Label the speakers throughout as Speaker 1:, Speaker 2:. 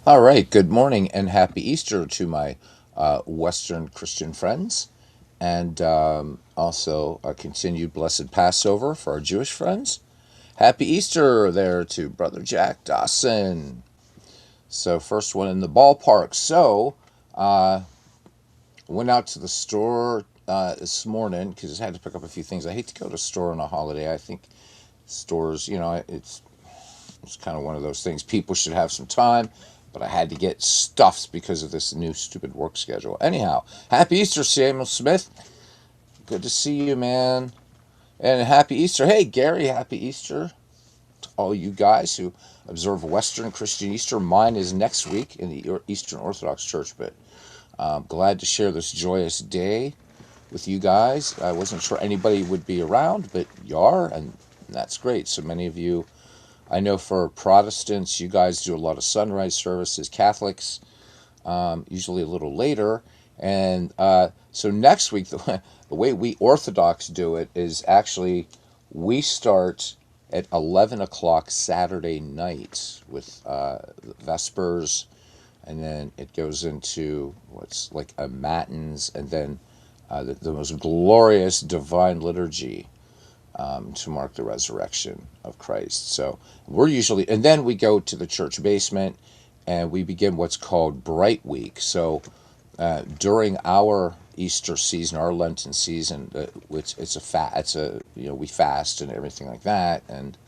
Speaker 1: All right, good morning and happy Easter to my Western Christian friends, and also a continued blessed Passover for our Jewish friends. Happy Easter there to Brother Jack Dawson. So, first one in the ballpark. So, uh, went out to the store this morning because I had to pick up a few things. I hate to go to the store on a holiday. I think stores, it's kind of one of those things. People should have some time, but I had to get stuffs because of this new stupid work schedule. Anyhow, happy Easter, Samuel Smith. Good to see you, man. And happy Easter. Hey, Gary, happy Easter to all you guys who observe Western Christian Easter. Mine is next week in the Eastern Orthodox Church, but I'm glad to share this joyous day with you guys. I wasn't sure anybody would be around, but you are, and that's great. So many of you, I know for Protestants, you guys do a lot of sunrise services. Catholics, usually a little later. And so next week, the way we Orthodox do it is actually we start at 11 o'clock Saturday night with Vespers, and then it goes into what's like a Matins, and then the most glorious Divine Liturgy to mark the resurrection of Christ. So we're usually, and then we go to the church basement and we begin what's called Bright Week. So during our Easter season, our Lenten season, which it's a we fast and everything like that, and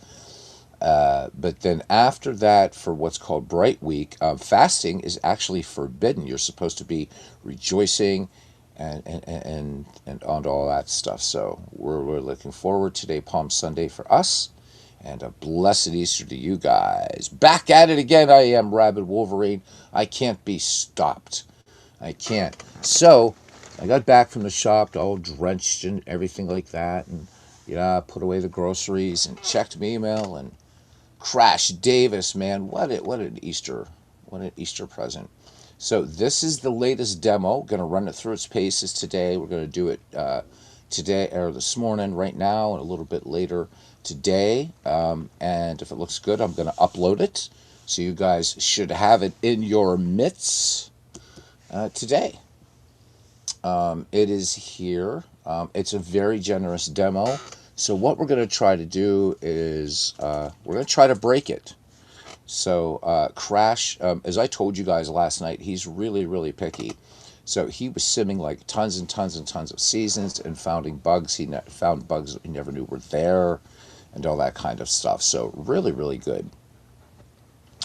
Speaker 1: but then after that, for what's called Bright Week, fasting is actually forbidden. You're supposed to be rejoicing and on all that stuff. So we're looking forward today, Palm Sunday for us, and a blessed Easter to you guys. Back at it again. I am Rabid Wolverine. I can't be stopped. I can't. So I got back from the shop, all drenched and everything like that, and put away the groceries and checked my email, and Crash Davis, man, what an Easter present. So this is the latest demo. Going to run it through its paces today. We're going to do it today or this morning, right now, and a little bit later today. And if it looks good, I'm going to upload it. So you guys should have it in your midst today. It is here. It's a very generous demo. So what we're going to try to do is we're going to try to break it. So Crash, as I told you guys last night, he's really, really picky. So he was simming like tons and tons and tons of seasons and founding bugs. Found bugs he never knew were there and all that kind of stuff. So really, really good.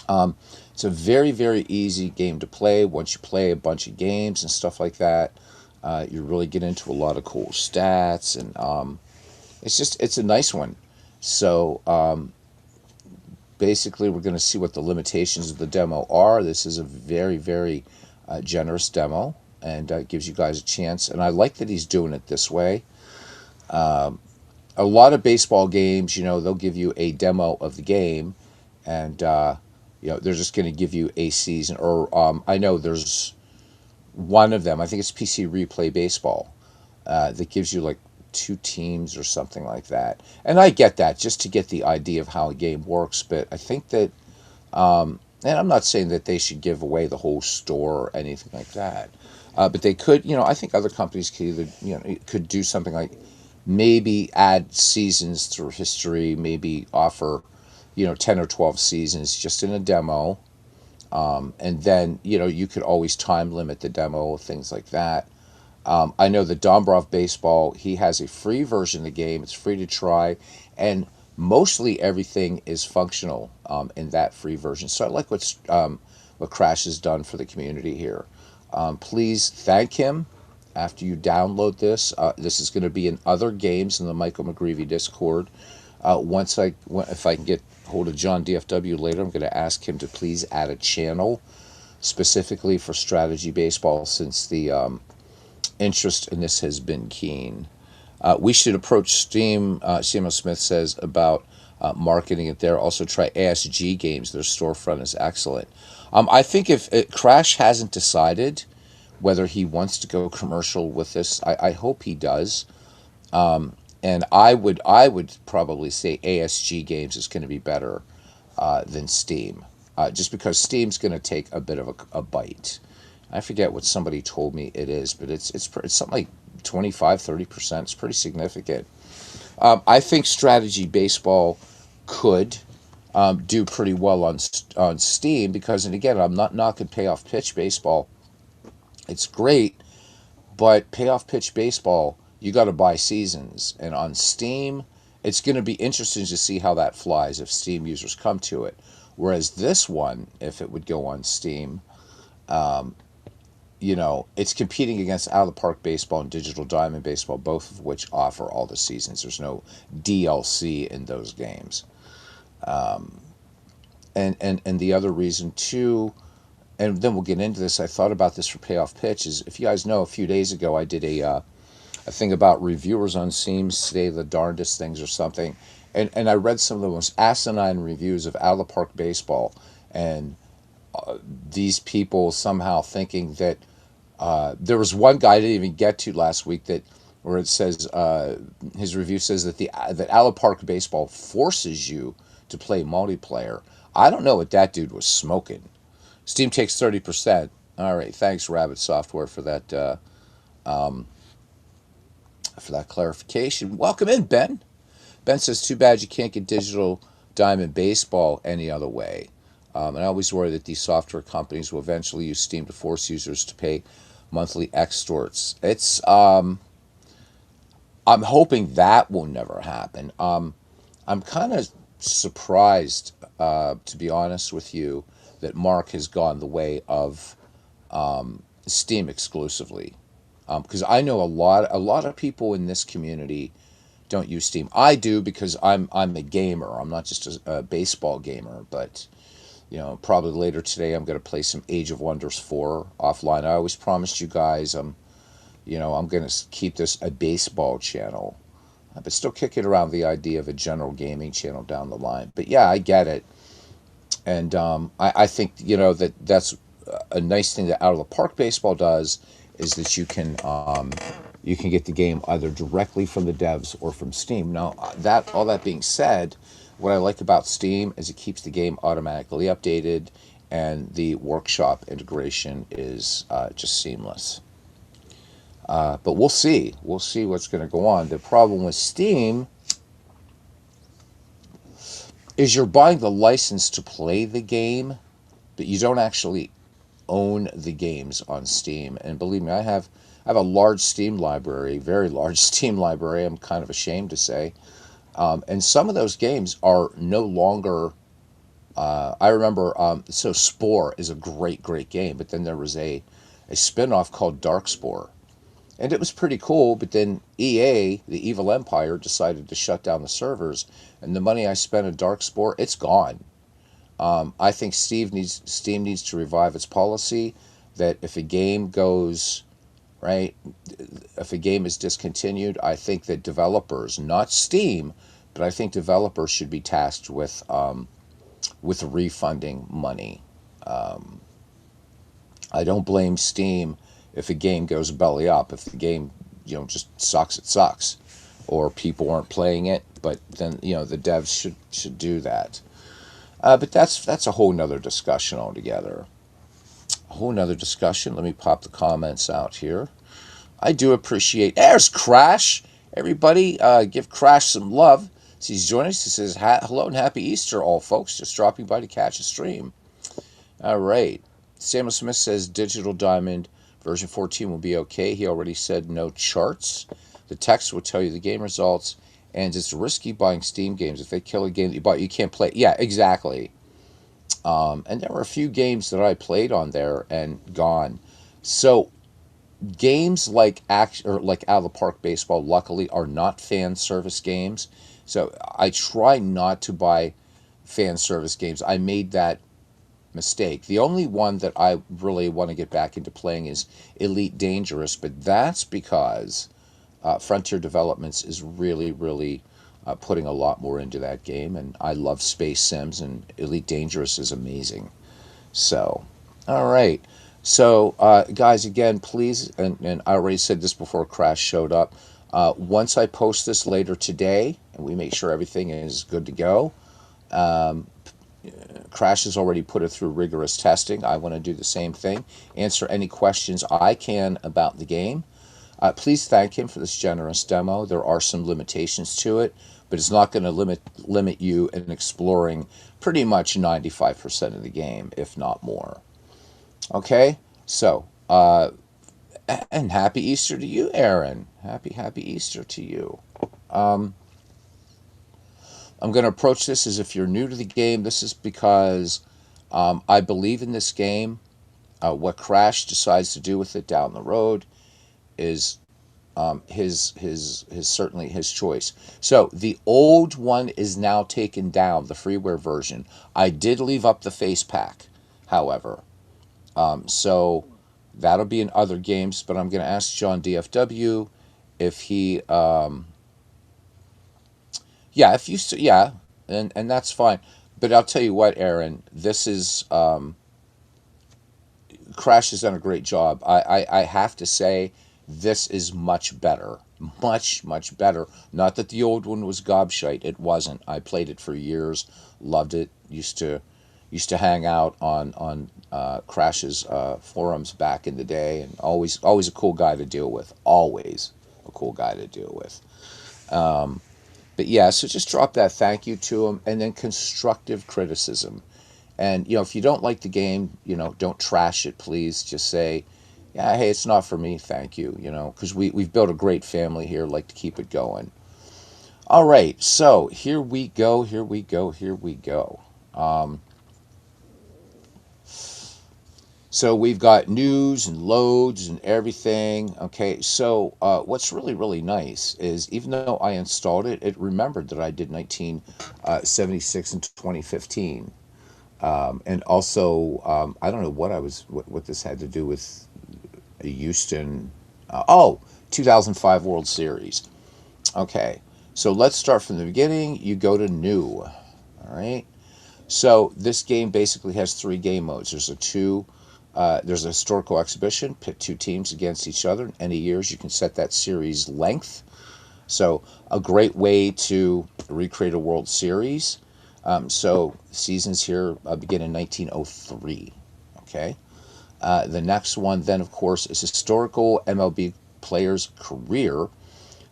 Speaker 1: It's a very, very easy game to play. Once you play a bunch of games and stuff like that, you really get into a lot of cool stats, and it's a nice one. So basically, we're going to see what the limitations of the demo are. This is a very, very generous demo, and gives you guys a chance. And I like that he's doing it this way. A lot of baseball games, they'll give you a demo of the game, and they're just going to give you a season. Or I know there's one of them. I think it's PC Replay Baseball that gives you like two teams or something like that. And I get that just to get the idea of how a game works. But I think that, and I'm not saying that they should give away the whole store or anything like that. But they could, I think other companies could either, could do something like maybe add seasons through history, maybe offer, 10 or 12 seasons just in a demo. And then, you could always time limit the demo, things like that. I know the Dombrov Baseball, he has a free version of the game. It's free to try. And mostly everything is functional in that free version. So I like what Crash has done for the community here. Please thank him after you download this. This is going to be in other games in the Michael McGreevy Discord. If I can get hold of John DFW later, I'm going to ask him to please add a channel specifically for strategy baseball, since the interest in this has been keen. We should approach Steam, CMO Smith says, about marketing it there. Also try ASG Games. Their storefront is excellent. I think if Crash hasn't decided whether he wants to go commercial with this, I hope he does. And I would probably say ASG Games is going to be better than Steam. just because Steam's going to take a bit of a bite. I forget what somebody told me it is, but it's something like 25-30%. It's pretty significant. I think strategy baseball could do pretty well on Steam because, and again, I'm not knocking payoff pitch baseball. It's great, but payoff pitch baseball, you got to buy seasons, and on Steam, it's going to be interesting to see how that flies if Steam users come to it. Whereas this one, if it would go on Steam, it's competing against Out of the Park Baseball and Digital Diamond Baseball, both of which offer all the seasons. There's no DLC in those games. And the other reason too, and then we'll get into this. I thought about this for Payoff Pitch. Is if you guys know, a few days ago I did a thing about reviewers on Steam say the darndest things or something, and I read some of the most asinine reviews of Out of the Park Baseball, and these people somehow thinking that there was one guy I didn't even get to last week that where it says his review says that that Out of the Park Baseball forces you to play multiplayer. I don't know what that dude was smoking. Steam takes 30%. All right, thanks Rabbit Software for that clarification. Welcome in, Ben. Ben says, too bad you can't get Digital Diamond Baseball any other way. And I always worry that these software companies will eventually use Steam to force users to pay monthly extorts. I'm hoping that will never happen. I'm kind of surprised, to be honest with you, that Mark has gone the way of Steam exclusively. Because I know a lot of people in this community don't use Steam. I do because I'm a gamer. I'm not just a baseball gamer, but probably later today I'm going to play some Age of Wonders 4 offline. I always promised you guys I'm going to keep this a baseball channel, but still kicking around the idea of a general gaming channel down the line. But yeah, I get it, and I think that's a nice thing that Out of the Park Baseball does is that you can get the game either directly from the devs or from Steam. Now, all that being said, what I like about Steam is it keeps the game automatically updated, and the workshop integration is just seamless. But we'll see. We'll see what's going to go on. The problem with Steam is you're buying the license to play the game, but you don't actually own the games on Steam. And believe me, I have a large Steam library, very large Steam library. I'm kind of ashamed to say. And some of those games are no longer. I remember. So Spore is a great game, but then there was a spin-off called Darkspore, and it was pretty cool. But then EA, the Evil Empire, decided to shut down the servers, and the money I spent on Darkspore, it's gone. I think Steam needs to revive its policy that if a game goes right, if a game is discontinued, I think that developers, not Steam, but I think developers should be tasked with refunding money. I don't blame Steam if a game goes belly up. If the game just sucks, it sucks, or people aren't playing it. But then the devs should do that. But that's a whole nother discussion altogether. A whole nother discussion. Let me pop the comments out here. I do appreciate. There's Crash. Everybody, give Crash some love. So he's joining us. He says, hello and happy Easter, all folks. Just dropping by to catch a stream. All right. Samuel Smith says Digital Diamond version 14 will be okay. He already said no charts. The text will tell you the game results. And it's risky buying Steam games. If they kill a game that you bought, you can't play. Yeah, exactly. And there were a few games that I played on there and gone. So games like Out of the Park Baseball, luckily, are not fan service games. So I try not to buy fan service games. I made that mistake. The only one that I really want to get back into playing is Elite Dangerous, but that's because Frontier Developments is really, really putting a lot more into that game, and I love Space Sims, and Elite Dangerous is amazing. So, all right. So, guys, again, please, and I already said this before Crash showed up, once I post this later today, and we make sure everything is good to go, Crash has already put it through rigorous testing. I want to do the same thing. Answer any questions I can about the game. Please thank him for this generous demo. There are some limitations to it, but it's not going to limit you in exploring pretty much 95% of the game, if not more. Okay, so and happy Easter to you, Aaron. Happy Easter to you. Um, I'm going to approach this as if you're new to the game. This is because I believe in this game. What Crash decides to do with it down the road is his certainly his choice. So the old one is now taken down, the freeware version. I did leave up the face pack, however. So that'll be in other games, but I'm going to ask John DFW if he, yeah, if you, yeah, and that's fine. But I'll tell you what, Aaron, this is, Crash has done a great job. I have to say, this is much better. Much better. Not that the old one was gobshite. It wasn't. I played it for years, loved it. Used to hang out on Crash's forums back in the day, and always a cool guy to deal with. Always a cool guy to deal with. But yeah, so just drop that thank you to him, and then constructive criticism. And if you don't like the game, don't trash it, please. Just say, yeah, hey, it's not for me, thank you. Because we've built a great family here, like to keep it going. All right, so here we go. So we've got news and loads and everything. Okay, so what's really nice is, even though I installed it, it remembered that I did 1976 and 2015. And also, I don't know what this had to do with Houston. 2005 World Series. Okay, so let's start from the beginning. You go to new. All right. So this game basically has three game modes. There's a historical exhibition, pit two teams against each other in any years. You can set that series length. So a great way to recreate a World Series. So seasons here begin in 1903. Okay. The next one then, of course, is historical MLB players' career.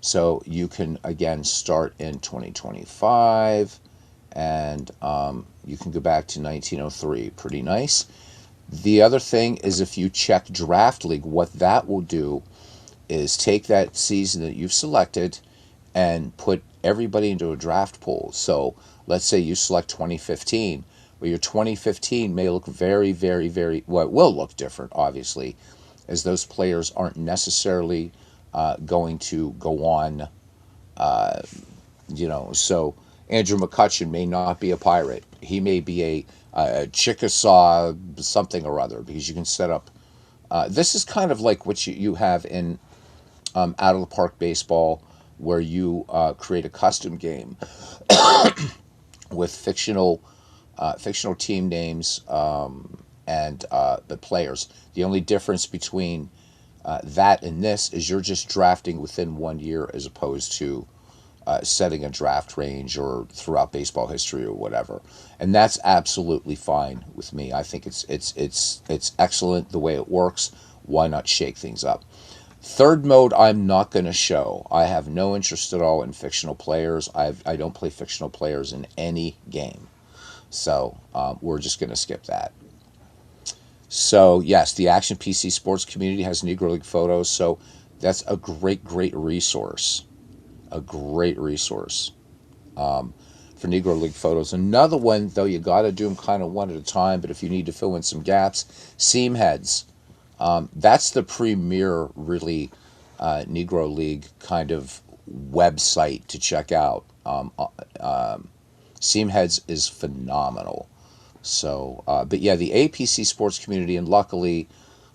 Speaker 1: So you can again start in 2025, and you can go back to 1903. Pretty nice. The other thing is, if you check Draft League, what that will do is take that season that you've selected and put everybody into a draft pool. So let's say you select 2015. Well, your 2015 may look very, well, it will look different, obviously, as those players aren't necessarily going to go on, so Andrew McCutcheon may not be a pirate. He may be a Chickasaw something or other, because you can set up. This is kind of like what you have in Out of the Park Baseball, where you create a custom game with fictional team names and the players. The only difference between that and this is you're just drafting within 1 year, as opposed to setting a draft range or throughout baseball history or whatever. And that's absolutely fine with me. I think it's excellent the way it works. Why not shake things up? Third mode, I'm not going to show. I have no interest at all in fictional players. I don't play fictional players in any game. So we're just going to skip that. So yes, the Action PC Sports community has Negro League photos. So that's a great resource. A great resource for Negro League photos. Another one, though, you got to do them kind of one at a time. But if you need to fill in some gaps, Seamheads. That's the premier, really, Negro League kind of website to check out. Seamheads is phenomenal. So, but yeah, the APC sports community, and luckily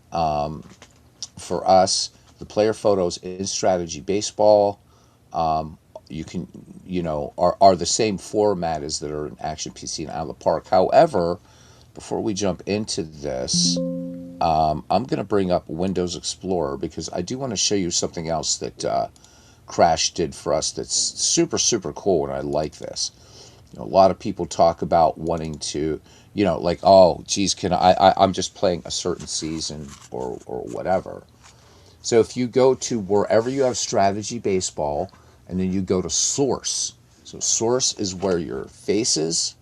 Speaker 1: for us, the player photos in Strategy Baseball, you can, are the same format as that are in Action PC and Out of the Park. However, before we jump into this, I'm going to bring up Windows Explorer, because I do want to show you something else that Crash did for us that's super cool, and I like this. A lot of people talk about wanting to Like, oh, geez, I'm just playing a certain season or whatever. So if you go to wherever you have strategy baseball, and then you go to source. So source is where your faces,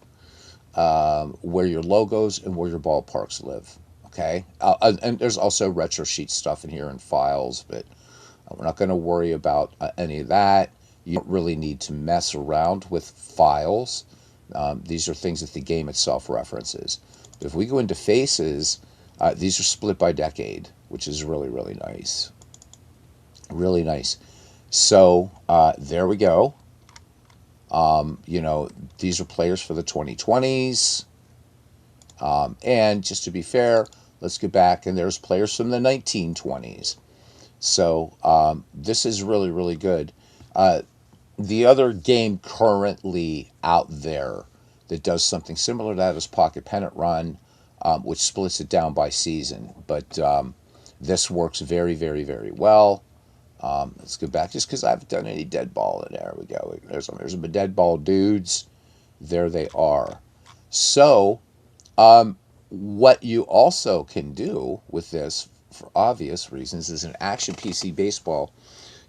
Speaker 1: where your logos, and where your ballparks live. Okay, and there's also retro sheet stuff in here and files, but we're not going to worry about any of that. You don't really need to mess around with files. These are things that the game itself references. But if we go into faces, these are split by decade, which is really, really nice. Really nice. So there we go. You know, these are players for the 2020s. And just to be fair, let's get back, and there's players from the 1920s. So this is really, really good. Uh, the other game currently out there that does something similar to that is Pocket Pennant Run, which splits it down by season. But this works very, very, very well. Let's go back just because I haven't done any dead ball. And there we go. There's some dead ball dudes. There they are. So, what you also can do with this, for obvious reasons, is an Action PC Baseball.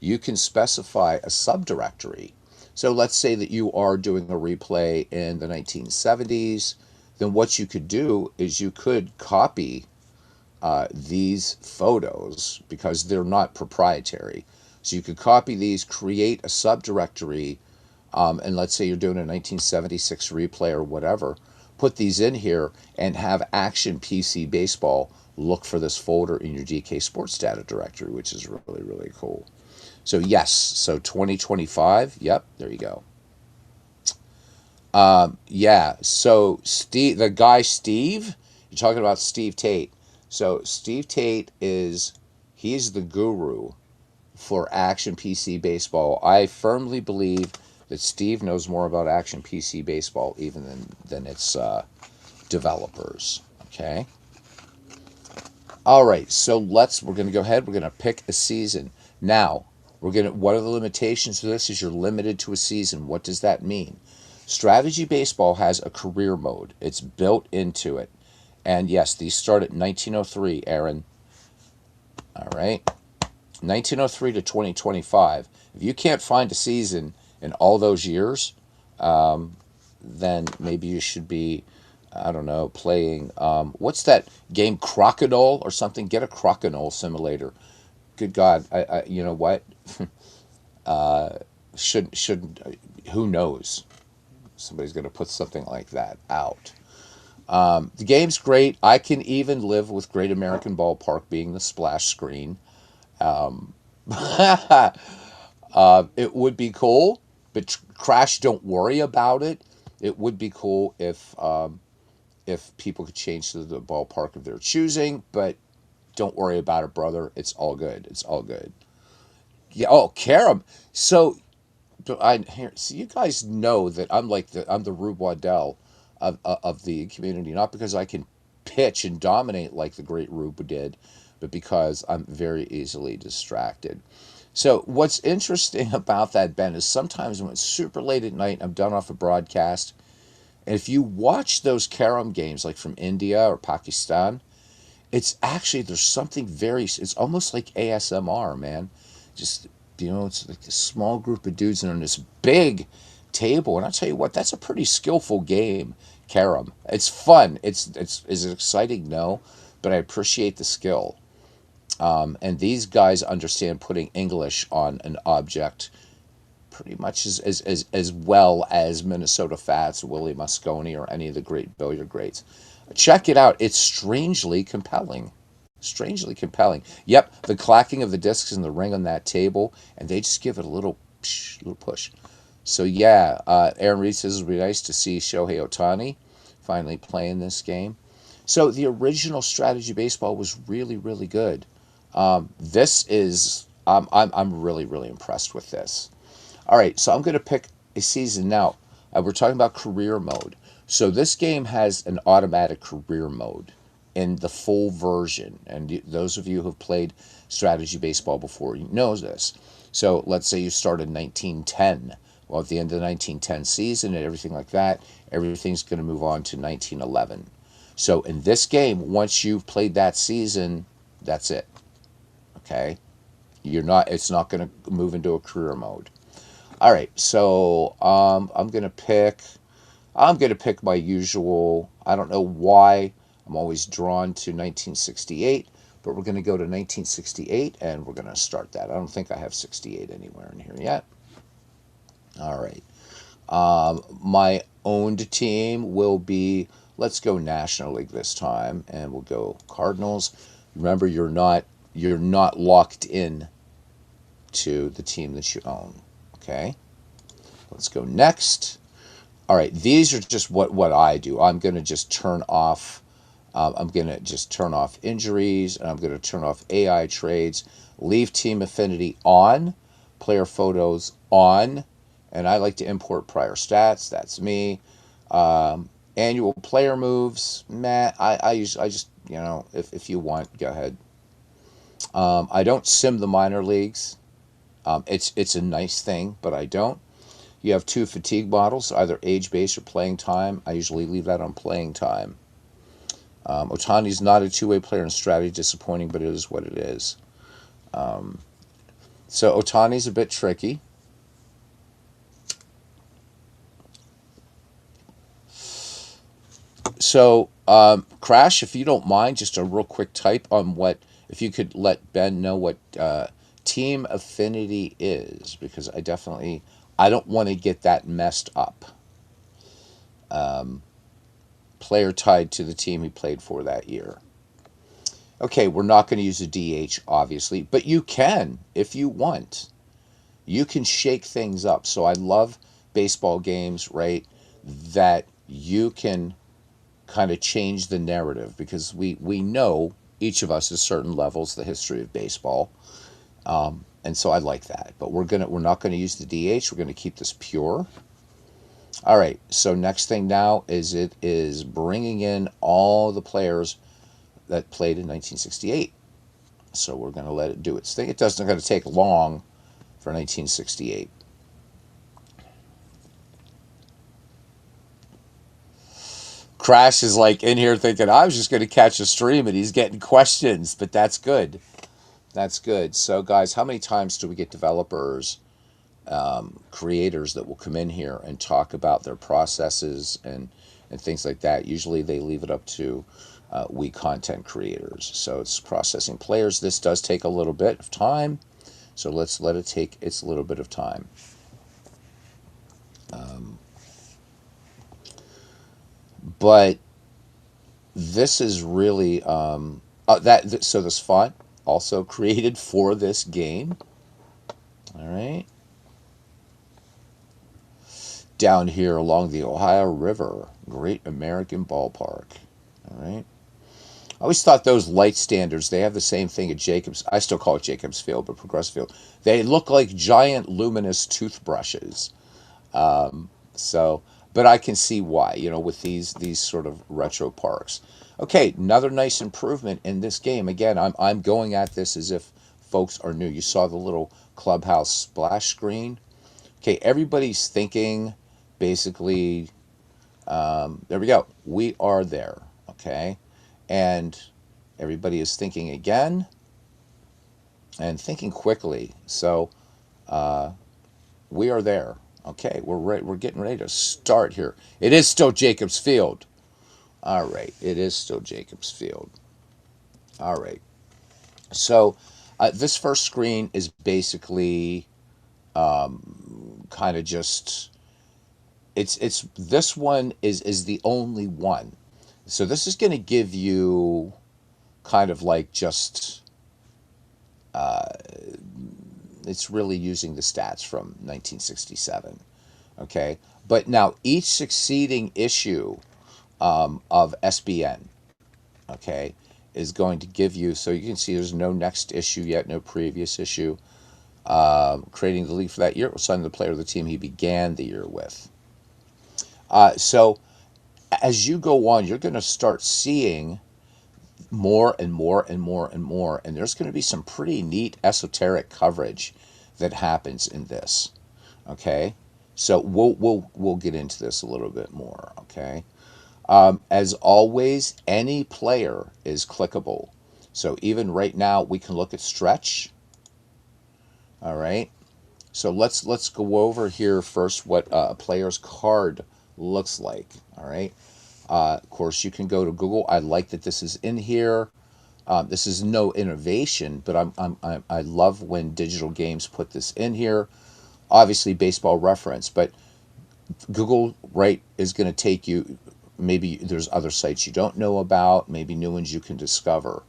Speaker 1: You can specify a subdirectory. So let's say that you are doing a replay in the 1970s. Then what you could do is you could copy these photos because they're not proprietary. So you could copy these, create a subdirectory, and let's say you're doing a 1976 replay or whatever, put these in here and have Action PC Baseball look for this folder in your DK Sports Data directory, which is really, really cool. So yes, so 2025, yep, there you go. Yeah, so Steve, the guy Steve, you're talking about Steve Tate. So Steve Tate he's the guru for Action PC Baseball. I firmly believe that Steve knows more about Action PC Baseball even than its developers. Okay. All right. So we're going to go ahead. We're going to pick a season. Now, one of the limitations to this is you're limited to a season. What does that mean? Strategy Baseball has a career mode. It's built into it. And yes, these start at 1903, Aaron. All right. 1903 to 2025. If you can't find a season in all those years, then maybe you should be, I don't know, playing, what's that game, Crocodile or something? Get a Crocodile simulator. Good God, you know what? Should who knows? Somebody's going to put something like that out. The game's great. I can even live with Great American Ballpark being the splash screen. It would be cool, but Crash, don't worry about it. It would be cool if people could change to the ballpark of their choosing, but don't worry about it, brother. It's all good. It's all good. Yeah. Oh, Karam. So so you guys know that I'm the Rube Waddell of the community, not because I can pitch and dominate like the great Rube did, but because I'm very easily distracted. So what's interesting about that, Ben, is sometimes when it's super late at night, I'm done off a broadcast, and if you watch those carom games like from India or Pakistan, there's something it's almost like ASMR, man. Just, it's like a small group of dudes and on this big table. And I'll tell you what, that's a pretty skillful game, carom. It's fun. Is it exciting? No, but I appreciate the skill. And these guys understand putting English on an object pretty much as well as Minnesota Fats, Willie Mosconi, or any of the great billiard greats. Check it out. It's strangely compelling. Strangely compelling. Yep, the clacking of the discs in the ring on that table, and they just give it a little push. So yeah, Aaron Reed says it would be nice to see Shohei Ohtani finally playing this game. So the original strategy baseball was really, really good. This is I'm really, really impressed with this. All right, so I'm going to pick a season now. We're talking about career mode. So this game has an automatic career mode in the full version, and those of you who've played strategy baseball before, you know this. So let's say you start in 1910. Well, at the end of the 1910 season and everything like that, everything's going to move on to 1911. So in this game, once you've played that season, that's it. Okay, you're not. It's not going to move into a career mode. All right. So I'm going to pick. I'm going to pick my usual. I don't know why I'm always drawn to 1968, but we're going to go to 1968 and we're going to start that. I don't think I have 68 anywhere in here yet. All right. My owned team will be, let's go National League this time, and we'll go Cardinals. Remember, you're not locked in to the team that you own. Okay, let's go next. All right, these are just what I do. I'm going to just turn off. I'm going to just turn off injuries, and I'm going to turn off AI trades. Leave team affinity on, player photos on, and I like to import prior stats. That's me. Annual player moves, meh. I just if you want, go ahead. I don't sim the minor leagues. It's a nice thing, but I don't. You have two fatigue models, either age based or playing time. I usually leave that on playing time. Otani's not a two-way player in strategy, disappointing, but it is what it is. So Otani's a bit tricky. So Crash, if you don't mind, just a real quick type on what, if you could let Ben know what team affinity is, because I don't want to get that messed up. Player tied to the team he played for that year. Okay, we're not going to use a DH, obviously, but you can if you want. You can shake things up. So I love baseball games, right? That you can kind of change the narrative because we know each of us at certain levels the history of baseball, and so I like that. But we're not gonna use the DH. We're gonna keep this pure. All right. So next thing now is it is bringing in all the players that played in 1968. So we're gonna let it do its thing. It doesn't going to take long for 1968. Crash is like in here thinking, I was just going to catch a stream and he's getting questions, but that's good. That's good. So, guys, how many times do we get developers, creators that will come in here and talk about their processes and things like that? Usually they leave it up to we content creators. So it's processing players. This does take a little bit of time. So let's let it take its little bit of time. Um, but this is really so this font also created for this game. All right, down here along the Ohio River, Great American Ballpark. All right, I always thought those light standards, they have the same thing at Jacobs. I still call it Jacobs Field, but Progressive Field. They look like giant luminous toothbrushes. So, but I can see why, with these sort of retro parks. Okay, another nice improvement in this game. Again, I'm going at this as if folks are new. You saw the little clubhouse splash screen. Okay, everybody's thinking basically. There we go. We are there. Okay, and everybody is thinking again and thinking quickly. So we are there. Okay, we're ready. We're getting ready to start here. It is still Jacobs Field. All right, it is still Jacobs Field. All right. So this first screen is basically kind of just it's this one is the only one. So this is going to give you kind of like just it's really using the stats from 1967. Okay, but now each succeeding issue of SBN, okay, is going to give you, so you can see there's no next issue yet, no previous issue. Creating the league for that year, assigning the player of the team he began the year with. So as you go on, you're going to start seeing more and more and more and more, and there's going to be some pretty neat esoteric coverage that happens in this. Okay, So we'll get into this a little bit more, okay? As always, any player is clickable. So even right now, we can look at stretch. All right. So let's go over here first what a player's card looks like. All right. Of course, you can go to Google. I like that this is in here. This is no innovation, but I love when digital games put this in here. Obviously, baseball reference, but Google, right, is going to take you. Maybe there's other sites you don't know about, maybe new ones you can discover.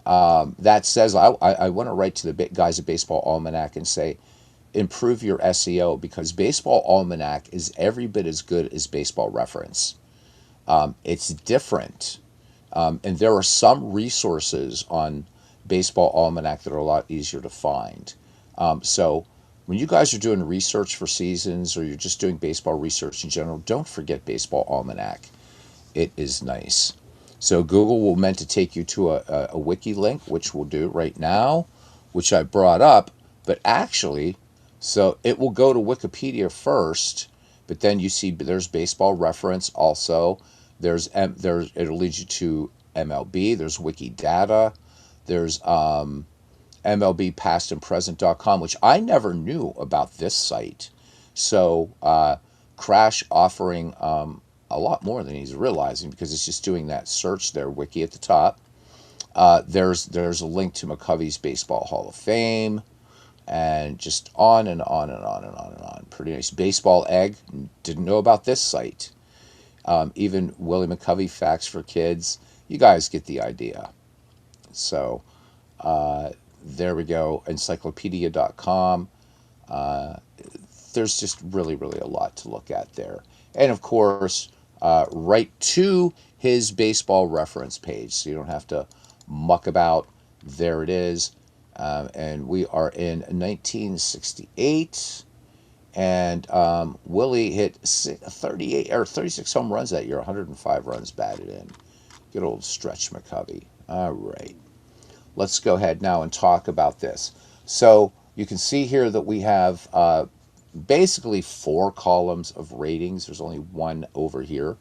Speaker 1: That says, I want to write to the guys at Baseball Almanac and say, improve your SEO because Baseball Almanac is every bit as good as Baseball Reference. It's different. And there are some resources on Baseball Almanac that are a lot easier to find. So when you guys are doing research for seasons or you're just doing baseball research in general, don't forget Baseball Almanac. It is nice. So Google will meant to take you to a wiki link, which we'll do right now, which I brought up, but actually, so it will go to Wikipedia first, but then you see there's baseball reference also. There's it'll lead you to MLB. There's Wikidata. There's MLB past and present.com, which I never knew about this site. So Crash offering a lot more than he's realizing because it's just doing that search there, wiki at the top. There's a link to McCovey's Baseball Hall of Fame, and just on and on and on and on and on. Pretty nice. Baseball Egg, didn't know about this site. Even Willie McCovey Facts for Kids. You guys get the idea. So there we go. Encyclopedia.com. Uh, there's just really, really a lot to look at there. And of course, right to his baseball reference page, so you don't have to muck about. There it is. And we are in 1968. And Willie hit 38 or 36 home runs that year, 105 runs batted in. Good old Stretch McCovey. All right. Let's go ahead now and talk about this. So you can see here that we have basically 4 columns of ratings. There's only one over here.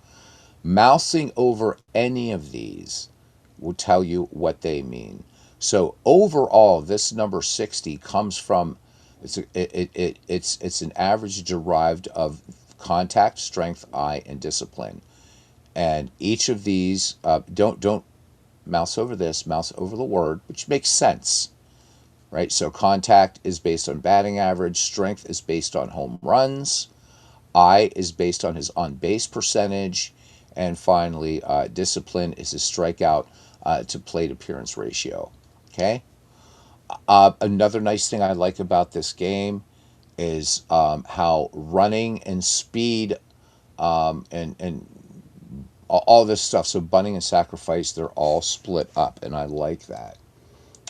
Speaker 1: Mousing over any of these will tell you what they mean. So overall, this number 60 comes from it's an average derived of contact, strength, eye, and discipline. And each of these don't mouse over this, mouse over the word, which makes sense, right? So contact is based on batting average, strength is based on home runs, eye is based on his on base percentage, and finally, discipline is his strikeout to plate appearance ratio. Okay. Another nice thing I like about this game is how running and speed and all this stuff. So bunting and sacrifice, they're all split up, and I like that.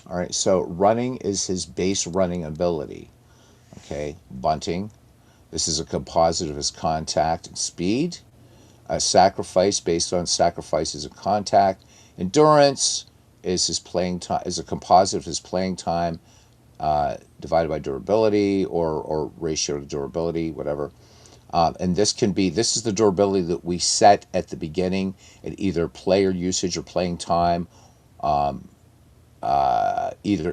Speaker 1: All right, so running is his base running ability. Okay, bunting. This is a composite of his contact and speed. Sacrifice based on sacrifices and contact. Endurance is his playing time, is a composite of his playing time divided by durability or ratio to durability, whatever. And this is the durability that we set at the beginning at either player usage or playing time, either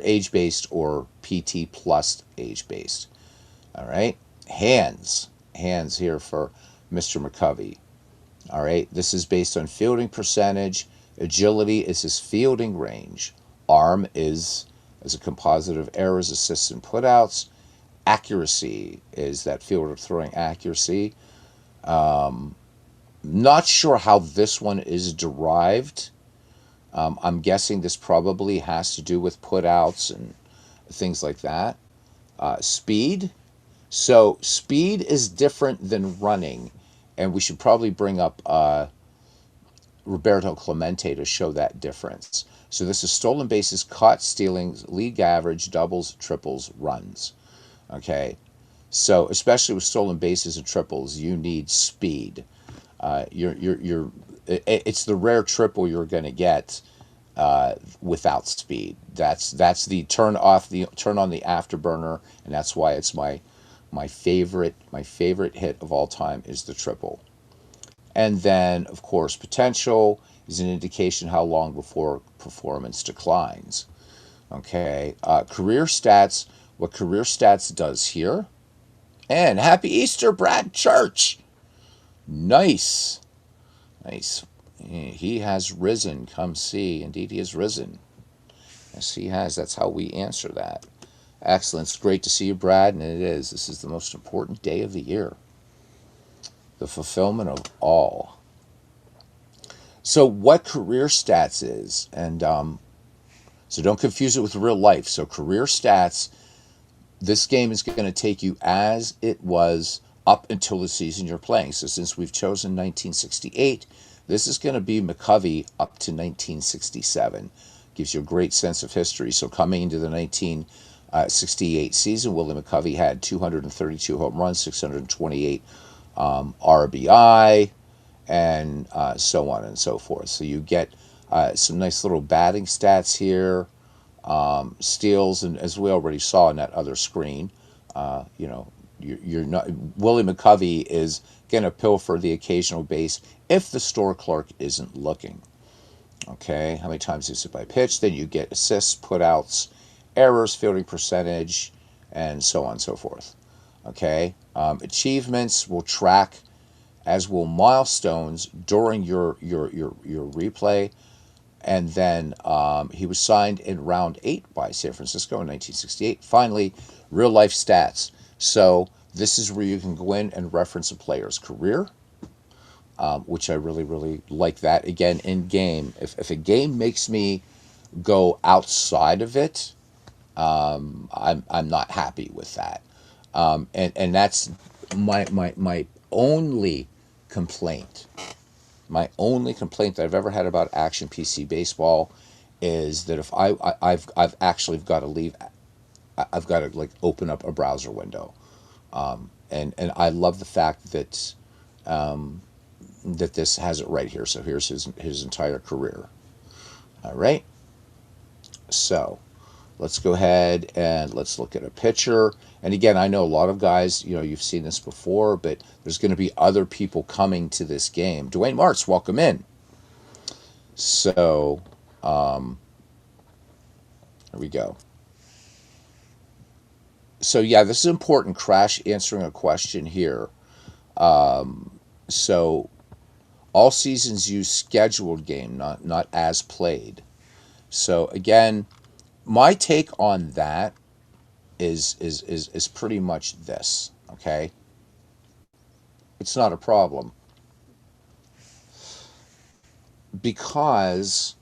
Speaker 1: age based or PT plus age based. All right. Hands here for Mr. McCovey. All right. This is based on fielding percentage. Agility is his fielding range. Arm is as a composite of errors, assists, and putouts. Accuracy is that fielder throwing accuracy. Not sure how this one is derived. I'm guessing this probably has to do with putouts and things like that. Speed. So speed is different than running, and we should probably bring up Roberto Clemente to show that difference. So this is stolen bases, caught stealings, league average, doubles, triples, runs. Okay, so especially with stolen bases and triples, you need speed. It's the rare triple you're going to get without speed. That's the turn on the afterburner, and that's why it's my my favorite hit of all time is the triple. And then, of course, potential is an indication how long before performance declines. Okay, career stats. What career stats does here? And happy Easter, Brad Church. Nice, nice. He has risen. Come see. Indeed, he has risen. Yes, he has. That's how we answer that. Excellent. It's great to see you, Brad. And it is. This is the most important day of the year. The fulfillment of all. So, what career stats is, and so don't confuse it with real life. So, career stats, this game is going to take you as it was up until the season you're playing. So, since we've chosen 1968, this is going to be McCovey up to 1967. Gives you a great sense of history. So, coming into the 1968 season, Willie McCovey had 232 home runs, 628 RBI, and so on and so forth. So you get some nice little batting stats here, steals, and as we already saw in that other screen, you know, you're not Willie McCovey is going to pilfer the occasional base if the store clerk isn't looking. Okay, how many times is it by pitch? Then you get assists, putouts, errors, fielding percentage, and so on and so forth. Okay, achievements will track, as will milestones during your replay. And then he was signed in round 8 by San Francisco in 1968. Finally, real life stats. So this is where you can go in and reference a player's career, which I really, really like that. Again, in game, if a game makes me go outside of it, I'm not happy with that. And that's my only complaint. My only complaint that I've ever had about Action PC Baseball is that if I've actually got to leave, I've got to like open up a browser window, and I love the fact that that this has it right here. So here's his entire career. All right, so let's go ahead and let's look at a picture. And again, I know a lot of guys, you know, you've seen this before, but there's going to be other people coming to this game. Dwayne Martz, welcome in. So, here we go. So, yeah, this is important. Crash answering a question here. So, all seasons use scheduled game, not as played. So, again, my take on that is pretty much this. Okay, it's not a problem because,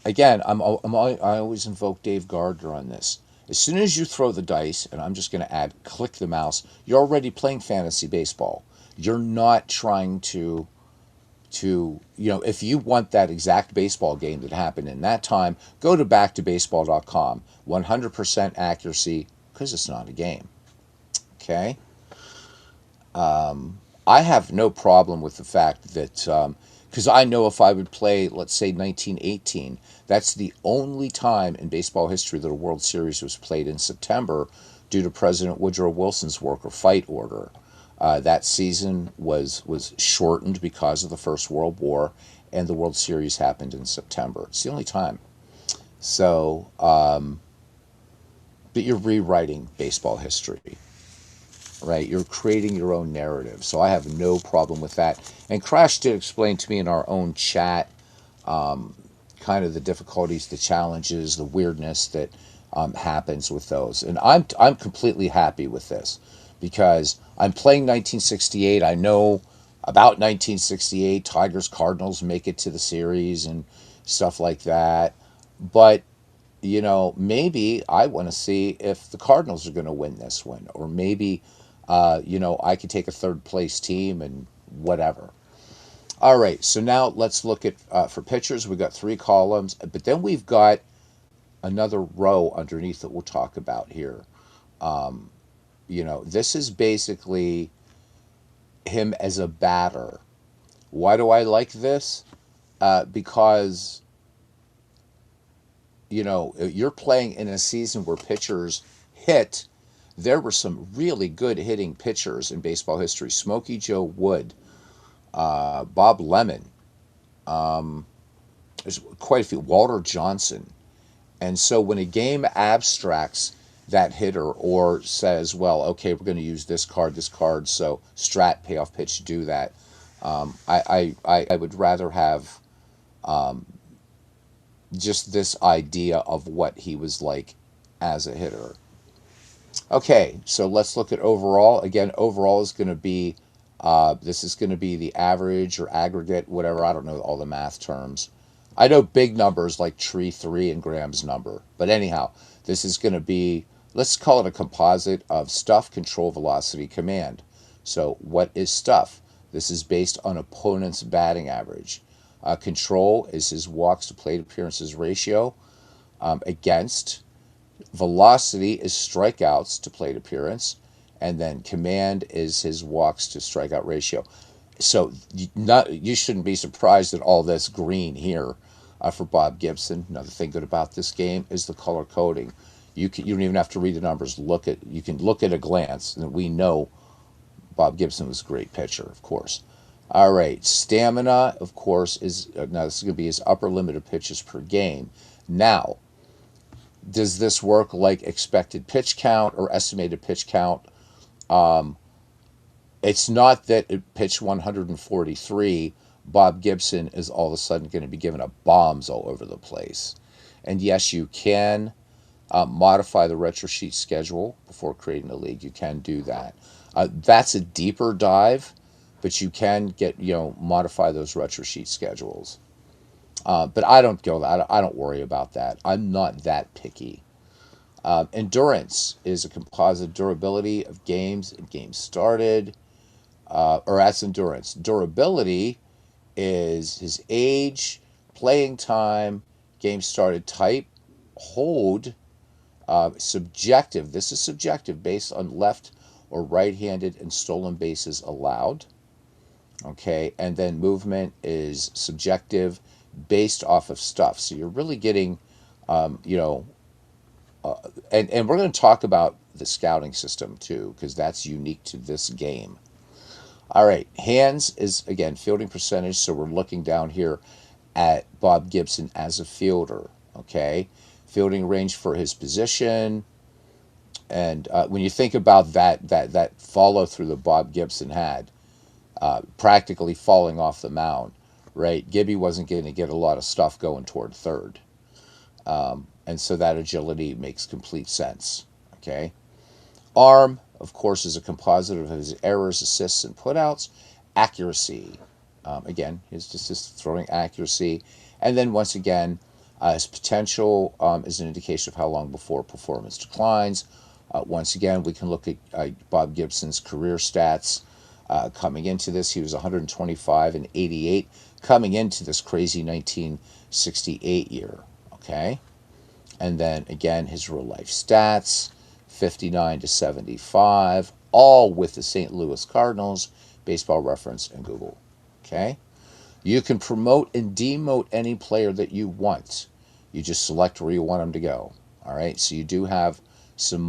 Speaker 1: again, I always invoke Dave Gardner on this. As soon as you throw the dice, and I'm just going to add click the mouse, you're already playing fantasy baseball. You're not trying to if you want that exact baseball game that happened in that time, go to backtobaseball.com. 100% accuracy, because it's not a game. Okay. I have no problem with the fact that because I know if I would play, let's say 1918, that's the only time in baseball history that a World Series was played in September due to President Woodrow Wilson's work or fight order. That season was shortened because of the First World War, and the World Series happened in September. It's the only time. So, but you're rewriting baseball history, right? You're creating your own narrative. So I have no problem with that. And Crash did explain to me in our own chat kind of the difficulties, the challenges, the weirdness that happens with those. And I'm completely happy with this because I'm playing 1968. I know about 1968. Tigers Cardinals make it to the series and stuff like that. But maybe I want to see if the Cardinals are going to win this one, or maybe I could take a third place team and whatever. All right, so now let's look at for pitchers. We've got 3 columns, but then we've got another row underneath that we'll talk about here. This is basically him as a batter. Why do I like this? Because you're playing in a season where pitchers hit There were some really good hitting pitchers in baseball history. Smokey Joe Wood, Bob Lemon, um, there's quite a few. Walter Johnson. And so when a game abstracts that hitter or says, well, okay, we're going to use this card, so strat, payoff pitch, do that. I would rather have just this idea of what he was like as a hitter. Okay, so let's look at overall. Again, overall is going to be this is going to be the average or aggregate, whatever. I don't know all the math terms. I know big numbers like tree three and Graham's number, but anyhow, this is going to be, let's call it a composite of stuff, control, velocity, command. So what is stuff? This is based on opponent's batting average. Control is his walks to plate appearances ratio against. Velocity is strikeouts to plate appearance, and then command is his walks to strikeout ratio. So you shouldn't be surprised at all this green here for Bob Gibson. Another thing good about this game is the color coding. You don't even have to read the numbers. You can look at a glance, and we know Bob Gibson was a great pitcher, of course. All right, stamina, of course, is now this is going to be his upper limit of pitches per game. Now, does this work like expected pitch count or estimated pitch count? Um, it's not that it pitched 143. Bob Gibson is all of a sudden going to be giving up bombs all over the place. And yes, you can modify the retro sheet schedule before creating the league. You can do that. That's a deeper dive, but you can get modify those retro sheet schedules. But I don't go that. I don't worry about that. I'm not that picky. Endurance is a composite durability of games and games started, or that's endurance. Durability is his age, playing time, game started type, hold, subjective. This is subjective based on left or right handed and stolen bases allowed. Okay, and then movement is subjective based off of stuff. So you're really getting, um, you know, uh, and we're going to talk about the scouting system too, because that's unique to this game. All right, hands is again fielding percentage. So we're looking down here at Bob Gibson as a fielder. Okay, fielding range for his position, and when you think about that follow through that Bob Gibson had, practically falling off the mound, right? Gibby wasn't going to get a lot of stuff going toward third, and so that agility makes complete sense. Okay, arm, of course, is a composite of his errors, assists, and putouts. Accuracy, again, his just his throwing accuracy, and then once again, his potential is an indication of how long before performance declines. Once again, we can look at Bob Gibson's career stats. Coming into this, he was 125 and 88. Coming into this crazy 1968 year, okay, and then again his real life stats, 59 to 75, all with the St. Louis Cardinals, Baseball Reference, and Google. Okay, you can promote and demote any player that you want. You just select where you want them to go. All right, so you do have some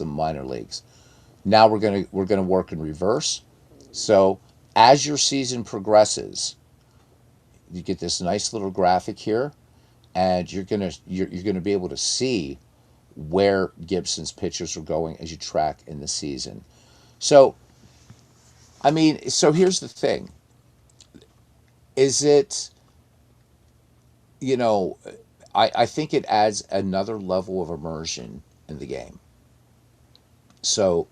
Speaker 1: minor leagues. Now we're gonna work in reverse. So as your season progresses, you get this nice little graphic here, and you're gonna be able to see where Gibson's pitchers are going as you track in the season. So I mean, so here's the thing: is it you know, I think it adds another level of immersion in the game. So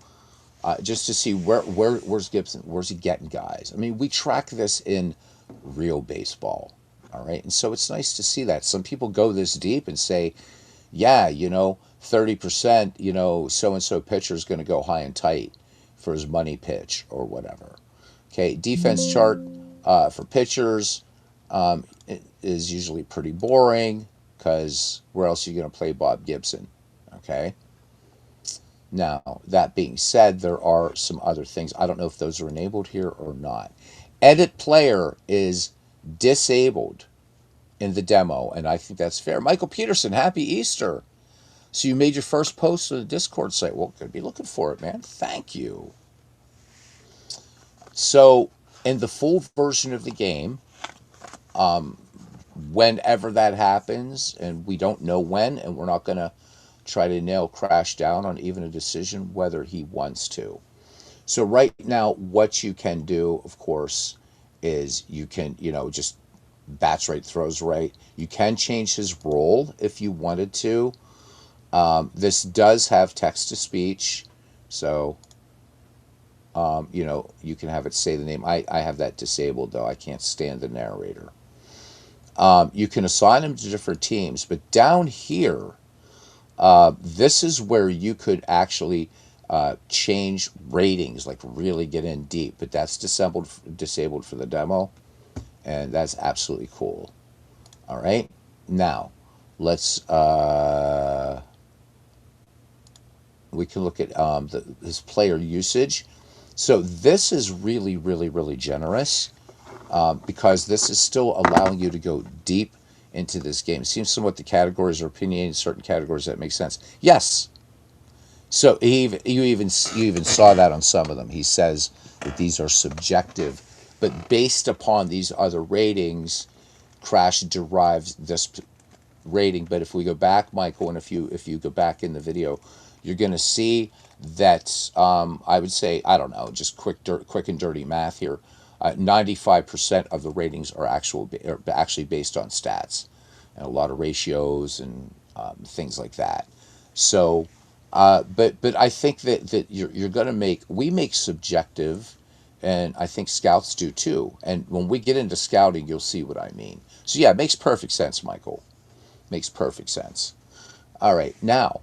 Speaker 1: just to see where's Gibson, where's he getting guys? I mean, we track this in real baseball, all right, and so it's nice to see that some people go this deep and say, yeah, 30%, so and so pitcher is going to go high and tight for his money pitch or whatever. Okay, defense chart for pitchers is usually pretty boring because where else are you going to play Bob Gibson? Okay. Now, that being said, there are some other things. I don't know if those are enabled here or not. Edit player is disabled in the demo, and I think that's fair. Michael Peterson, happy Easter. So you made your first post on the Discord site. Well, gonna be looking for it, man. Thank you. So in the full version of the game, whenever that happens, and we don't know when, and we're not gonna try to nail Crash down on even a decision whether he wants to. So right now, what you can do, of course, is you can, just bats right, throws right. You can change his role if you wanted to. This does have text to speech, so you can have it say the name. I have that disabled though. I can't stand the narrator. You can assign him to different teams, but down here, this is where you could actually change ratings, like really get in deep. But that's disabled for the demo, and that's absolutely cool. All right, now let's we can look at his player usage. So this is really, really, really generous because this is still allowing you to go deep into this game. It seems somewhat the categories are opinionated in certain categories that make sense. Yes. So you even saw that on some of them. He says that these are subjective, but based upon these other ratings, Crash derives this rating. But if we go back, Michael, and if you go back in the video, you're going to see that I would say, I don't know, just quick and dirty math here. 95% of the ratings are actually based on stats, and a lot of ratios and things like that. So, but I think that you're going to we make subjective, and I think scouts do too. And when we get into scouting, you'll see what I mean. So yeah, it makes perfect sense, Michael. Makes perfect sense. All right, now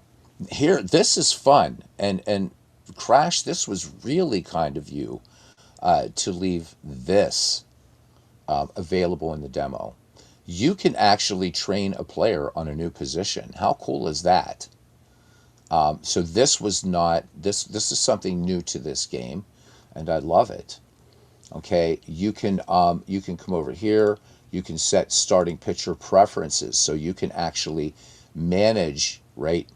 Speaker 1: here, this is fun, and Crash, this was really kind of you to leave this available in the demo. You can actually train a player on a new position. How cool is that? So this was not this. This is something new to this game, and I love it. Okay, you can come over here. You can set starting pitcher preferences, so you can actually manage, right,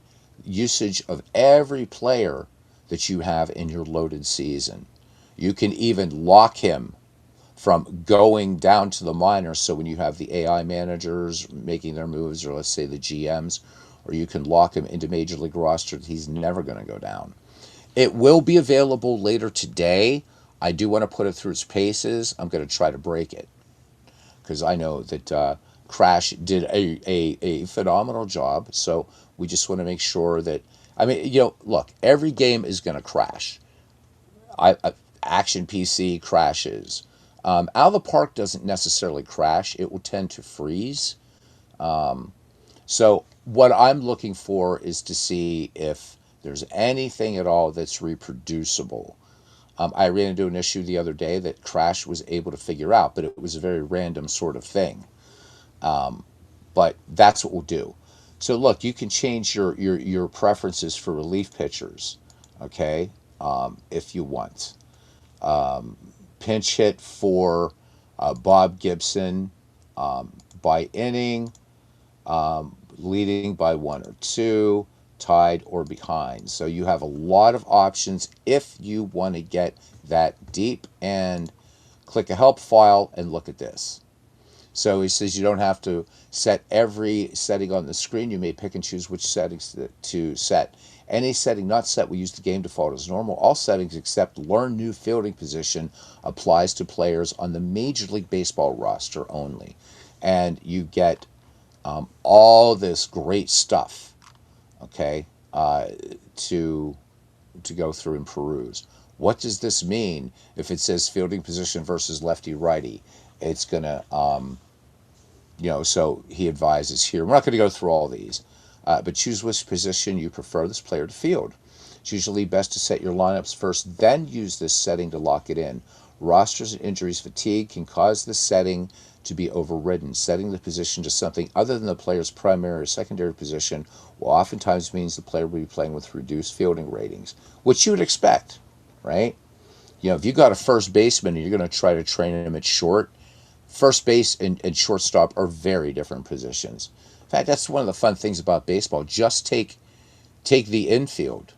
Speaker 1: usage of every player that you have in your loaded season. You can even lock him from going down to the minors. So when you have the AI managers making their moves, or let's say the GMs, or you can lock him into Major League roster, he's never going to go down. It will be available later today. I do want to put it through its paces. I'm going to try to break it because I know that Crash did a phenomenal job. So we just want to make sure that, I mean, look, every game is going to crash. Action PC crashes. Out of the Park doesn't necessarily crash, it will tend to freeze. So what I'm looking for is to see if there's anything at all that's reproducible. I ran into an issue the other day that Crash was able to figure out, but it was a very random sort of thing. But that's what we'll do. So look, you can change your preferences for relief pitchers, okay, if you want. Pinch hit for Bob Gibson by inning, leading by one or two, tied or behind. So you have a lot of options if you want to get that deep, and click a help file and look at this. So he says you don't have to set every setting on the screen. You may pick and choose which settings to set. Any setting not set will use the game default as normal. All settings except learn new fielding position applies to players on the Major League Baseball roster only. And you get all this great stuff, okay, to go through and peruse. What does this mean if it says fielding position versus lefty righty? It's gonna so he advises here. We're not going to go through all these, but choose which position you prefer this player to field. It's usually best to set your lineups first, then use this setting to lock it in. Rosters and injuries fatigue can cause the setting to be overridden. Setting the position to something other than the player's primary or secondary position will oftentimes means the player will be playing with reduced fielding ratings, which you would expect, right? If you got a first baseman and you're going to try to train him at short, first base and shortstop are very different positions. In fact, that's one of the fun things about baseball. Just take Take the infield,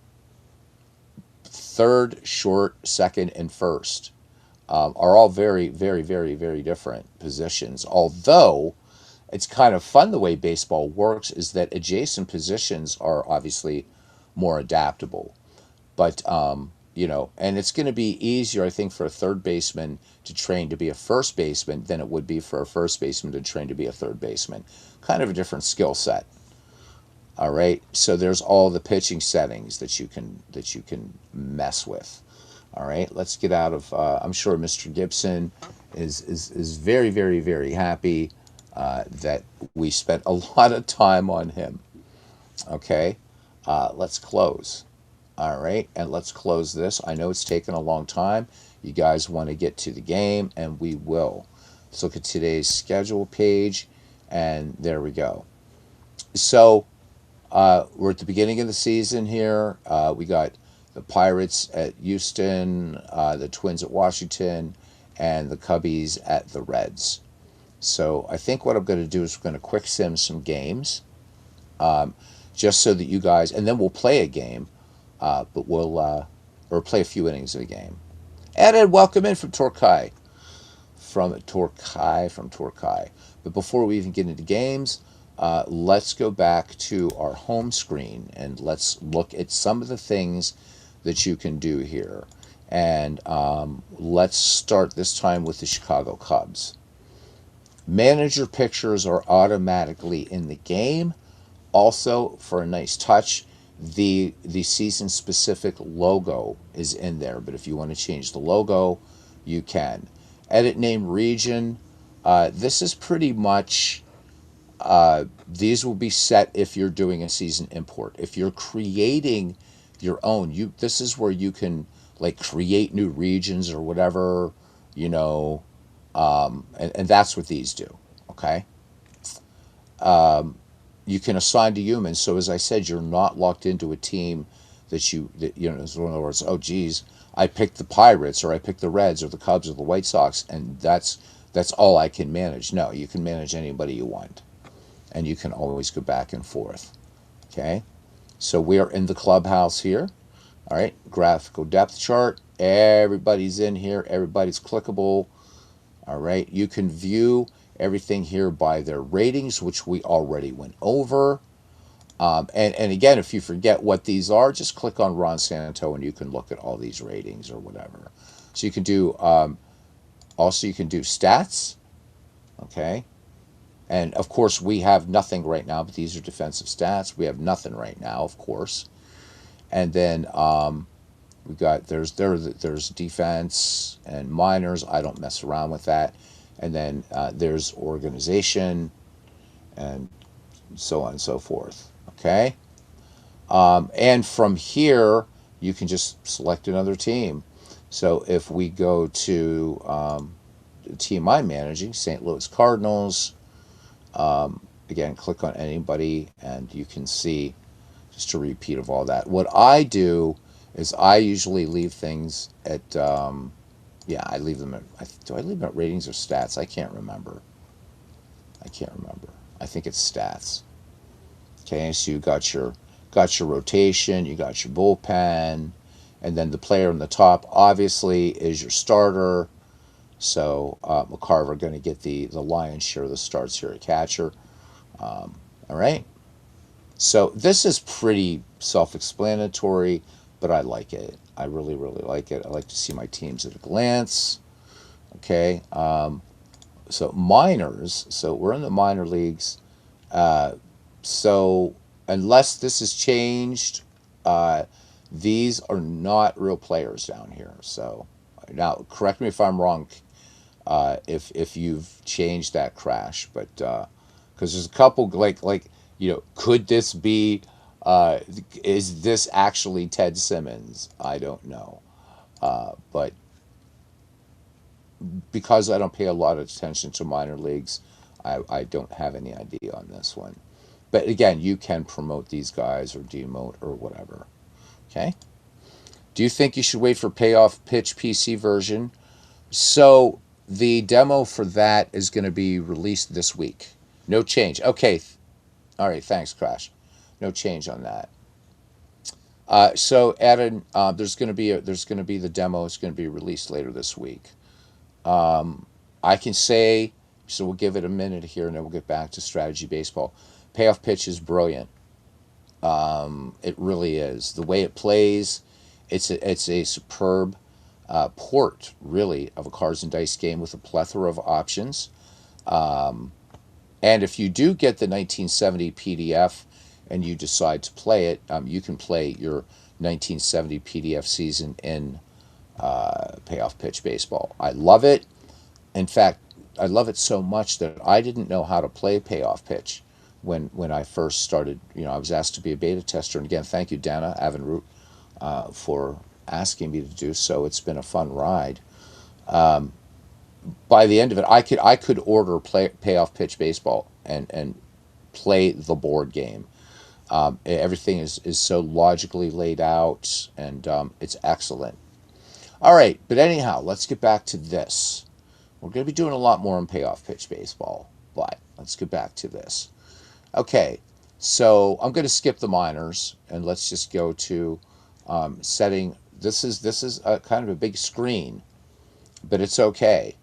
Speaker 1: third, short, second, and first are all very, very, very, very different positions. Although it's kind of fun the way baseball works is that adjacent positions are obviously more adaptable. But and it's going to be easier, I think, for a third baseman to train to be a first baseman than it would be for a first baseman to train to be a third baseman. Kind of a different skill set. All right. So there's all the pitching settings that you can mess with. All right. Let's get out of. I'm sure Mr. Gibson is very, very, very happy that we spent a lot of time on him. Okay. Let's close. All right, and let's close this. I know it's taken a long time. You guys want to get to the game, and we will. Let's look at today's schedule page, and there we go. So we're at the beginning of the season here. We got the Pirates at Houston, the Twins at Washington, and the Cubbies at the Reds. So I think what I'm going to do is we're going to quick sim some games, just so that you guys, and then we'll play a game, but we'll or play a few innings of the game. And welcome in from Torquay, from Torquay. But before we even get into games, let's go back to our home screen and let's look at some of the things that you can do here. And let's start this time with the Chicago Cubs. Manager pictures are automatically in the game. Also, for a nice touch, the season specific logo is in there, but if you want to change the logo, you can. Edit name region. This is pretty much these will be set if you're doing a season import. If you're creating your own, this is where you can like create new regions or whatever, and that's what these do. Okay. You can assign to humans. So as I said, you're not locked into a team so in other words, oh geez, I picked the Pirates or I picked the Reds or the Cubs or the White Sox, and that's all I can manage. No, you can manage anybody you want, and you can always go back and forth. Okay, so we are in the clubhouse here. All right, graphical depth chart. Everybody's in here. Everybody's clickable. All right, you can view everything here by their ratings, which we already went over. And again, if you forget what these are, just click on Ron Santo and you can look at all these ratings or whatever. So you can do, also you can do stats, okay? And of course we have nothing right now, but these are defensive stats. We have nothing right now, of course. And then we've got, there's defense and minors. I don't mess around with that. And then there's organization and so on and so forth. Okay. And from here, you can just select another team. So if we go to the team I'm managing, St. Louis Cardinals, again, click on anybody and you can see just a repeat of all that. What I do is I usually leave things at, I leave them at, do I leave them at ratings or stats? I can't remember. I think it's stats. Okay, so you got your rotation, you got your bullpen, and then the player on the top obviously is your starter. So McCarver going to get the lion's share of the starts here at catcher. All right. So this is pretty self-explanatory, but I like it. I really, really like it. I like to see my teams at a glance. Okay. So minors. So we're in the minor leagues. So unless this is changed, these are not real players down here. So now, correct me if I'm wrong, if you've changed that, Crash, but because there's a couple could this be? Is this actually Ted Simmons? I don't know, but because I don't pay a lot of attention to minor leagues, I don't have any idea on this one. But again, you can promote these guys or demote or whatever. Okay. Do you think you should wait for Payoff Pitch PC version? So the demo for that is going to be released this week. No change. Okay. All right. Thanks, Crash. No change on that. So Adam, there's going to be the demo. It's going to be released later this week. I can say, so we'll give it a minute here, and then we'll get back to strategy baseball. Payoff pitch is brilliant. It really is. The way it plays, it's a superb port, really, of a cards and dice game with a plethora of options. And if you do get the 1970 PDF and you decide to play it, you can play your 1970 PDF season in Payoff Pitch Baseball. I love it. In fact, I love it so much that I didn't know how to play Payoff Pitch when I first started. I was asked to be a beta tester, and again, thank you, Dana Avenroot, for asking me to do so. It's been a fun ride. By the end of it, I could order Payoff Pitch Baseball and play the board game. Everything is so logically laid out, and it's excellent. All right, but anyhow, let's get back to this. We're going to be doing a lot more on Payoff Pitch Baseball, but let's get back to this. Okay, so I'm going to skip the minors, and let's just go to setting. This is a kind of a big screen, but it's okay.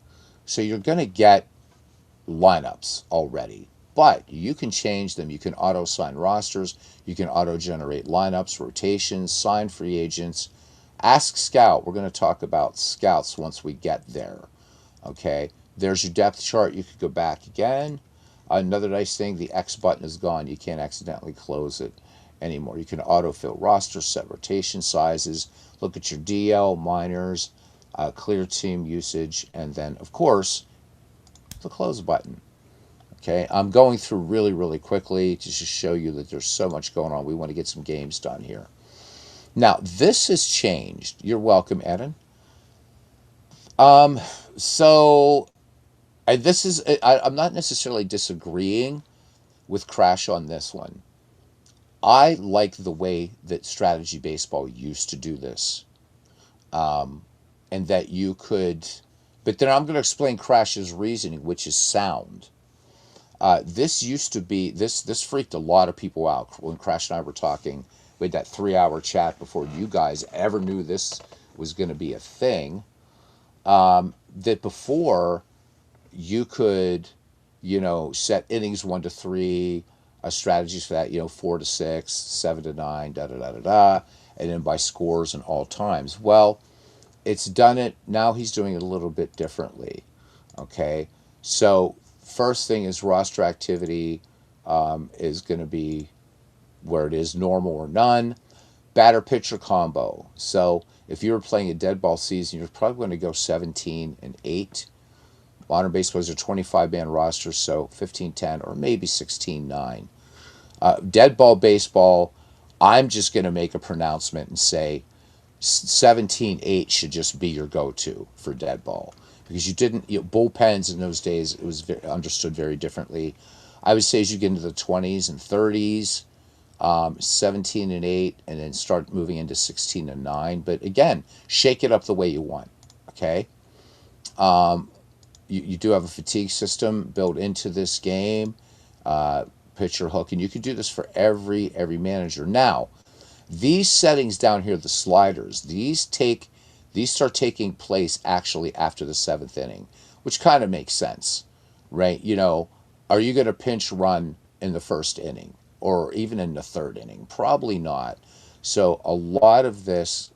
Speaker 1: So you're going to get lineups already, but you can change them. You can auto sign rosters, you can auto generate lineups, rotations, sign free agents. Ask Scout. We're going to talk about scouts once we get there. Okay, there's your depth chart. You could go back again. Another nice thing, the X button is gone. You can't accidentally close it anymore. You can autofill rosters, set rotation sizes, look at your DL, minors, clear team usage, and then, of course, the close button. Okay, I'm going through really, really quickly to just show you that there's so much going on. We want to get some games done here. Now, this has changed. You're welcome, Eden. Um, so this is I'm not necessarily disagreeing with Crash on this one. I like the way that strategy baseball used to do this, and that you could. But then I'm going to explain Crash's reasoning, which is sound. This used to be this freaked a lot of people out when Crash and I were talking. We had that 3 hour chat before you guys ever knew this was going to be a thing. That before you could, set innings 1 to 3, strategies for that, 4 to 6, 7 to 9, da da da da da, and then by scores and all times. Well, it's done it now. He's doing it a little bit differently. Okay, so first thing is roster activity is going to be where it is, normal or none. Batter pitcher combo. So if you were playing a dead ball season, you're probably going to go 17-8. Modern baseball is a 25-man roster, so 15-10 or maybe 16-9. Dead ball baseball, I'm just going to make a pronouncement and say 17-8 should just be your go-to for dead ball, because you didn't, bullpens in those days, it was understood very differently. I would say as you get into the 20s and 30s, 17-8, and then start moving into 16-9. But again, shake it up the way you want. Okay. You do have a fatigue system built into this game, pitcher hook, and you can do this for every manager. Now, these settings down here, the sliders, these start taking place actually after the seventh inning, which kind of makes sense, right? Are you going to pinch run in the first inning or even in the third inning? Probably not. So a lot of these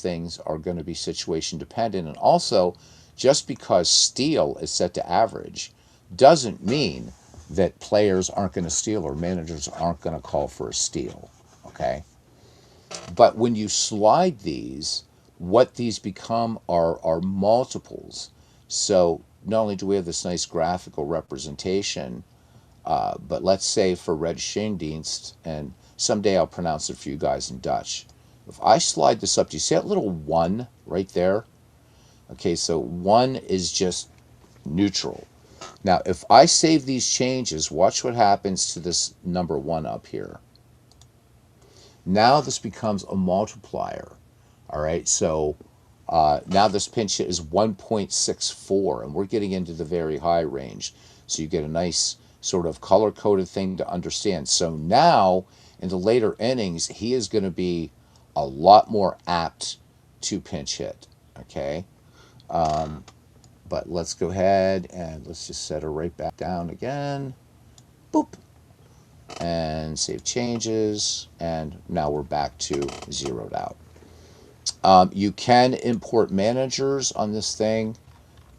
Speaker 1: things are going to be situation dependent. And also, just because steal is set to average doesn't mean that players aren't going to steal or managers aren't going to call for a steal. Okay. But when you slide these, what these become are multiples. So not only do we have this nice graphical representation, but let's say for Red Schoendienst, and someday I'll pronounce it for you guys in Dutch. If I slide this up, do you see that little 1 right there? Okay, so 1 is just neutral. Now, if I save these changes, watch what happens to this number 1 up here. Now this becomes a multiplier. All right, so now this pinch hit is 1.64, and we're getting into the very high range. So you get a nice sort of color-coded thing to understand. So now in the later innings, he is going to be a lot more apt to pinch hit. Okay. Um, but let's go ahead and let's just set her right back down again. Boop. And save changes. And now we're back to zeroed out. You can import managers on this thing,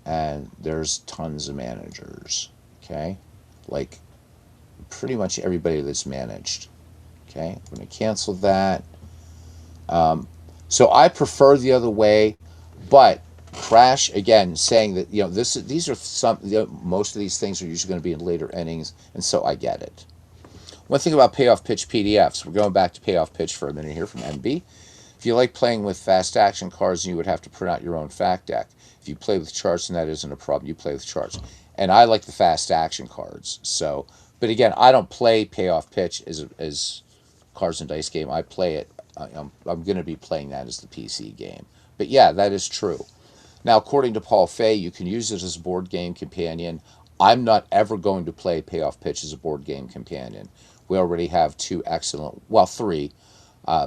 Speaker 1: and there's tons of managers. Okay. Like pretty much everybody that's managed. Okay. I'm going to cancel that. So I prefer the other way, but Crash again saying that these are most of these things are usually going to be in later innings, and so I get it. One thing about payoff pitch PDFs, we're going back to payoff pitch for a minute here from MB. If you like playing with fast action cards, you would have to print out your own fact deck. If you play with charts, and that isn't a problem, you play with charts. And I like the fast action cards. So, but again, I don't play payoff pitch as cards and dice game. I play it. I'm going to be playing that as the PC game. But yeah, that is true. Now, according to Paul Fay, you can use it as a board game companion. I'm not ever going to play payoff pitch as a board game companion. We already have two excellent, well, three.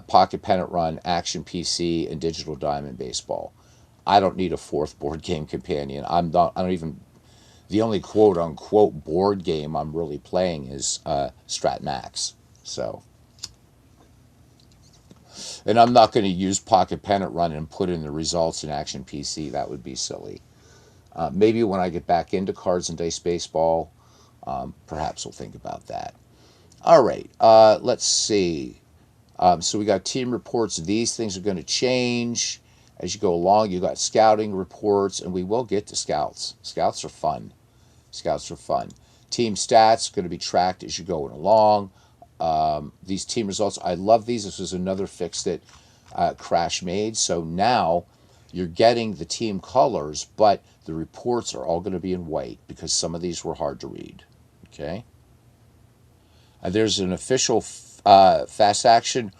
Speaker 1: Pocket Pennant Run, Action PC, and Digital Diamond Baseball. I don't need a fourth board game companion. I don't even. The only quote unquote board game I'm really playing is Strat Max. So, and I'm not going to use Pocket Pennant Run and put in the results in Action PC. That would be silly. Maybe when I get back into Cards and Dice Baseball, perhaps we'll think about that. All right, let's see. So we got team reports. These things are going to change as you go along. You got scouting reports, and we will get to scouts. Scouts are fun. Scouts are fun. Team stats are going to be tracked as you're going along. These team results, I love these. This was another fix that Crash made. So now you're getting the team colors, but the reports are all going to be in white because some of these were hard to read. Okay. There's an official fast action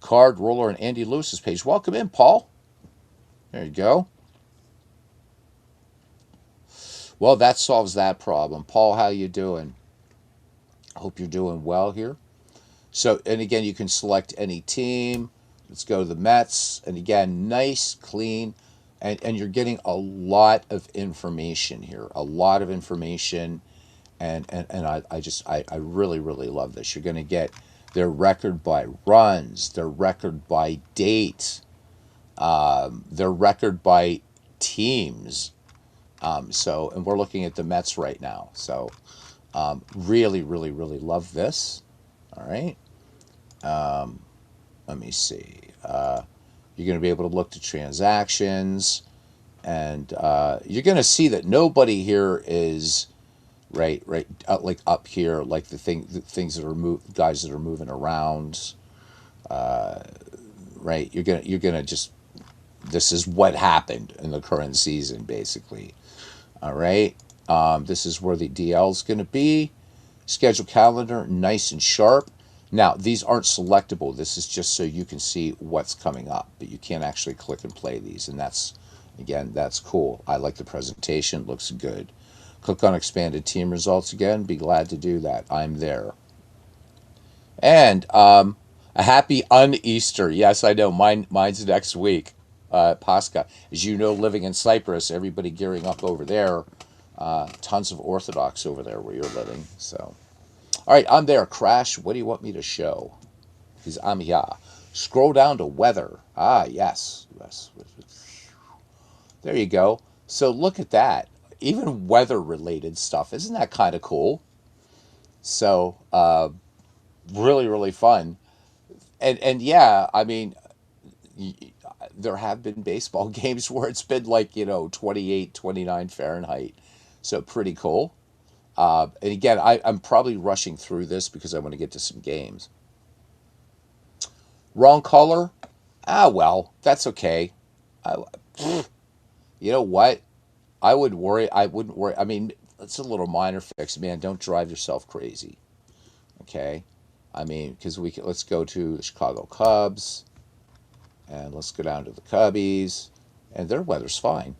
Speaker 1: card roller on Andy Lewis's page. Welcome in, Paul. There you go. Well, that solves that problem. Paul, how you doing? Hope you're doing well here. So, and again, you can select any team. Let's go to the Mets. And again, nice, clean, and you're getting a lot of information here. A lot of information. And I really, really love this. You're going to get their record by runs, their record by date, their record by teams. And we're looking at the Mets right now. So, really, really, really love this. All right. Let me see. You're going to be able to look to transactions, and you're going to see that nobody here is right, like up here, like the things that are guys that are moving around. Right. You're gonna just. This is what happened in the current season, basically. All right. This is where the DL is going to be. Schedule calendar, nice and sharp. Now, these aren't selectable. This is just so you can see what's coming up, but you can't actually click and play these. And that's cool. I like the presentation. It looks good. Click on expanded team results again. Be glad to do that. I'm there. And a happy un-Easter. Yes, I know. Mine's next week. Pascha. As you know, living in Cyprus, everybody gearing up over there. Tons of Orthodox over there where you're living. So, all right, I'm there. Crash, what do you want me to show? Because I'm here. Scroll down to weather. Ah, yes. There you go. So look at that. Even weather-related stuff. Isn't that kind of cool? So, really, really fun. And yeah, I mean, there have been baseball games where it's been like, 28, 29 Fahrenheit. So pretty cool. And again, I'm probably rushing through this because I want to get to some games. Wrong color? Ah, well, that's okay. I, you know what? I wouldn't worry. I mean, it's a little minor fix. Man, don't drive yourself crazy. Okay? I mean, because let's go to the Chicago Cubs. And let's go down to the Cubbies. And their weather's fine.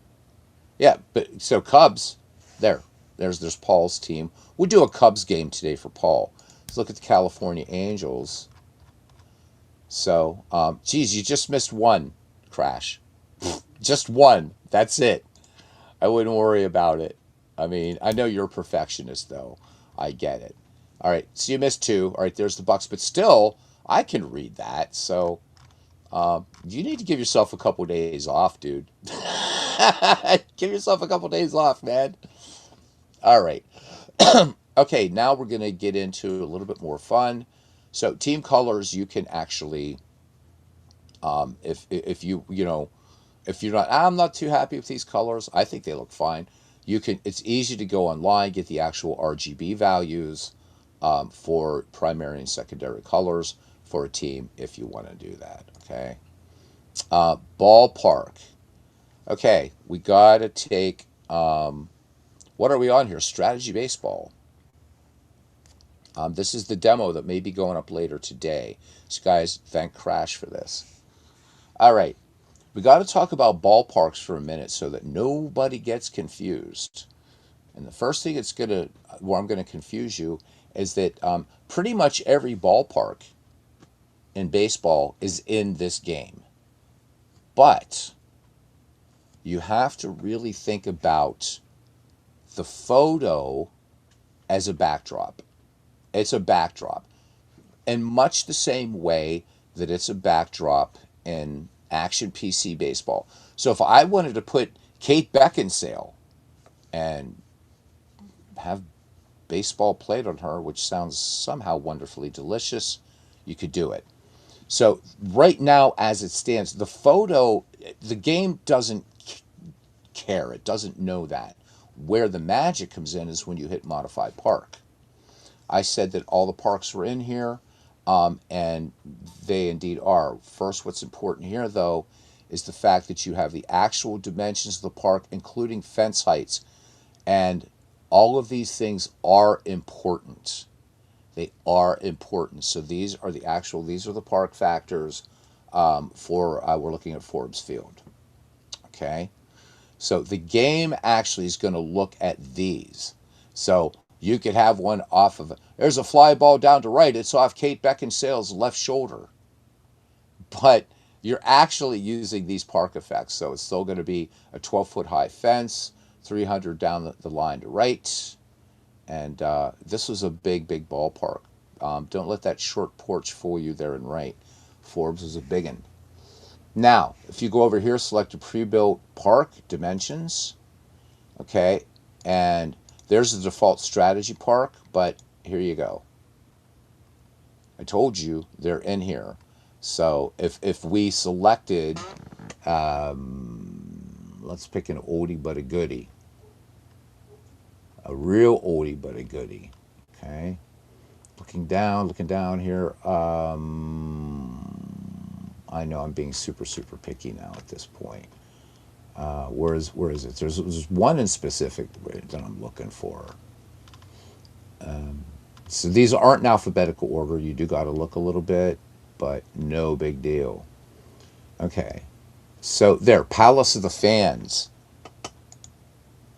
Speaker 1: Yeah, but so Cubs, there's Paul's team. We'll do a Cubs game today for Paul. Let's look at the California Angels. So, geez, you just missed one crash. Just one. That's it. I wouldn't worry about it. I mean, I know you're a perfectionist, though. I get it. All right, so you missed two. All right, there's the Bucks, but still, I can read that. So you need to give yourself a couple days off, dude. Give yourself a couple days off, man. All right. Okay, now we're gonna get into a little bit more fun. So team colors, you can actually, if you if you're not, I'm not too happy with these colors. I think they look fine. You can. It's easy to go online, get the actual RGB values for primary and secondary colors for a team if you want to do that. Okay. Ballpark. Okay, we gotta take. What are we on here? Strategy baseball. This is the demo that may be going up later today. So, guys, thank Crash for this. All right, we got to talk about ballparks for a minute so that nobody gets confused. And the first thing it's gonna, where I'm gonna confuse you, is that pretty much every ballpark in baseball is in this game, but you have to really think about the photo as a backdrop. It's a backdrop, in much the same way that it's a backdrop in action PC baseball. So if I wanted to put Kate Beckinsale and have baseball played on her, which sounds somehow wonderfully delicious, you could do it. So right now, as it stands, the photo, the game doesn't care. It doesn't know that. Where the magic comes in is when you hit modify park. I said that all the parks were in here, and they indeed are. First, what's important here, though, is the fact that you have the actual dimensions of the park, including fence heights, and all of these things are important. They are important. So these are the park factors for we're looking at Forbes Field. Okay, so the game actually is going to look at these. So you could have one off of, there's a fly ball down to right. It's off Kate Beckinsale's left shoulder. But you're actually using these park effects. So it's still going to be a 12-foot high fence, 300 down the line to right. And this was a big, big ballpark. Don't let that short porch fool you there and right. Forbes was a big one. Now, if you go over here, select a pre-built park dimensions, okay, and there's the default strategy park, but here you go. I told you they're in here. So if we selected, let's pick an oldie but a goodie, a real oldie but a goodie, okay. Looking down here. I know I'm being super, super picky now at this point. Where is it? There's one in specific that I'm looking for. So these aren't in alphabetical order. You do got to look a little bit, but no big deal. Okay. So there, Palace of the Fans.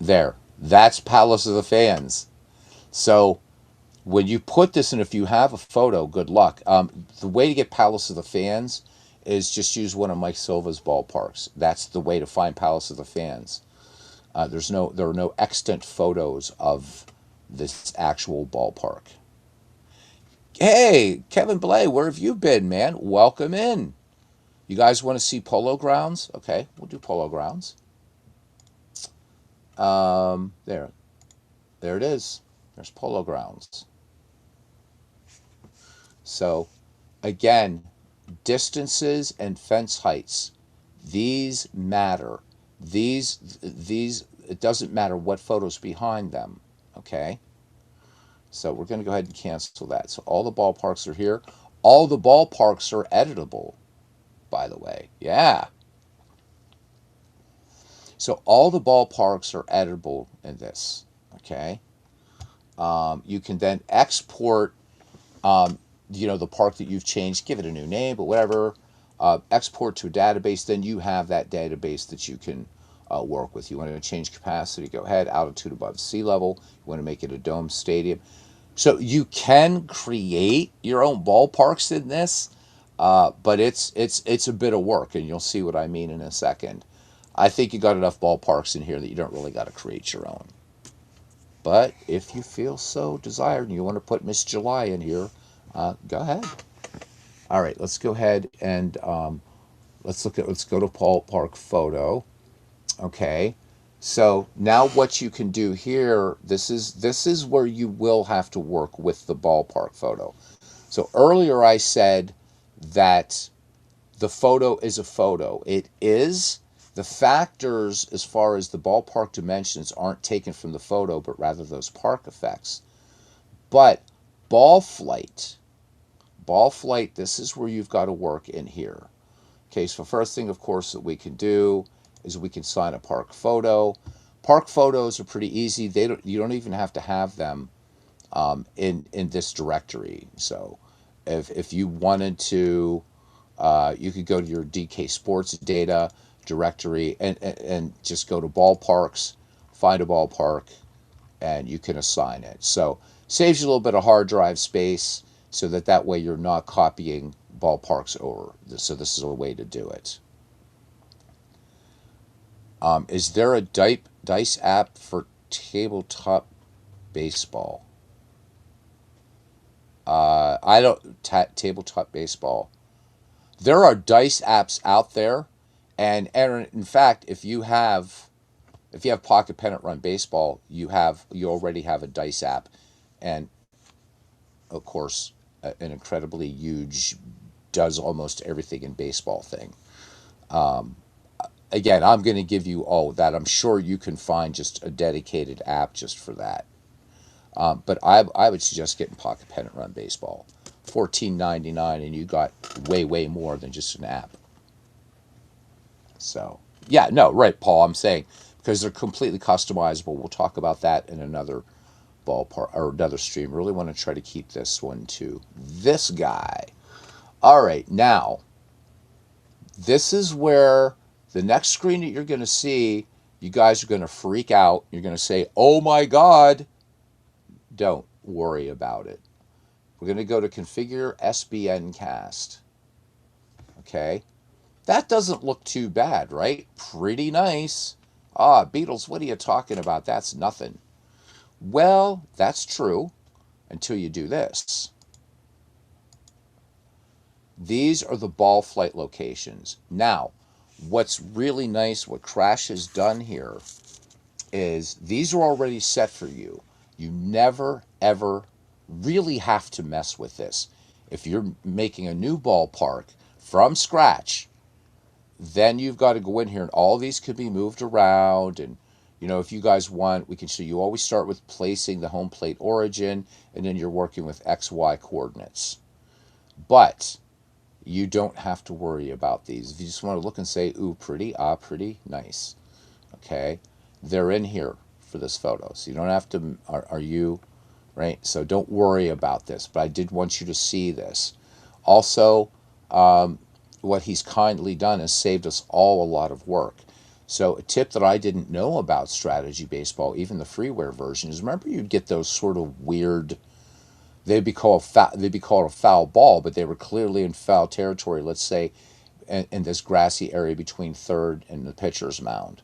Speaker 1: There, that's Palace of the Fans. So when you put this in, if you have a photo, good luck. The way to get Palace of the Fans is just use one of Mike Silva's ballparks. That's the way to find Palace of the Fans. There are no extant photos of this actual ballpark. Hey, Kevin Blay, where have you been, man? Welcome in. You guys want to see Polo Grounds? Okay, we'll do Polo Grounds. There, there it is. There's Polo Grounds. So, again, distances and fence heights, these matter. These, it doesn't matter what photo's behind them. Okay. So we're going to go ahead and cancel that. So all the ballparks are here. All the ballparks are editable, by the way. Yeah. So all the ballparks are editable in this. Okay. You can then export, the park that you've changed, give it a new name, but whatever. Export to a database. Then you have that database that you can work with. You want to change capacity, go ahead. Altitude above sea level. You want to make it a dome stadium. So you can create your own ballparks in this. But it's a bit of work, and you'll see what I mean in a second. I think you got enough ballparks in here that you don't really got to create your own. But if you feel so desired and you want to put Miss July in here, go ahead. All right, let's go ahead and let's go to ballpark photo. Okay. So now what you can do here, this is where you will have to work with the ballpark photo. So earlier I said that the photo is a photo. It is. The factors as far as the ballpark dimensions aren't taken from the photo, but rather those park effects. But ball flight, ball flight, this is where you've got to work in here. Okay, so first thing, of course, that we can do is we can sign a park photo. Park photos are pretty easy. You don't even have to have them in this directory. So if you wanted to, you could go to your DK Sports data directory and just go to ballparks, find a ballpark, and you can assign it. So saves you a little bit of hard drive space so that way you're not copying ballparks over. So this is a way to do it. Is there a dice app for tabletop baseball? I don't tabletop baseball. There are dice apps out there, and Aaron, in fact, if you have Pocket Pennant Run Baseball, you already have a dice app, and of course, an incredibly huge, does almost everything in baseball thing. Um, Again, I'm going to give you all of that. I'm sure you can find just a dedicated app just for that. But I would suggest getting Pocket Pennant Run Baseball, $14.99, and you got way more than just an app. So yeah, no, right, Paul. I'm saying because they're completely customizable. We'll talk about that in another ballpark or another stream. Really want to try to keep this one to this guy. All right, now this is where the next screen that you're going to see, you guys are going to freak out. You're going to say, "Oh my God!" Don't worry about it. We're going to go to Configure SBN Cast. Okay, that doesn't look too bad, right? Pretty nice. Ah, Beatles, what are you talking about? That's nothing. Well, that's true until you do this. These are the ball flight locations. Now, what's really nice, what Crash has done here, is these are already set for you. You never, ever really have to mess with this. If you're making a new ballpark from scratch, then you've got to go in here and all these could be moved around. And if you guys want, we can show you always start with placing the home plate origin, and then you're working with XY coordinates. But you don't have to worry about these. If you just want to look and say, ooh, pretty, pretty, nice. Okay, they're in here for this photo. So you don't have to, are you, right? So don't worry about this, but I did want you to see this. Also, what he's kindly done is saved us all a lot of work. So a tip that I didn't know about Strategy Baseball, even the freeware version, is remember you'd get those sort of weird, they'd be called a foul ball, but they were clearly in foul territory, let's say in this grassy area between third and the pitcher's mound.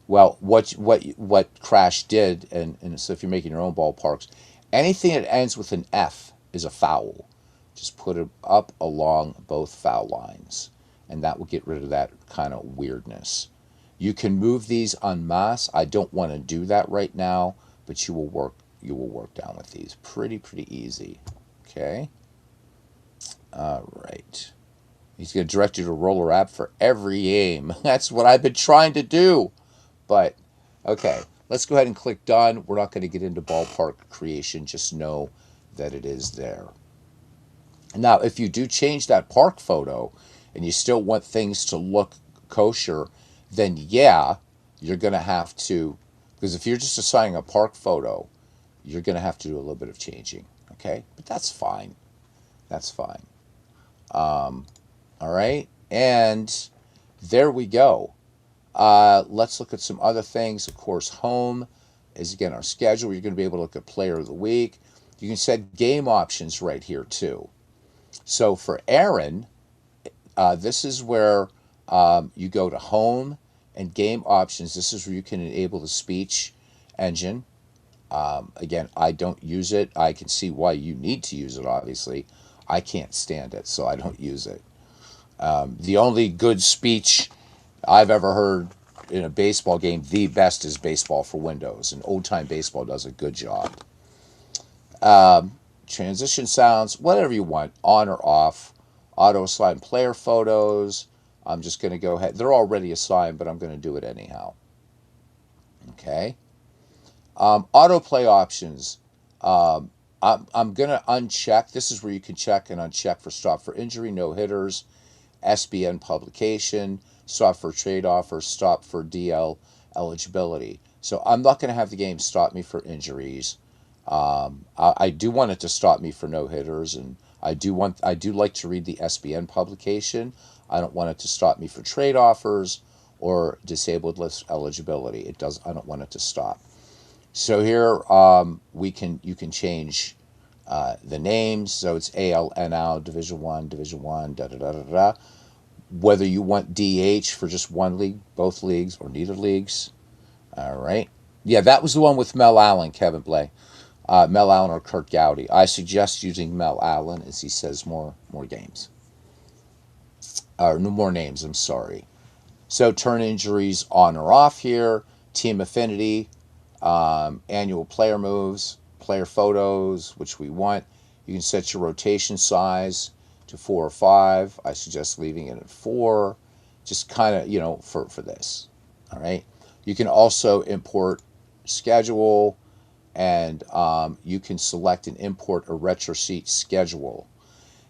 Speaker 1: Well, what Crash did, and so if you're making your own ballparks, anything that ends with an F is a foul. Just put it up along both foul lines, and that will get rid of that kind of weirdness. You can move these en masse. I don't want to do that right now, but you will work down with these pretty easy. Okay. All right. He's going to direct you to Roller app for every game. That's what I've been trying to do. But okay, let's go ahead and click done. We're not going to get into ballpark creation. Just know that it is there. Now, if you do change that park photo and you still want things to look kosher, then yeah, you're going to have to, because if you're just assigning a park photo, you're going to have to do a little bit of changing. Okay, but that's fine. That's fine. All right, and there we go. Let's look at some other things. Of course, home is again our schedule. You're going to be able to look at player of the week. You can set game options right here too. So for Aaron, This is where you go to home and game options. This is where you can enable the speech engine. Again, I don't use it. I can see why you need to use it, obviously. I can't stand it, so I don't use it. The only good speech I've ever heard in a baseball game, the best, is Baseball for Windows, and Old Time Baseball does a good job. Transition sounds, whatever you want, on or off. Auto assign player photos. I'm just going to go ahead. They're already assigned, but I'm going to do it anyhow. Okay. Autoplay options. I'm going to uncheck. This is where you can check and uncheck for stop for injury, no hitters, SBN publication, stop for trade offer, stop for DL eligibility. So I'm not going to have the game stop me for injuries. I do want it to stop me for no hitters, and I do like to read the SBN publication. I don't want it to stop me for trade offers or disabled list eligibility. It does. I don't want it to stop. So here you can change the names. So it's ALNL Division One, da da da da da. Whether you want DH for just one league, both leagues, or neither leagues. All right. Yeah, that was the one with Mel Allen, Kevin Blay. Mel Allen or Kurt Gowdy. I suggest using Mel Allen as he says more games. Or no more names, I'm sorry. So turn injuries on or off here. Team affinity. Annual player moves. Player photos, which we want. You can set your rotation size to 4 or 5. I suggest leaving it at 4. Just kind of, for this. All right. You can also import schedule, and you can select and import a retro sheet schedule.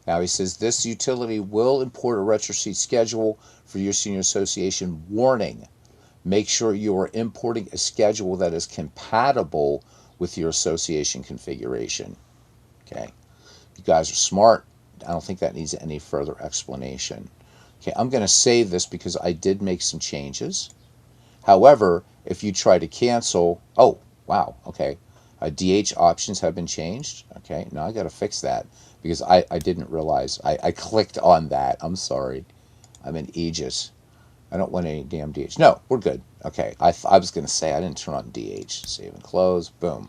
Speaker 1: Now he says this utility will import a retro sheet schedule for your senior association. Warning, make sure you are importing a schedule that is compatible with your association configuration. Okay, you guys are smart. I don't think that needs any further explanation. Okay, I'm going to save this because I did make some changes. However, if you try to cancel, oh, wow, okay. DH options have been changed. Okay, now I got to fix that because I didn't realize. I clicked on that. I'm sorry. I'm in Aegis. I don't want any damn DH. No, we're good. Okay, I was going to say I didn't turn on DH. Save and close. Boom.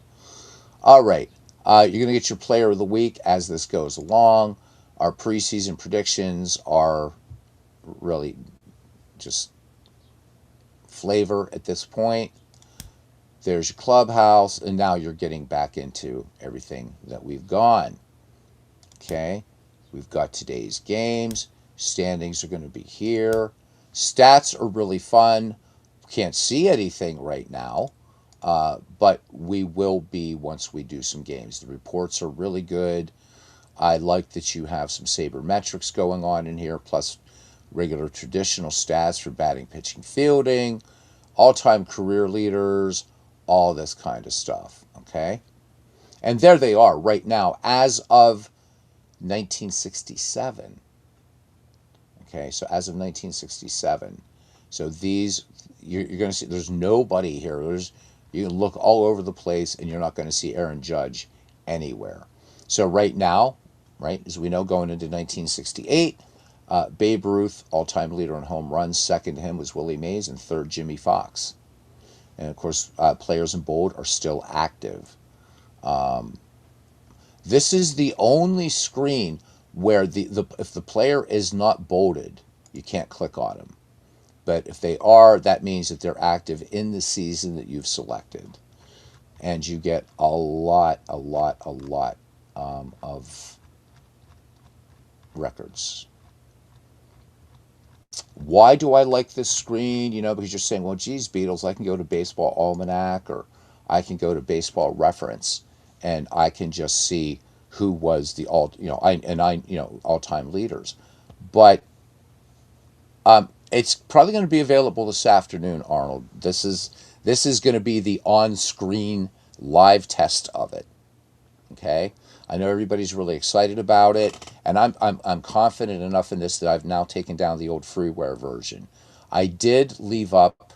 Speaker 1: All right. You're going to get your player of the week as this goes along. Our preseason predictions are really just flavor at this point. There's your clubhouse, and now you're getting back into everything that we've gone. Okay, we've got today's games. Standings are going to be here. Stats are really fun. Can't see anything right now, but we will be once we do some games. The reports are really good. I like that you have some sabermetrics going on in here, plus regular traditional stats for batting, pitching, fielding, all-time career leaders, all this kind of stuff, okay? And there they are right now as of 1967. Okay, so as of 1967. So these, you're going to see, there's nobody here. You can look all over the place and you're not going to see Aaron Judge anywhere. So right now, right, as we know, going into 1968, Babe Ruth, all-time leader in home runs. Second to him was Willie Mays, and third, Jimmy Fox. And of course, players in bold are still active. This is the only screen where if the player is not bolded, you can't click on them. But if they are, that means that they're active in the season that you've selected. And you get a lot of records. Why do I like this screen? Because you're saying, well, geez, Beatles, I can go to Baseball Almanac, or I can go to Baseball Reference, and I can just see who was the all-time leaders. But it's probably going to be available this afternoon, Arnold. This is going to be the on-screen live test of it. Okay, I know everybody's really excited about it, and I'm confident enough in this that I've now taken down the old freeware version. I did leave up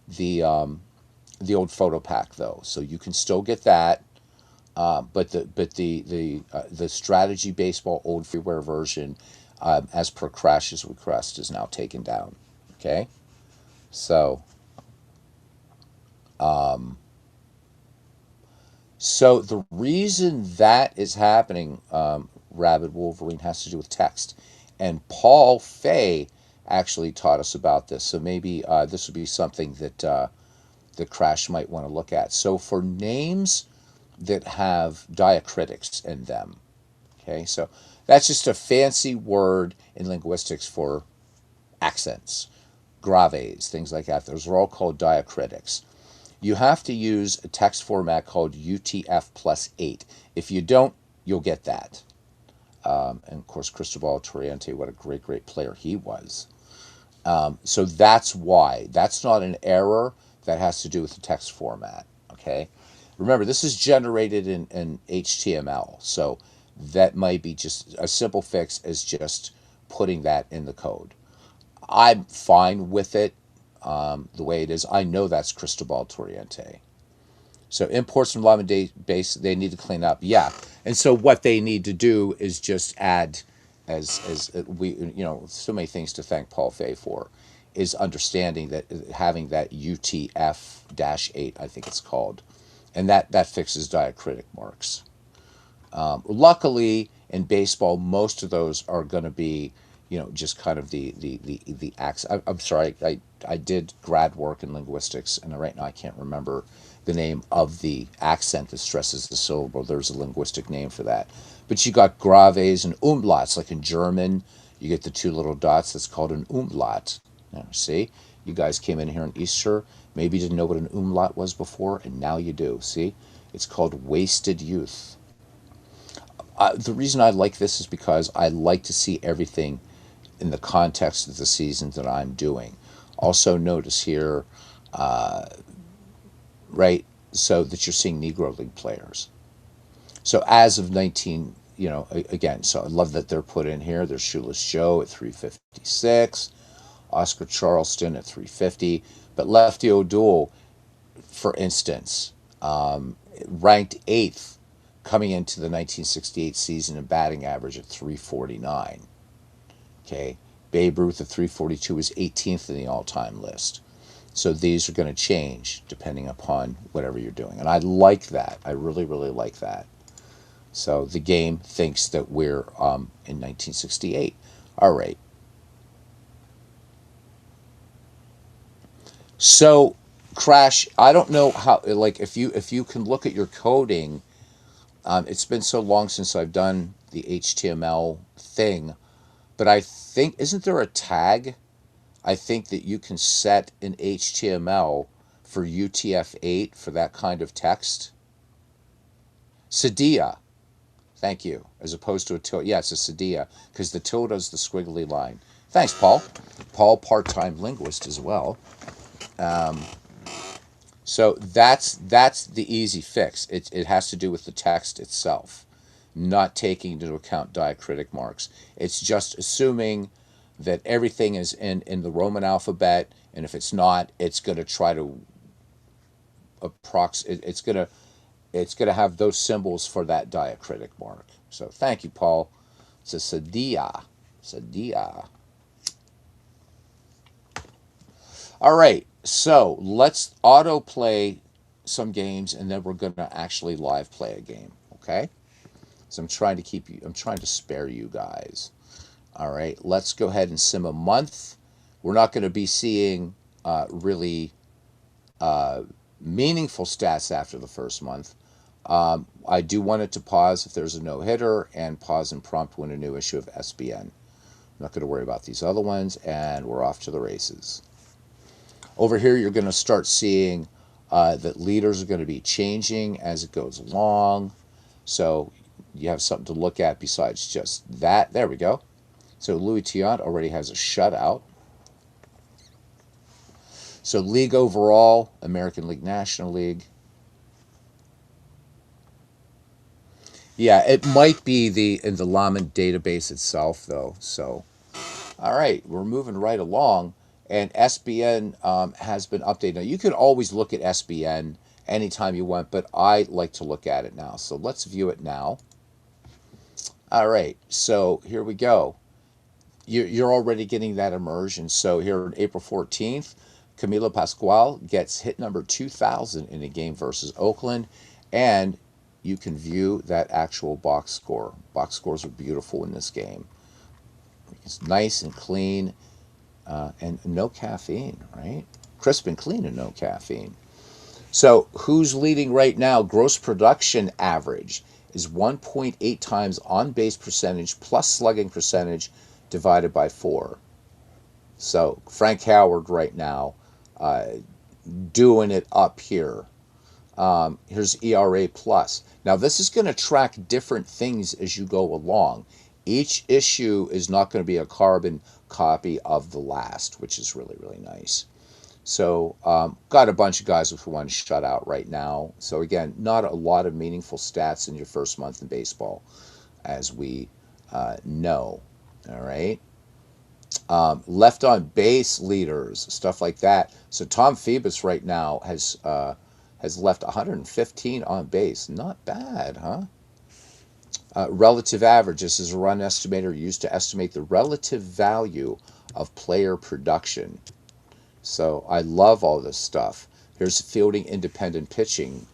Speaker 1: the old photo pack though, so you can still get that. But the strategy baseball old freeware version, as per Crash's request, is now taken down. Okay, so so the reason that is happening, Rabid Wolverine, has to do with text, and Paul Fay actually taught us about this. So maybe this would be something that that Crash might want to look at. So for names that have diacritics in them, okay, so that's just a fancy word in linguistics for accents, graves, things like that. Those are all called diacritics. You have to use a text format called UTF plus 8. If you don't, you'll get that. And of course, Cristobal Torriente, what a great, great player he was. So that's why. That's not an error. That has to do with the text format. Okay. Remember, this is generated in HTML. So that might be just a simple fix is just putting that in the code. I'm fine with it the way it is. I know that's Cristobal Torriente. So imports from Llama base, they need to clean up. Yeah. And so what they need to do is just add, as we, so many things to thank Paul Fay for, is understanding that having that UTF-8, I think it's called, and that fixes diacritic marks. Luckily, in baseball, most of those are going to be, just kind of the accent. I'm sorry, I did grad work in linguistics, and right now I can't remember the name of the accent that stresses the syllable. There's a linguistic name for that. But you got graves and umlauts, like in German, you get the two little dots. That's called an umlaut. Now, see, you guys came in here on Easter. Maybe you didn't know what an umlaut was before, and now you do. See, it's called wasted youth. The reason I like this is because I like to see everything in the context of the season that I'm doing. Also, notice here, right, so that you're seeing Negro League players. So as of 19, again, so I love that they're put in here. There's Shoeless Joe at 356, Oscar Charleston at 350, but Lefty O'Doul, for instance, ranked eighth coming into the 1968 season in batting average at 349. Okay, Babe Ruth at 342 is 18th in the all-time list. So these are going to change depending upon whatever you're doing. And I like that. I really, really like that. So the game thinks that we're in 1968. All right. So Crash, I don't know how, like, if you can look at your coding, it's been so long since I've done the HTML thing, but I think, isn't there a tag? I think that you can set in HTML for UTF-8 for that kind of text. Sedia, thank you, as opposed to a tilde. Yeah, it's a sedia, because the tilde is the squiggly line. Thanks, Paul. Paul, part-time linguist as well. So that's the easy fix. It has to do with the text itself, not taking into account diacritic marks. It's just assuming that everything is in the Roman alphabet, and if it's not, it's going to try to it's going to have those symbols for that diacritic mark. So thank you, Paul. It's a sedia. Sedia. All right, so let's autoplay some games, and then we're going to actually live play a game, okay? So I'm trying to spare you guys. All right, let's go ahead and sim a month. We're not going to be seeing really meaningful stats after the first month. I do want it to pause if there's a no-hitter and pause and prompt when a new issue of SBN. I'm not going to worry about these other ones, and we're off to the races. Over here, you're going to start seeing that leaders are going to be changing as it goes along. So you have something to look at besides just that. There we go. So Louis Tiant already has a shutout. So league overall, American League, National League. Yeah, it might be in the Laman database itself, though. So, all right, we're moving right along. And SBN has been updated. Now, you can always look at SBN anytime you want, but I like to look at it now. So let's view it now. All right, so here we go. you're already getting that immersion. So here on April 14th, Camilo Pascual gets hit number 2,000 in a game versus Oakland, and you can view that actual box score. Box scores are beautiful in this game. It's nice and clean, and no caffeine, right? Crisp and clean and no caffeine. So who's leading right now? Gross production average is 1.8 times on base percentage plus slugging percentage divided by 4. So Frank Howard right now uh, doing it up here. Here's ERA plus. Now this is going to track different things as you go along. Each issue is not going to be a carbon copy of the last, which is really, really nice. So got a bunch of guys with one shutout right now. So again, not a lot of meaningful stats in your first month in baseball, as we know. All right. Left on base leaders, stuff like that. So Tom Phoebus right now has left 115 on base. Not bad, huh? Relative average. This is a run estimator used to estimate the relative value of player production. So I love all this stuff. Here's fielding independent pitching.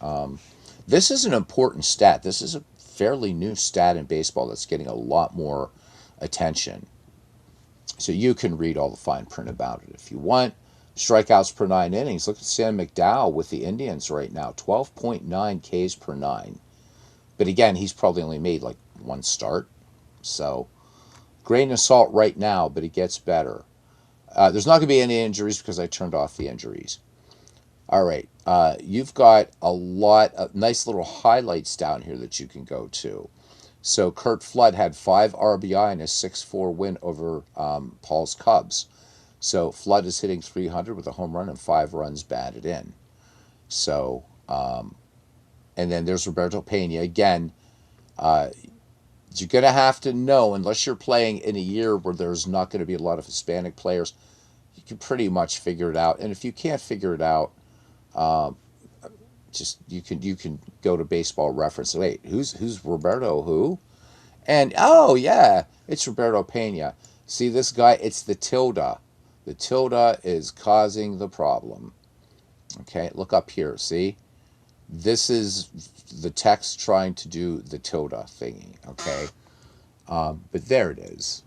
Speaker 1: This is an important stat. This is a fairly new stat in baseball that's getting a lot more attention. So you can read all the fine print about it if you want. Strikeouts per 9 innings. Look at Sam McDowell with the Indians right now, 12.9 Ks per 9. But again, he's probably only made like one start. So grain of salt right now, but it gets better. There's not going to be any injuries because I turned off the injuries. All right. You've got a lot of nice little highlights down here that you can go to. So Curt Flood had 5 RBI in a 6-4 win over Paul's Cubs. So Flood is hitting 300 with a home run and 5 runs batted in. So, and then there's Roberto Pena. Again, you're going to have to know, unless you're playing in a year where there's not going to be a lot of Hispanic players, you can pretty much figure it out. And if you can't figure it out, just you can go to Baseball Reference. Wait, who's Roberto? Who? And oh yeah, it's Roberto Pena. See this guy? It's the tilde. The tilde is causing the problem. Okay, look up here. See, this is the text trying to do the tilde thingy. Okay, but there it is.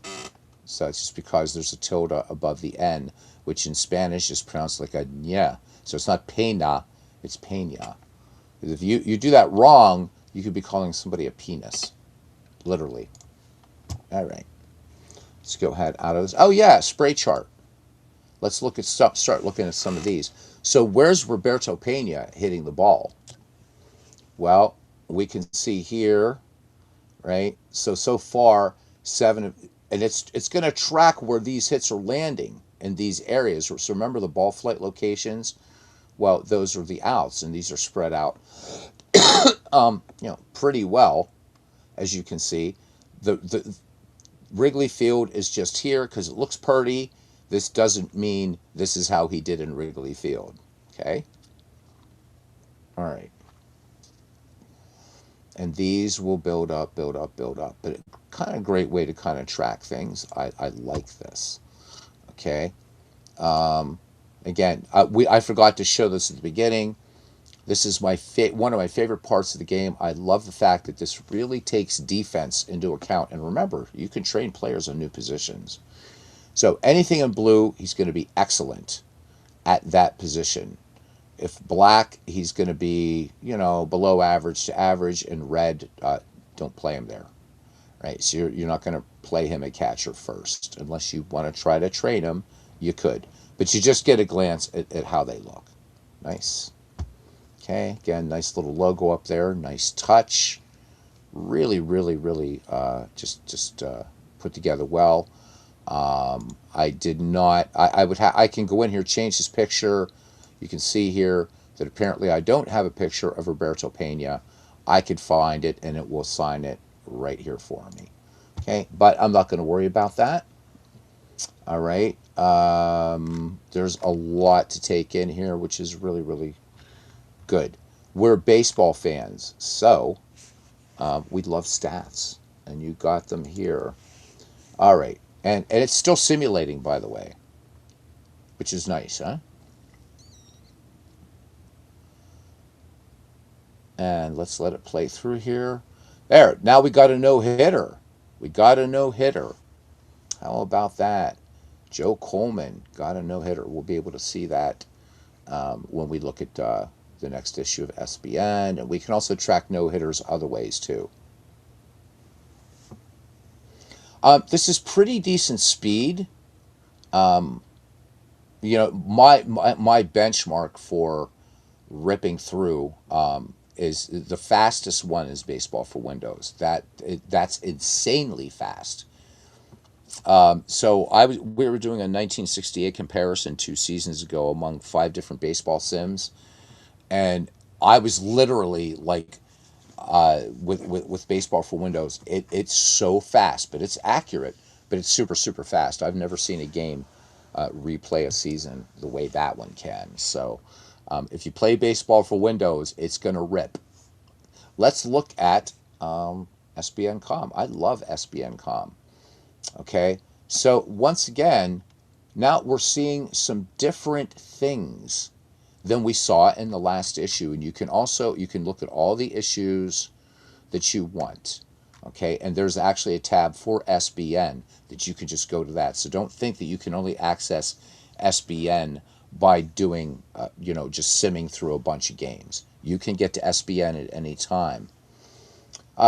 Speaker 1: So it's just because there's a tilde above the N, which in Spanish is pronounced like a ñ. So it's not pena, it's peña. If you do that wrong, you could be calling somebody a penis. Literally. All right. Let's go ahead out of this. Oh, yeah, spray chart. Let's look at start looking at some of these. So where's Roberto Pena hitting the ball? Well, we can see here, right? So far, 7, and it's going to track where these hits are landing in these areas. So remember the ball flight locations? Well, those are the outs, and these are spread out, pretty well, as you can see. The Wrigley Field is just here because it looks pretty. This doesn't mean this is how he did in Wrigley Field. Okay? All right. And these will build up, build up, build up. But kind of great way to kind of track things. I like this. Okay? Again, I forgot to show this at the beginning. This is one of my favorite parts of the game. I love the fact that this really takes defense into account. And remember, you can train players on new positions. So anything in blue, he's going to be excellent at that position. If black, he's going to be, below average to average. And red, don't play him there. Right? So you're not going to play him at catcher first. Unless you want to try to train him, you could. But you just get a glance at how they look. Nice. Okay, again, nice little logo up there. Nice touch. Really, really, really just put together well. I did not. I can go in here, change this picture. You can see here that apparently I don't have a picture of Roberto Pena. I could find it and it will sign it right here for me. Okay, but I'm not going to worry about that. All right. There's a lot to take in here, which is really, really good. We're baseball fans, so we love stats, and you got them here. All right. And it's still simulating, by the way, which is nice, huh? And let's let it play through here. There, now we got a no hitter. We got a no hitter. How about that? Joe Coleman got a no hitter. We'll be able to see that when we look at the next issue of SBN. And we can also track no hitters other ways too. This is pretty decent speed. Um, my benchmark for ripping through is the fastest one is Baseball for Windows. That's insanely fast. So we were doing a 1968 comparison 2 seasons ago among 5 different baseball sims, and I was literally like, with Baseball for Windows, it's so fast, but it's accurate, but it's super super fast. I've never seen a game replay a season the way that one can. So if you play Baseball for Windows, it's gonna rip. Let's look at SBN.com. I love SBN.com. Okay, so once again, now we're seeing some different things than we saw in the last issue, and you can look at all the issues that you want. Okay, and there's actually a tab for SBN that you can just go to that. So don't think that you can only access SBN by doing, just simming through a bunch of games. You can get to SBN at any time.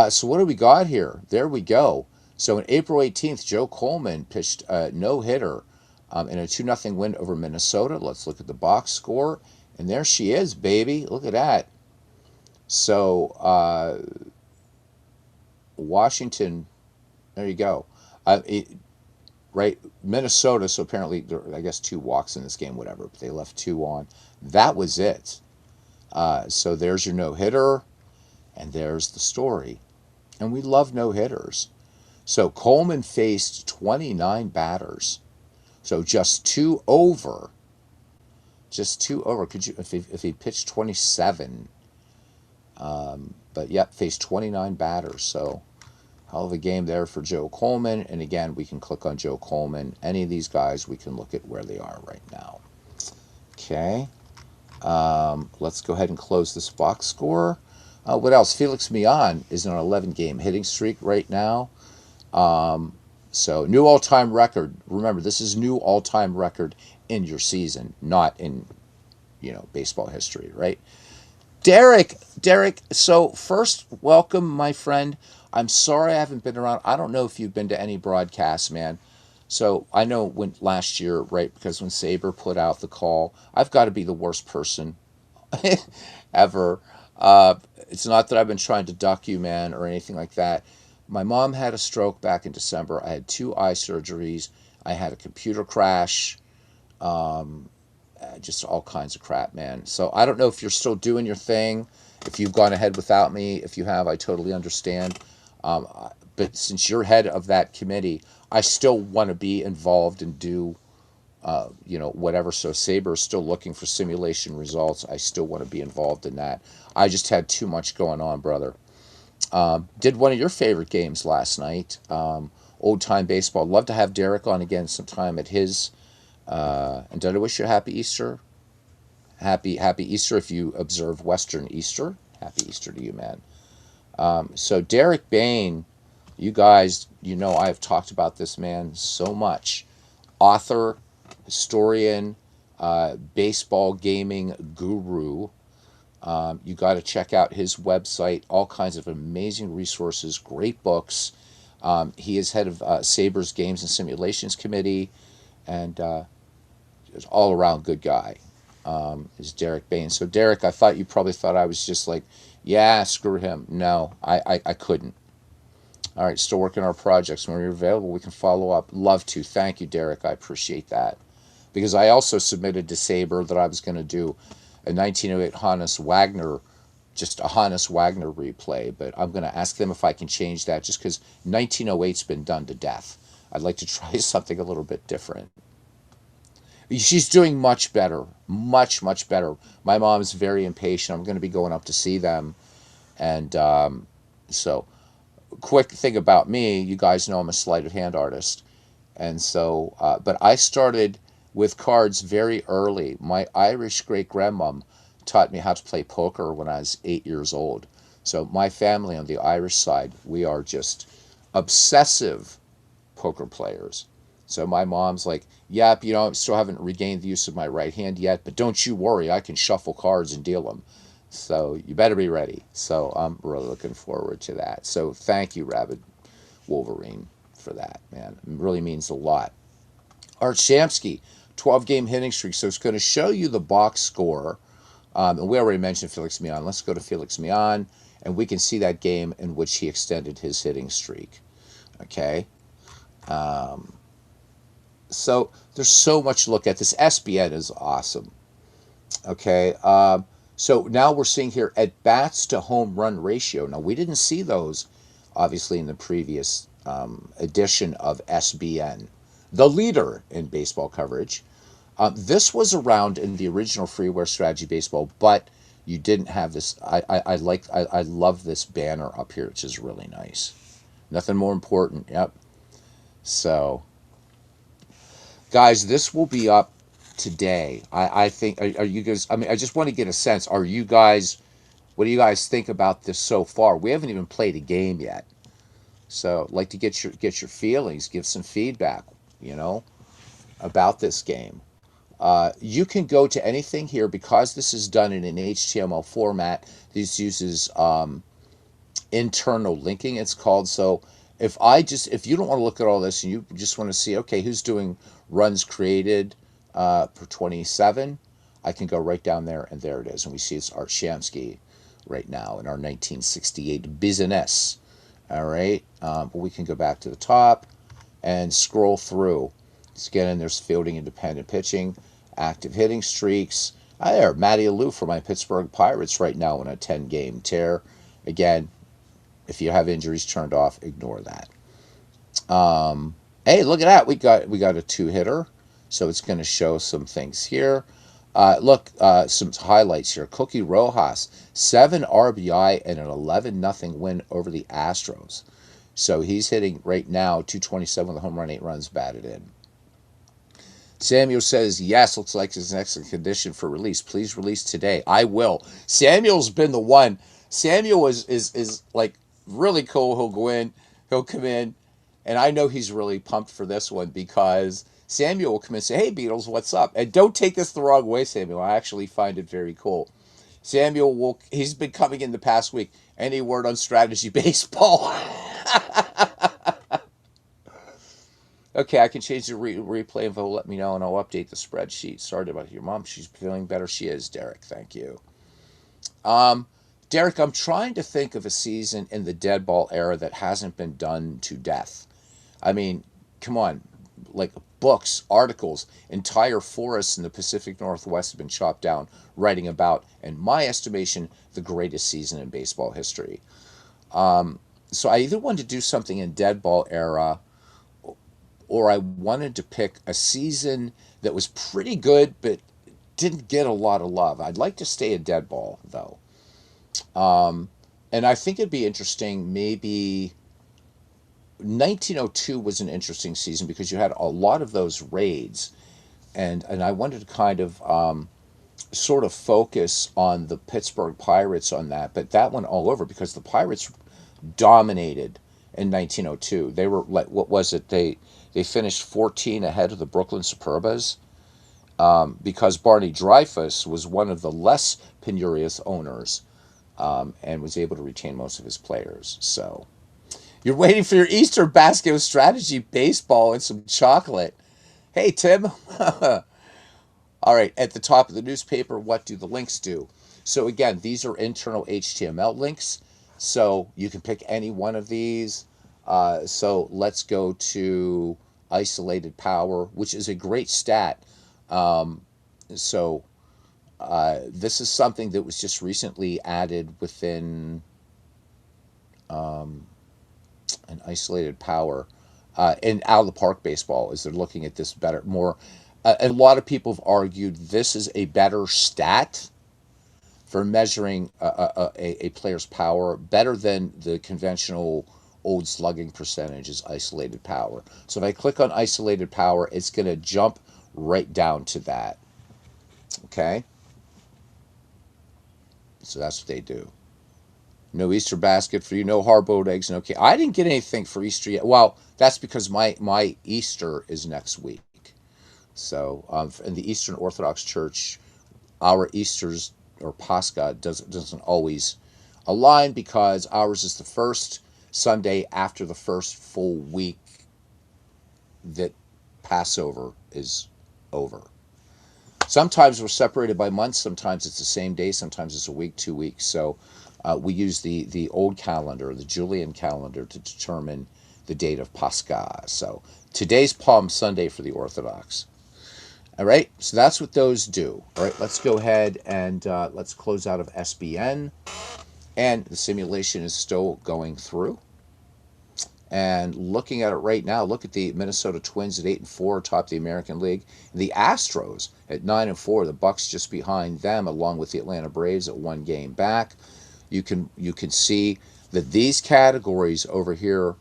Speaker 1: So what do we got here? There we go. So on April 18th, Joe Coleman pitched a no-hitter in a 2-0 win over Minnesota. Let's look at the box score. And there she is, baby. Look at that. So Washington, there you go. Right, Minnesota, so apparently, I guess 2 walks in this game, whatever. But they left 2 on. That was it. So there's your no-hitter, and there's the story. And we love no-hitters. So Coleman faced 29 batters. So just 2 over. Just 2 over. Could you, if he pitched 27, but yep, faced 29 batters. So hell of a game there for Joe Coleman. And again, we can click on Joe Coleman. Any of these guys, we can look at where they are right now. Okay. Let's go ahead and close this box score. What else? Felix Millan is on an 11-game hitting streak right now. So new all-time record. Remember, this is new all-time record in your season, not in, baseball history, right? Derek, so first, welcome, my friend. I'm sorry I haven't been around. I don't know if you've been to any broadcasts, man. So I know when last year, right, because when Saber put out the call, I've got to be the worst person ever. It's not that I've been trying to duck you, man, or anything like that. My mom had a stroke back in December. I had 2 eye surgeries. I had a computer crash. Just all kinds of crap, man. So I don't know if you're still doing your thing, if you've gone ahead without me. If you have, I totally understand. Um, but since you're head of that committee, I still want to be involved and do, whatever. So Saber is still looking for simulation results. I still want to be involved in that. I just had too much going on, brother. Did one of your favorite games last night, old time baseball. Love to have Derek on again sometime at his. And did I wish you a happy Easter? Happy Easter if you observe Western Easter. Happy Easter to you, man. So Derek Bain, you guys, I've talked about this man so much. Author, historian, baseball gaming guru. You got to check out his website. All kinds of amazing resources, great books. He is head of Saber's Games and Simulations Committee, and is all around good guy. Is Derek Bain. So Derek, I thought you probably thought I was just like, yeah, screw him. No, I couldn't. All right, still working on our projects. When you're available, we can follow up. Love to. Thank you, Derek. I appreciate that. Because I also submitted to Saber that I was going to do a 1908 Hannes Wagner, just a Hannes Wagner replay, but I'm going to ask them if I can change that just because 1908's been done to death. I'd like to try something a little bit different. She's doing much better, much, much better. My mom's very impatient. I'm going to be going up to see them. And so, quick thing about me, you guys know I'm a sleight of hand artist. And so, but I started with cards very early. My Irish great grandmom taught me how to play poker when I was 8 years old. So my family on the Irish side, we are just obsessive poker players. So my mom's like, yep, I still haven't regained the use of my right hand yet, but don't you worry, I can shuffle cards and deal them. So you better be ready. So I'm really looking forward to that. So thank you, Rabid Wolverine, for that, man. It really means a lot. Art Shamsky, 12-game hitting streak. So it's going to show you the box score. And we already mentioned Felix Mian. Let's go to Felix Mian, and we can see that game in which he extended his hitting streak. Okay. Um, so there's so much to look at. This SBN is awesome. Okay. So now we're seeing here at bats to home run ratio. Now, we didn't see those, obviously, in the previous edition of SBN, the leader in baseball coverage. This was around in the original freeware strategy baseball, but you didn't have this. I love this banner up here, which is really nice. Nothing more important. Yep. So, guys, this will be up today. I think. Are you guys? I mean, I just want to get a sense. Are you guys? What do you guys think about this so far? We haven't even played a game yet, so I'd like to get your feelings, give some feedback. You know about this game. You can go to anything here because this is done in an HTML format. This uses internal linking, it's called. So if you don't want to look at all this and you just want to see, okay, who's doing runs created per 27, I can go right down there, and there it is. And we see it's Art Shamsky right now in our 1968 business. All right. But we can go back to the top and scroll through. Again, there's fielding independent pitching, active hitting streaks. There, Matty Alou for my Pittsburgh Pirates right now on a 10-game tear. Again, if you have injuries turned off, ignore that. Hey, look at that. We got a two-hitter, so it's going to show some things here. Look, some highlights here. Cookie Rojas, 7 RBI and an 11-0 win over the Astros. So he's hitting right now 227 with a home run, 8 runs batted in. Samuel says, yes, looks like it's in excellent condition for release. Please release today. I will. Samuel's been the one. Samuel is like really cool. He'll come in, and I know he's really pumped for this one because Samuel will come in and say, hey, Beatles, what's up? And don't take this the wrong way, Samuel. I actually find it very cool. He's been coming in the past week. Any word on strategy baseball? Okay, I can change the replay info. Let me know, and I'll update the spreadsheet. Sorry about your mom. She's feeling better. She is, Derek. Thank you. Um, Derek, I'm trying to think of a season in the dead ball era that hasn't been done to death. I mean, come on, like books, articles, entire forests in the Pacific Northwest have been chopped down, writing about, in my estimation, the greatest season in baseball history. So I either wanted to do something in dead ball era, or I wanted to pick a season that was pretty good but didn't get a lot of love. I'd like to stay in dead ball though. Um, and I think it'd be interesting. Maybe 1902 was an interesting season because you had a lot of those raids, and I wanted to kind of sort of focus on the Pittsburgh Pirates on that, but that went all over because the Pirates dominated in 1902. They were like, what was it? They finished 14 ahead of the Brooklyn Superbas because Barney Dreyfuss was one of the less penurious owners and was able to retain most of his players. So you're waiting for your Easter basket of strategy baseball and some chocolate. Hey, Tim. All right, at the top of the newspaper, what do the links do? So again, these are internal HTML links. So you can pick any one of these. So let's go to isolated power, which is a great stat. Um, so this is something that was just recently added within um, an isolated power in out of the park baseball. Is they're looking at this better, more. A lot of people have argued this is a better stat for measuring a player's power, better than the conventional old slugging percentage is isolated power. So if I click on isolated power, it's going to jump right down to that. Okay? So that's what they do. No Easter basket for you, no hard-boiled eggs, no cake. I didn't get anything for Easter yet. Well, that's because my Easter is next week. So in the Eastern Orthodox Church, our Easter's or Pascha doesn't always align because ours is the first Sunday after the first full week that Passover is over. Sometimes we're separated by months. Sometimes it's the same day. Sometimes it's a week, 2 weeks. So we use the old calendar, the Julian calendar, to determine the date of Pascha. So today's Palm Sunday for the Orthodox. All right, so that's what those do. All right, let's go ahead and let's close out of SBN. And the simulation is still going through. And looking at it right now, look at the Minnesota Twins at 8-4, top the American League. The Astros at 9-4, the Bucks just behind them, along with the Atlanta Braves at 1 game back. You can see that these categories over here,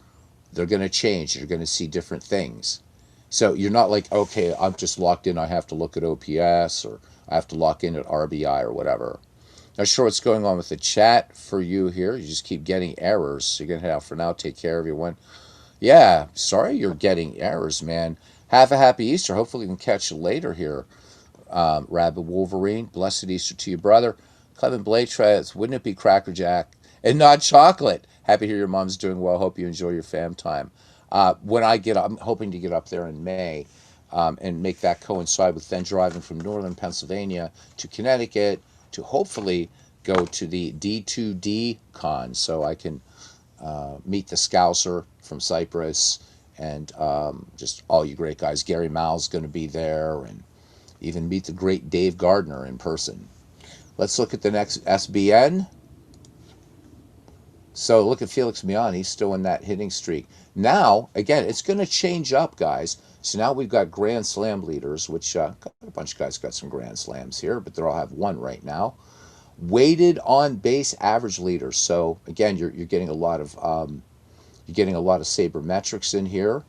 Speaker 1: they're going to change. You're going to see different things. So you're not like, okay, I'm just locked in. I have to look at OPS or I have to lock in at RBI or whatever. Not sure what's going on with the chat for you here. You just keep getting errors. So you're going to head out for now. Take care, everyone. Yeah, sorry you're getting errors, man. Have a happy Easter. Hopefully we can catch you later here. Rabbi Wolverine, blessed Easter to you, brother. Clement Blaitres, wouldn't it be Cracker Jack and not chocolate? Happy to hear your mom's doing well. Hope you enjoy your fam time. When I get up, I'm hoping to get up there in May and make that coincide with then driving from northern Pennsylvania to Connecticut to hopefully go to the D2D con so I can meet the Scouser from Cyprus and just all you great guys. Gary Mal's going to be there and even meet the great Dave Gardner in person. Let's look at the next SBN. So look at Felix Mian. He's still in that hitting streak. Now, again, it's going to change up, guys. So now we've got Grand Slam leaders, which a bunch of guys got some Grand Slams here, but they all have one right now. Weighted on base average leaders. So again, you're getting a lot of sabermetrics in here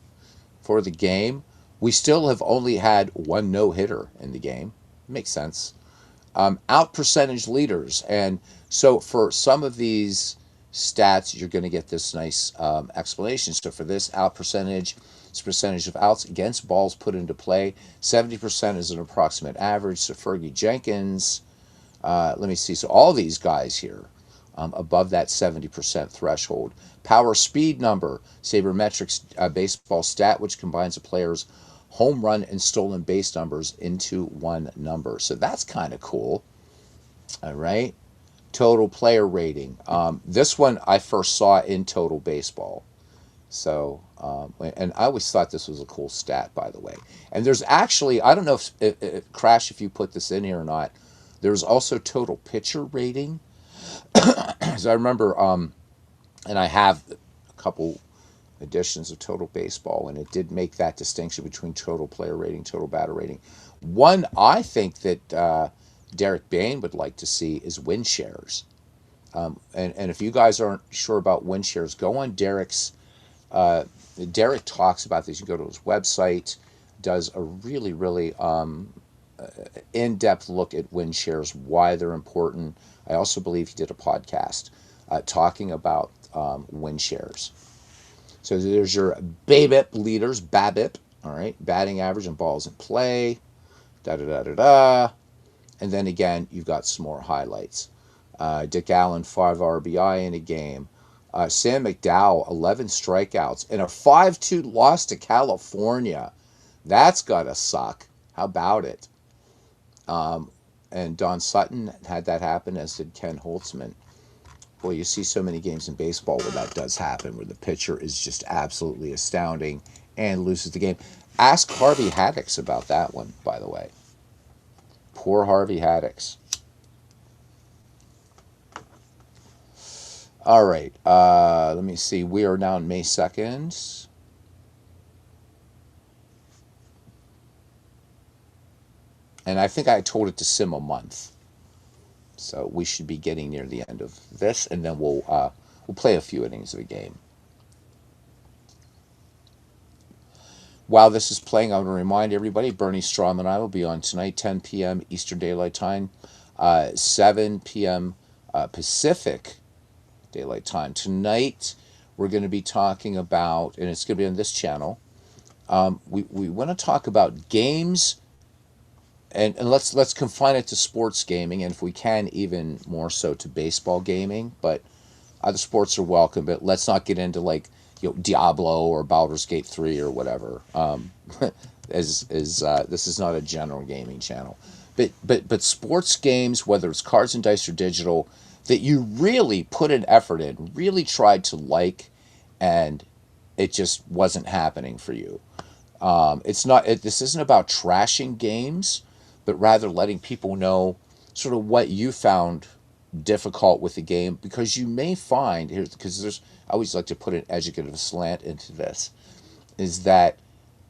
Speaker 1: for the game. We still have only had one no-hitter in the game. Makes sense. Out percentage leaders. And so for some of these stats, you're going to get this nice explanation. So for this out percentage, it's percentage of outs against balls put into play. 70% is an approximate average. So Fergie Jenkins, let me see. So all these guys here above that 70% threshold. Power speed number, sabermetrics baseball stat, which combines a player's home run and stolen base numbers into one number. So that's kind of cool. All right. Total player rating. This one I first saw in Total Baseball. So, and I always thought this was a cool stat, by the way. And there's actually, I don't know if Crash, if you put this in here or not, there's also total pitcher rating. So I remember, and I have a couple editions of Total Baseball, and it did make that distinction between total player rating, total batter rating. One I think that Derek Bain would like to see is win shares. And if you guys aren't sure about win shares, go on Derek's. Derek talks about this. You go to his website, does a really, really in-depth look at win shares, why they're important. I also believe he did a podcast talking about win shares. So there's your BABIP leaders, BABIP, all right, batting average and balls in play, da-da-da-da-da. And then again, you've got some more highlights. Dick Allen, 5 RBI in a game. Sam McDowell, 11 strikeouts. And a 5-2 loss to California. That's got to suck. How about it? And Don Sutton had that happen, as did Ken Holtzman. Boy, you see so many games in baseball where that does happen, where the pitcher is just absolutely astounding and loses the game. Ask Harvey Haddix about that one, by the way. Poor Harvey Haddix. All right, let me see. We are now on May 2nd. And I think I told it to sim a month. So we should be getting near the end of this, and then we'll play a few innings of a game. While this is playing, I want to remind everybody Bernie Strom and I will be on tonight, 10 p.m. Eastern Daylight Time, 7 p.m. Pacific Daylight Time. Tonight, we're going to be talking about, and it's going to be on this channel. We want to talk about games, and let's confine it to sports gaming, and if we can, even more so to baseball gaming. But other sports are welcome, but let's not get into like Diablo or Baldur's Gate 3 or whatever. This is not a general gaming channel, but sports games, whether it's cards and dice or digital, that you really put an effort in, really tried to like, and it just wasn't happening for you. It's not. This isn't about trashing games, but rather letting people know sort of what you found difficult with the game, because you may find here, because there's, I always like to put an educative slant into this, is that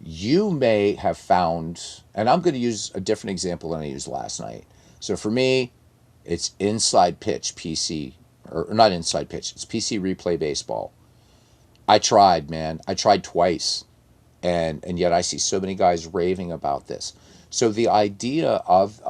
Speaker 1: you may have found, and I'm going to use a different example than I used last night. So for me, it's Inside Pitch PC, or not Inside Pitch, it's PC Replay Baseball. I tried, man. I tried twice, and yet I see so many guys raving about this. So the idea of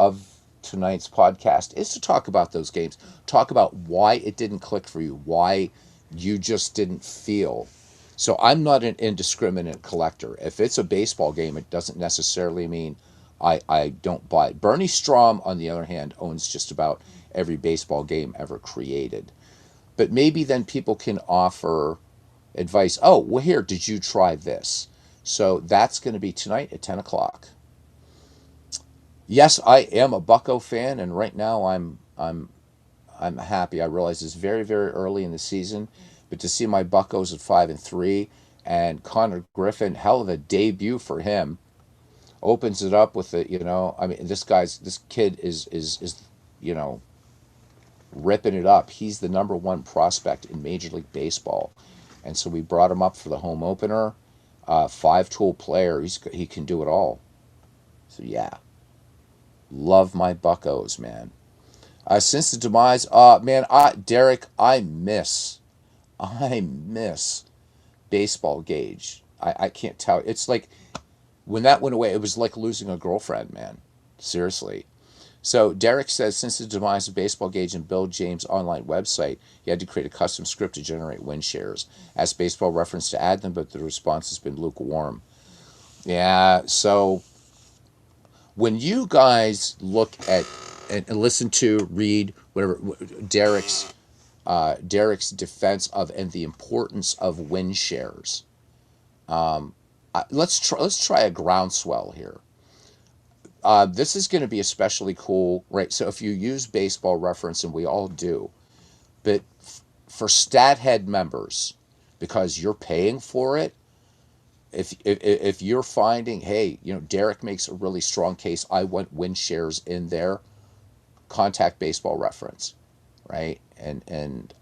Speaker 1: tonight's podcast is to talk about those games, talk about why it didn't click for you, why you just didn't feel. So I'm not an indiscriminate collector. If it's a baseball game, it doesn't necessarily mean I don't buy it. Bernie Strom, on the other hand, owns just about every baseball game ever created. But maybe then people can offer advice. Oh, well, here, did you try this? So that's going to be tonight at 10 o'clock. Yes, I am a Bucco fan, and right now I'm happy. I realize it's very early in the season, but to see my Buccos at 5-3, and Connor Griffin, hell of a debut for him, opens it up with it. I mean, this kid is you know ripping it up. He's the number one prospect in Major League Baseball, and so we brought him up for the home opener. Five-tool player. He can do it all. So yeah, love my Buccos, man. Since the demise, man, Derek, I miss baseball gauge. I can't tell. It's like when that went away, it was like losing a girlfriend, man. Seriously. So Derek says, since the demise of Baseball Gauge and Bill James' online website, he had to create a custom script to generate win shares. Asked Baseball Reference to add them, but the response has been lukewarm. Yeah, so when you guys look at and listen to, read, whatever, Derek's defense of and the importance of win shares, let's try a groundswell here. This is going to be especially cool, right? So if you use Baseball Reference, and we all do, but for StatHead members, because you're paying for it, if you're finding, hey, Derek makes a really strong case, I want win shares in there, contact Baseball Reference, right? And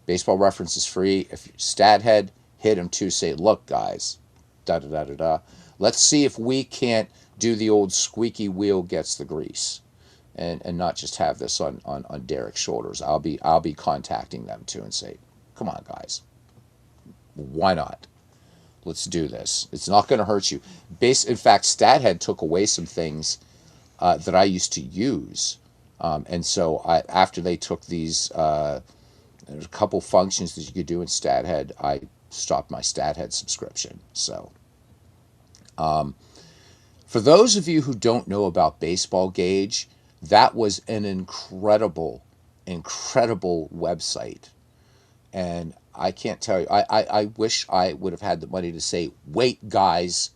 Speaker 1: Baseball Reference is free. If StatHead, hit him too. Say, look, guys, da da da da da. Let's see if we can't do the old squeaky wheel gets the grease, and not just have this on Derek's shoulders. I'll be contacting them too and say, come on, guys, why not? Let's do this. It's not going to hurt you. In fact, StatHead took away some things that I used to use, and so after they took these, there's a couple functions that you could do in StatHead. I stopped my StatHead subscription. So, for those of you who don't know about Baseball Gauge, that was an incredible website. And I can't tell you, I wish I would have had the money to say, wait, guys,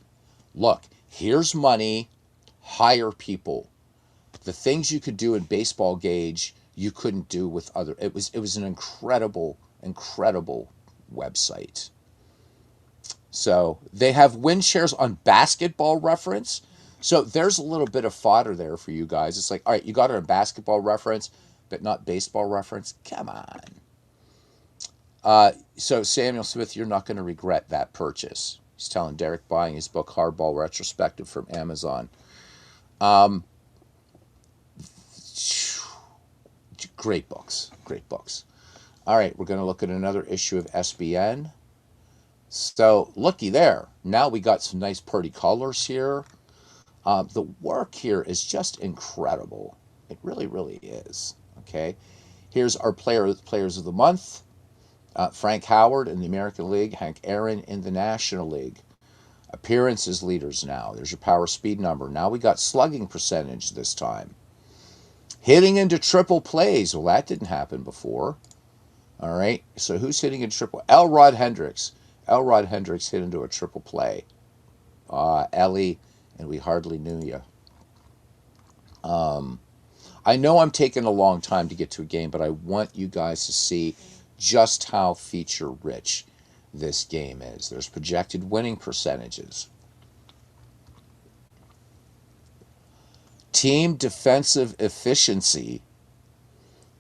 Speaker 1: look, here's money, hire people. The things you could do in Baseball Gauge, you couldn't do with other. It was an incredible website. So they have win shares on Basketball Reference. So there's a little bit of fodder there for you guys. It's like, all right, you got it on Basketball Reference, but not Baseball Reference. Come on. So Samuel Smith, you're not going to regret that purchase. He's telling Derek buying his book Hardball Retrospective from Amazon. Great books. All right, we're going to look at another issue of SBN. So looky there. Now we got some nice pretty colors here. The work here is just incredible. It really, really is. Okay. Here's our players of the month. Frank Howard in the American League, Hank Aaron in the National League. Appearances leaders now. There's your power speed number. Now we got slugging percentage this time. Hitting into triple plays. Well, that didn't happen before. All right. So who's hitting in triple? Elrod Hendricks. Elrod Hendricks hit into a triple play. Ellie, and we hardly knew you. Um, I know I'm taking a long time to get to a game, but I want you guys to see just how feature rich this game is. There's projected winning percentages. Team defensive efficiency.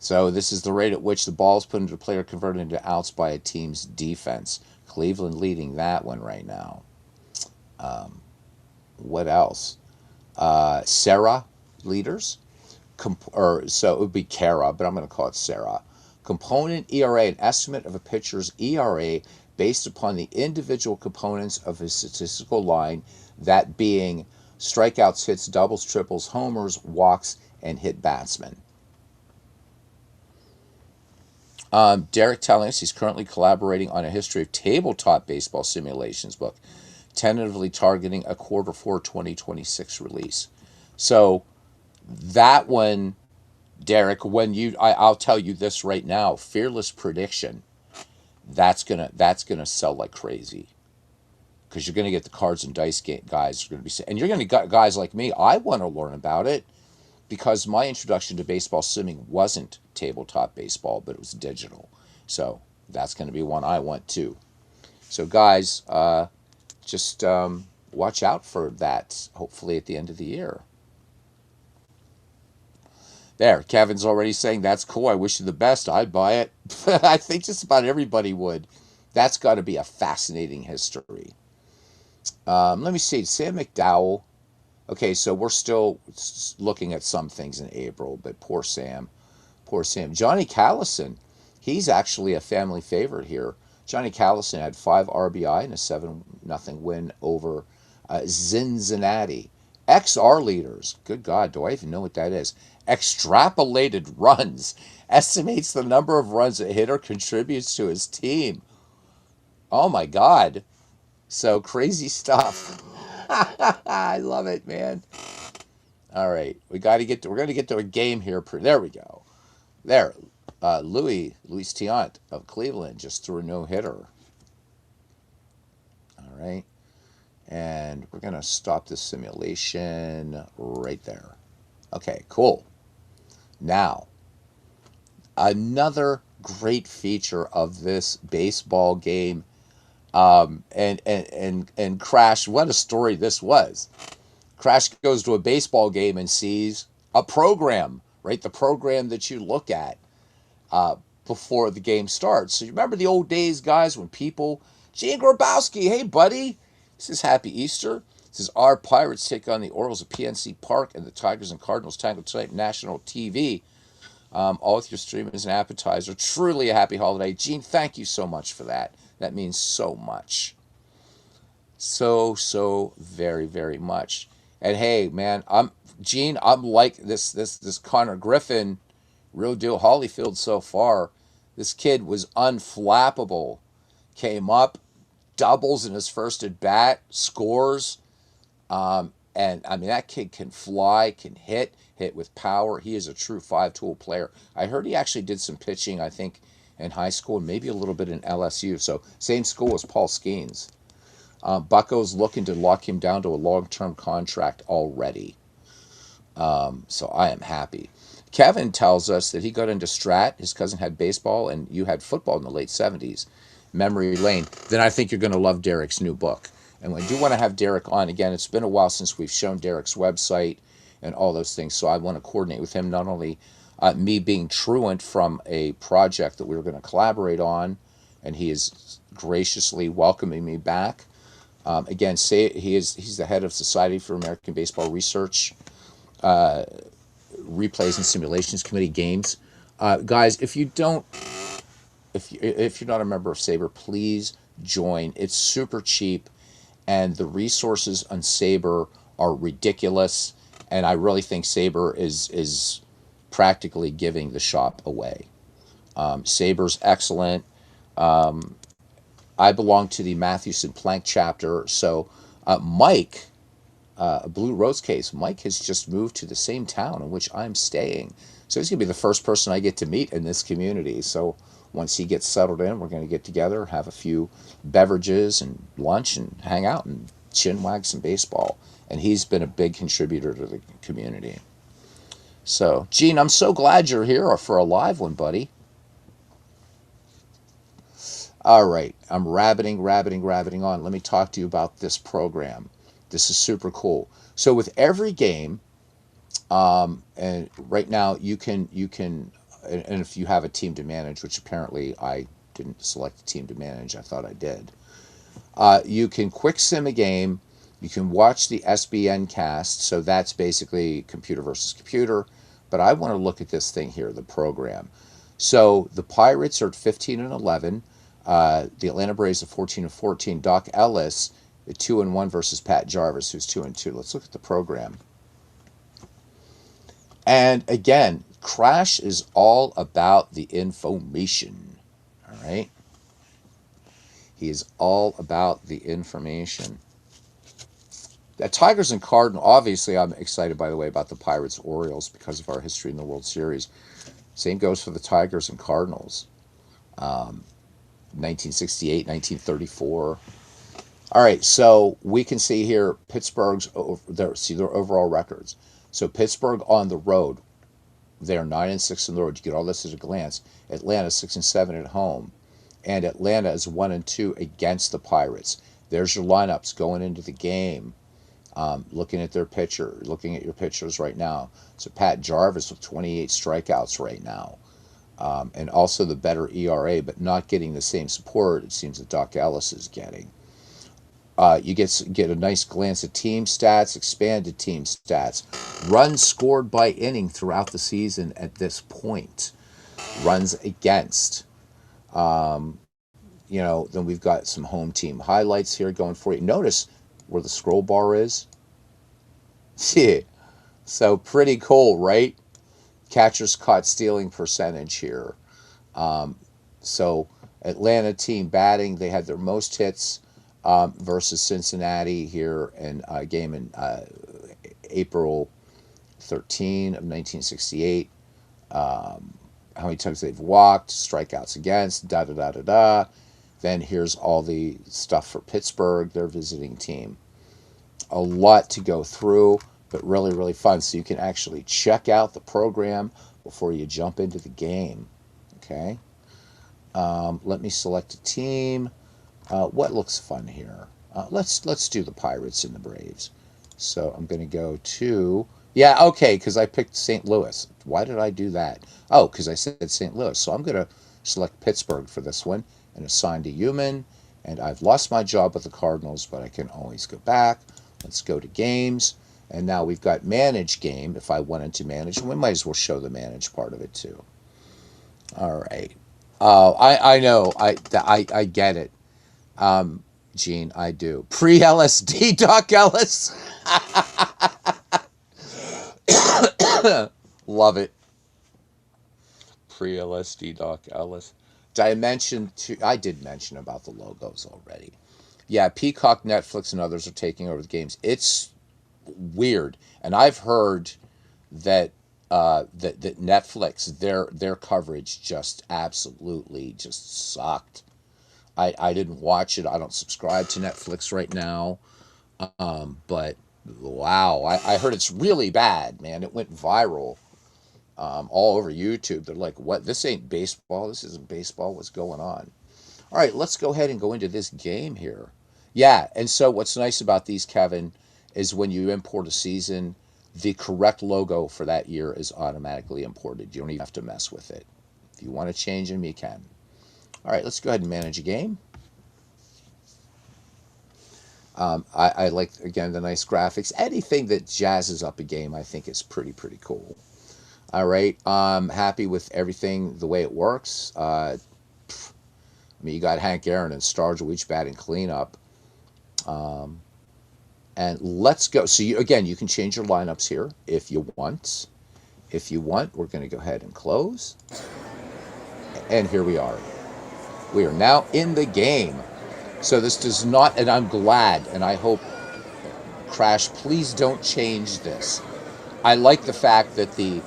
Speaker 1: So this is the rate at which the ball is put into a player converted into outs by a team's defense. Cleveland leading that one right now. Um, what else? Sarah leaders. Or so it would be Kara, but I'm going to call it Sarah. Component ERA, an estimate of a pitcher's ERA based upon the individual components of his statistical line, that being strikeouts, hits, doubles, triples, homers, walks, and hit batsmen. Derek telling us he's currently collaborating on a history of tabletop baseball simulations book, tentatively targeting a Q4 2026 release. So that one, Derek, when I'll tell you this right now, fearless prediction, that's gonna sell like crazy because you're gonna get the cards and dice guys are gonna be, and you're gonna get guys like me. I want to learn about it because my introduction to baseball simming wasn't tabletop baseball, but it was digital. So that's gonna be one I want too. So guys, just watch out for that. Hopefully at the end of the year. There, Kevin's already saying that's cool. I wish you the best. I'd buy it. I think just about everybody would. That's got to be a fascinating history. Let me see. Sam McDowell. Okay, so we're still looking at some things in April, but poor Sam. Poor Sam. Johnny Callison. He's actually a family favorite here. Johnny Callison had 5 RBI and a 7-0 win over Cincinnati. XR leaders. Good God, do I even know what that is? Extrapolated runs. Estimates the number of runs a hitter contributes to his team. Oh my God. So crazy stuff. I love it, man. All right. We're going to get to a game here. There we go. There. Luis Tiant of Cleveland just threw a no-hitter. All right. And we're going to stop this simulation right there. Okay, cool. Now, another great feature of this baseball game, and Crash, what a story this was. Crash goes to a baseball game and sees a program, right? The program that you look at uh, before the game starts. So you remember the old days, guys, when people, Gene Grabowski, hey, buddy, this is Happy Easter. This is our Pirates take on the Orioles at PNC Park, and the Tigers and Cardinals tangle tonight, national TV. All with your stream as an appetizer. Truly a happy holiday. Gene, thank you so much for that. That means so much. So very, very much. And hey, man, Gene, I'm like this Connor Griffin, real deal Holyfield so far. This kid was unflappable. Came up, doubles in his first at bat, scores. And I mean, that kid can fly, can hit with power. He is a true five-tool player. I heard he actually did some pitching, I think, in high school and maybe a little bit in LSU. So same school as Paul Skeens. Bucco's looking to lock him down to a long-term contract already. So I am happy. Kevin tells us that he got into Strat. His cousin had baseball, and you had football in the late 70s. Memory lane. Then I think you're going to love Derek's new book. And I do want to have Derek on again. It's been a while since we've shown Derek's website and all those things. So I want to coordinate with him, not only me being truant from a project that we were going to collaborate on, and he is graciously welcoming me back. Again, he's the head of Society for American Baseball Research, Replays and Simulations Committee games. Guys, if you're not a member of Saber, please join. It's super cheap, and the resources on Saber are ridiculous. And I really think Saber is practically giving the shop away. Saber's excellent. I belong to the Mathewson Plank chapter, so Mike, Blue Rose Case, Mike has just moved to the same town in which I'm staying. So he's going to be the first person I get to meet in this community. So once he gets settled in, we're going to get together, have a few beverages and lunch, and hang out and chinwag some baseball. And he's been a big contributor to the community. So, Gene, I'm so glad you're here for a live one, buddy. All right, I'm rabbiting on. Let me talk to you about this program. This is super cool. So with every game, and right now and if you have a team to manage, which apparently I didn't select a team to manage, I thought I did. You can quick sim a game. You can watch the SBN cast. So that's basically computer versus computer. But I want to look at this thing here, the program. So the Pirates are at 15-11. The Atlanta Braves are 14-14. Doc Ellis at 2-1 versus Pat Jarvis, who's 2-2. Let's look at the program. And again, Crash is all about the information. All right. He is all about the information. The Tigers and Cardinals, obviously, I'm excited, by the way, about the Pirates Orioles because of our history in the World Series. Same goes for the Tigers and Cardinals. 1968, 1934. All right, so we can see here Pittsburgh's their overall records. So Pittsburgh on the road, they're 9-6 on the road. You get all this at a glance. Atlanta 6-7 at home, and Atlanta is 1-2 against the Pirates. There's your lineups going into the game. Looking at looking at your pitchers right now. So Pat Jarvis with 28 strikeouts right now. And also the better ERA, but not getting the same support it seems that Doc Ellis is getting. You get a nice glance at team stats, expanded team stats, runs scored by inning throughout the season at this point, runs against. Then we've got some home team highlights here going for you. Notice where the scroll bar is. Yeah, so pretty cool, right? Catchers caught stealing percentage here. So Atlanta team batting, they had their most hits versus Cincinnati here in a game in April 13 of 1968. How many times they've walked, strikeouts against, da da da da da. Then here's all the stuff for Pittsburgh, their visiting team. A lot to go through, but really, really fun. So you can actually check out the program before you jump into the game. Okay. Let me select a team. What looks fun here? Let's do the Pirates and the Braves. So I'm going to go to okay, because I picked St. Louis. Why did I do that? Oh, because I said St. Louis. So I'm going to select Pittsburgh for this one and assign to Human. And I've lost my job with the Cardinals, but I can always go back. Let's go to games. And now we've got manage game if I wanted to manage. And we might as well show the manage part of it too. All right. I know. I get it. Gene, I do. Pre-LSD, Doc Ellis. Love it. Pre-LSD, Doc Ellis. I did mention about the logos already. Yeah, Peacock, Netflix, and others are taking over the games. It's weird, and I've heard that that Netflix their coverage just absolutely just sucked. I didn't watch it. I don't subscribe to Netflix right now. But wow, I heard it's really bad, man. It went viral all over YouTube. They're like, "What? This ain't baseball. This isn't baseball. What's going on?" All right, let's go ahead and go into this game here. Yeah, and so what's nice about these, Kevin, is when you import a season, the correct logo for that year is automatically imported. You don't even have to mess with it. If you want to change them, you can. All right, let's go ahead and manage a game. I like, again, the nice graphics. Anything that jazzes up a game, I think is pretty cool. All right, I'm happy with everything, the way it works. I mean, you got Hank Aaron and Stargell batting cleanup. And let's go. So again, you can change your lineups here if you want. If you want, we're going to go ahead and close. And here we are. We are now in the game. So this does not, and I'm glad, and I hope, Crash, please don't change this. I like the fact that the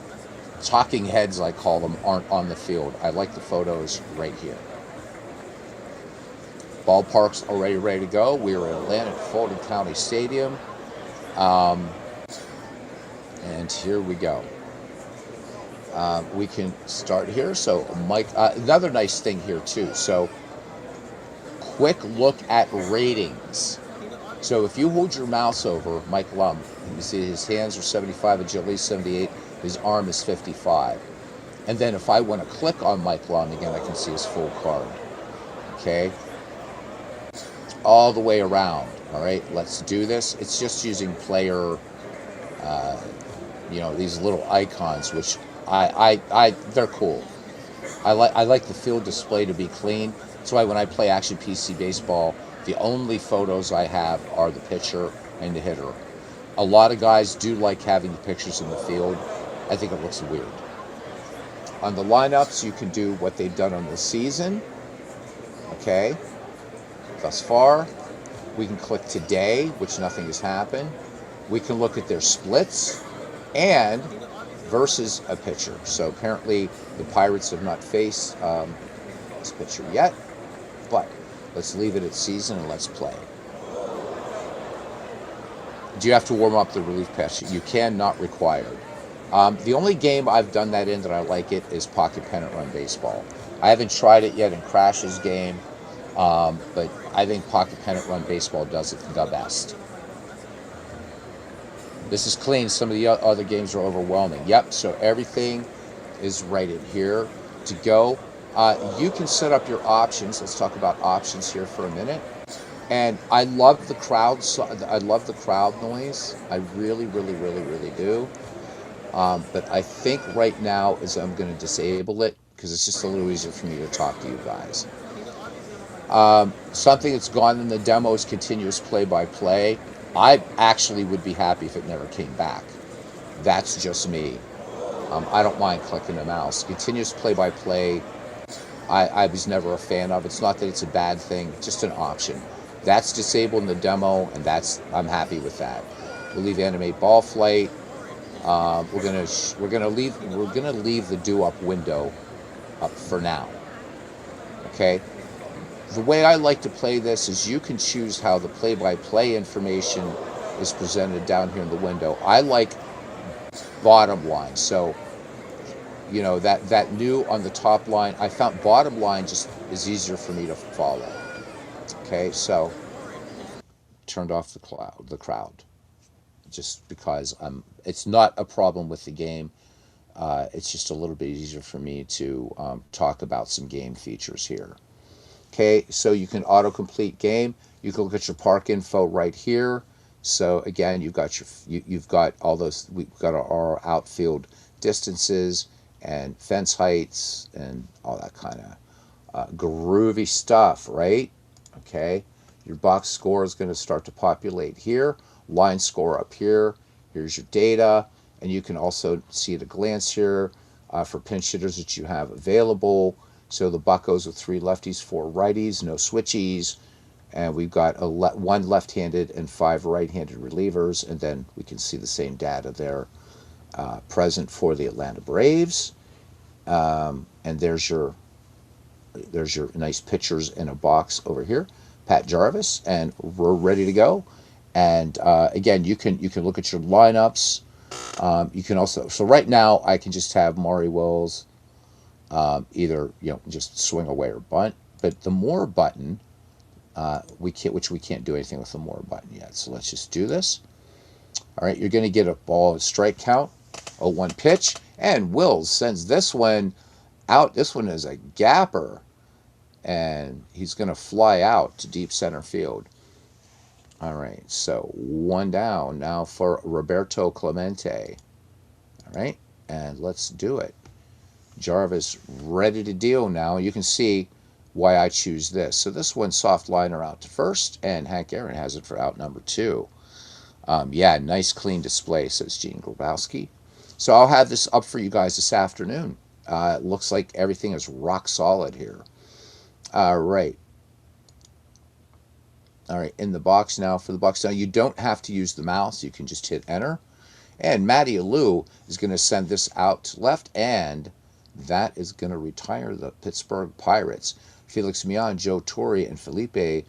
Speaker 1: talking heads, I call them, aren't on the field. I like the photos right here. Ballpark's already ready to go. We are in Atlanta at Fulton County Stadium. And here we go. We can start here. So Mike, another nice thing here too. So quick look at ratings. So if you hold your mouse over Mike Lum, you see his hands are 75, agility 78, his arm is 55. And then if I want to click on Mike Lum, again, I can see his full card. Okay. All the way around. All right, let's do this. It's just using player, these little icons, which they're cool. I like the field display to be clean. That's why when I play Action PC Baseball, the only photos I have are the pitcher and the hitter. A lot of guys do like having the pictures in the field. I think it looks weird. On the lineups, you can do what they've done on the season. Okay. Thus far, we can click today, which nothing has happened. We can look at their splits and versus a pitcher. So apparently the Pirates have not faced this pitcher yet, but let's leave it at season and let's play. Do you have to warm up the relief pitch? You can, not required. The only game I've done that in that I like it is Pocket Pennant Run Baseball. I haven't tried it yet in Crash's game. But I think Pocket Pennant Run Baseball does it the best. This is clean. Some of the other games are overwhelming. Yep, so everything is right in here to go. You can set up your options. Let's talk about options here for a minute. And I love the crowd. I love the crowd noise. I really, really, really, really do. But I think right now is I'm going to disable it because it's just a little easier for me to talk to you guys. Something that's gone in the demo is continuous play-by-play. I actually would be happy if it never came back. That's just me. I don't mind clicking the mouse. Continuous play-by-play, I was never a fan of. It's not that it's a bad thing, it's just an option. That's disabled in the demo, and I'm happy with that. We'll leave animate ball flight. We're gonna leave the do up window up for now. Okay. The way I like to play this is you can choose how the play-by-play information is presented down here in the window. I like bottom line. So, that new on the top line, I found bottom line just is easier for me to follow. Okay, so turned off the crowd, just because it's not a problem with the game. It's just a little bit easier for me to talk about some game features here. Okay, so you can autocomplete game. You can look at your park info right here. So again, you've got all those. We've got our outfield distances and fence heights and all that kind of groovy stuff, right? Okay, your box score is going to start to populate here. Line score up here. Here's your data, and you can also see at a glance here for pinch hitters that you have available. So the Buccos with 3 lefties, 4 righties, no switchies, and we've got 1 left-handed and 5 right-handed relievers, and then we can see the same data there present for the Atlanta Braves. And there's your nice pitchers in a box over here, Pat Jarvis, and we're ready to go. And again, you can look at your lineups. You can also, so right now I can just have Maury Wills. Either just swing away or bunt, but the more button which we can't do anything with the more button yet. So let's just do this. All right, you're going to get a ball strike count, 0-1 pitch, and Wills sends this one out. This one is a gapper, and he's going to fly out to deep center field. All right, so 1 down now for Roberto Clemente. All right, and let's do it. Jarvis ready to deal now. You can see why I choose this. So this one, soft liner out to first, and Hank Aaron has it for out number 2. Yeah, nice clean display, says Gene Grabowski. So I'll have this up for you guys this afternoon. It looks like everything is rock solid here. All right. All right, in the box now for the Bucks. Now you don't have to use the mouse. You can just hit enter. And Matty Alou is going to send this out to left, and that is going to retire the Pittsburgh Pirates. Felix Mian, Joe Torre, and Felipe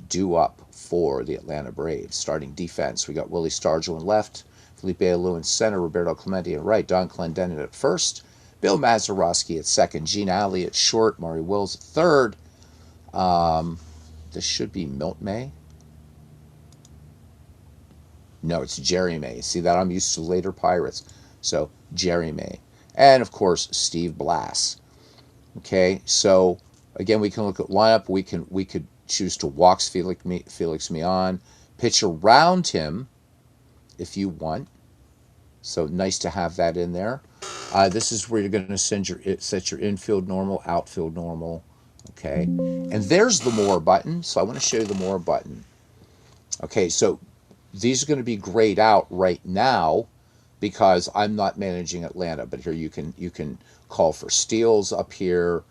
Speaker 1: due up for the Atlanta Braves. Starting defense, we got Willie Stargell in left, Felipe Alou in center, Roberto Clemente at right, Don Clendenin at first, Bill Mazeroski at second, Gene Alley at short, Maury Wills at third. This should be Milt May. No, it's Jerry May. See that? I'm used to later Pirates. So Jerry May. And of course, Steve Blass. Okay, so again, we can look at lineup. We could choose to walk Felix Mian, pitch around him if you want. So nice to have that in there. This is where you're going to set your infield normal, outfield normal. Okay, and there's the more button. So I want to show you the more button. Okay, so these are going to be grayed out right now because I'm not managing Atlanta. But here you can call for steals up here.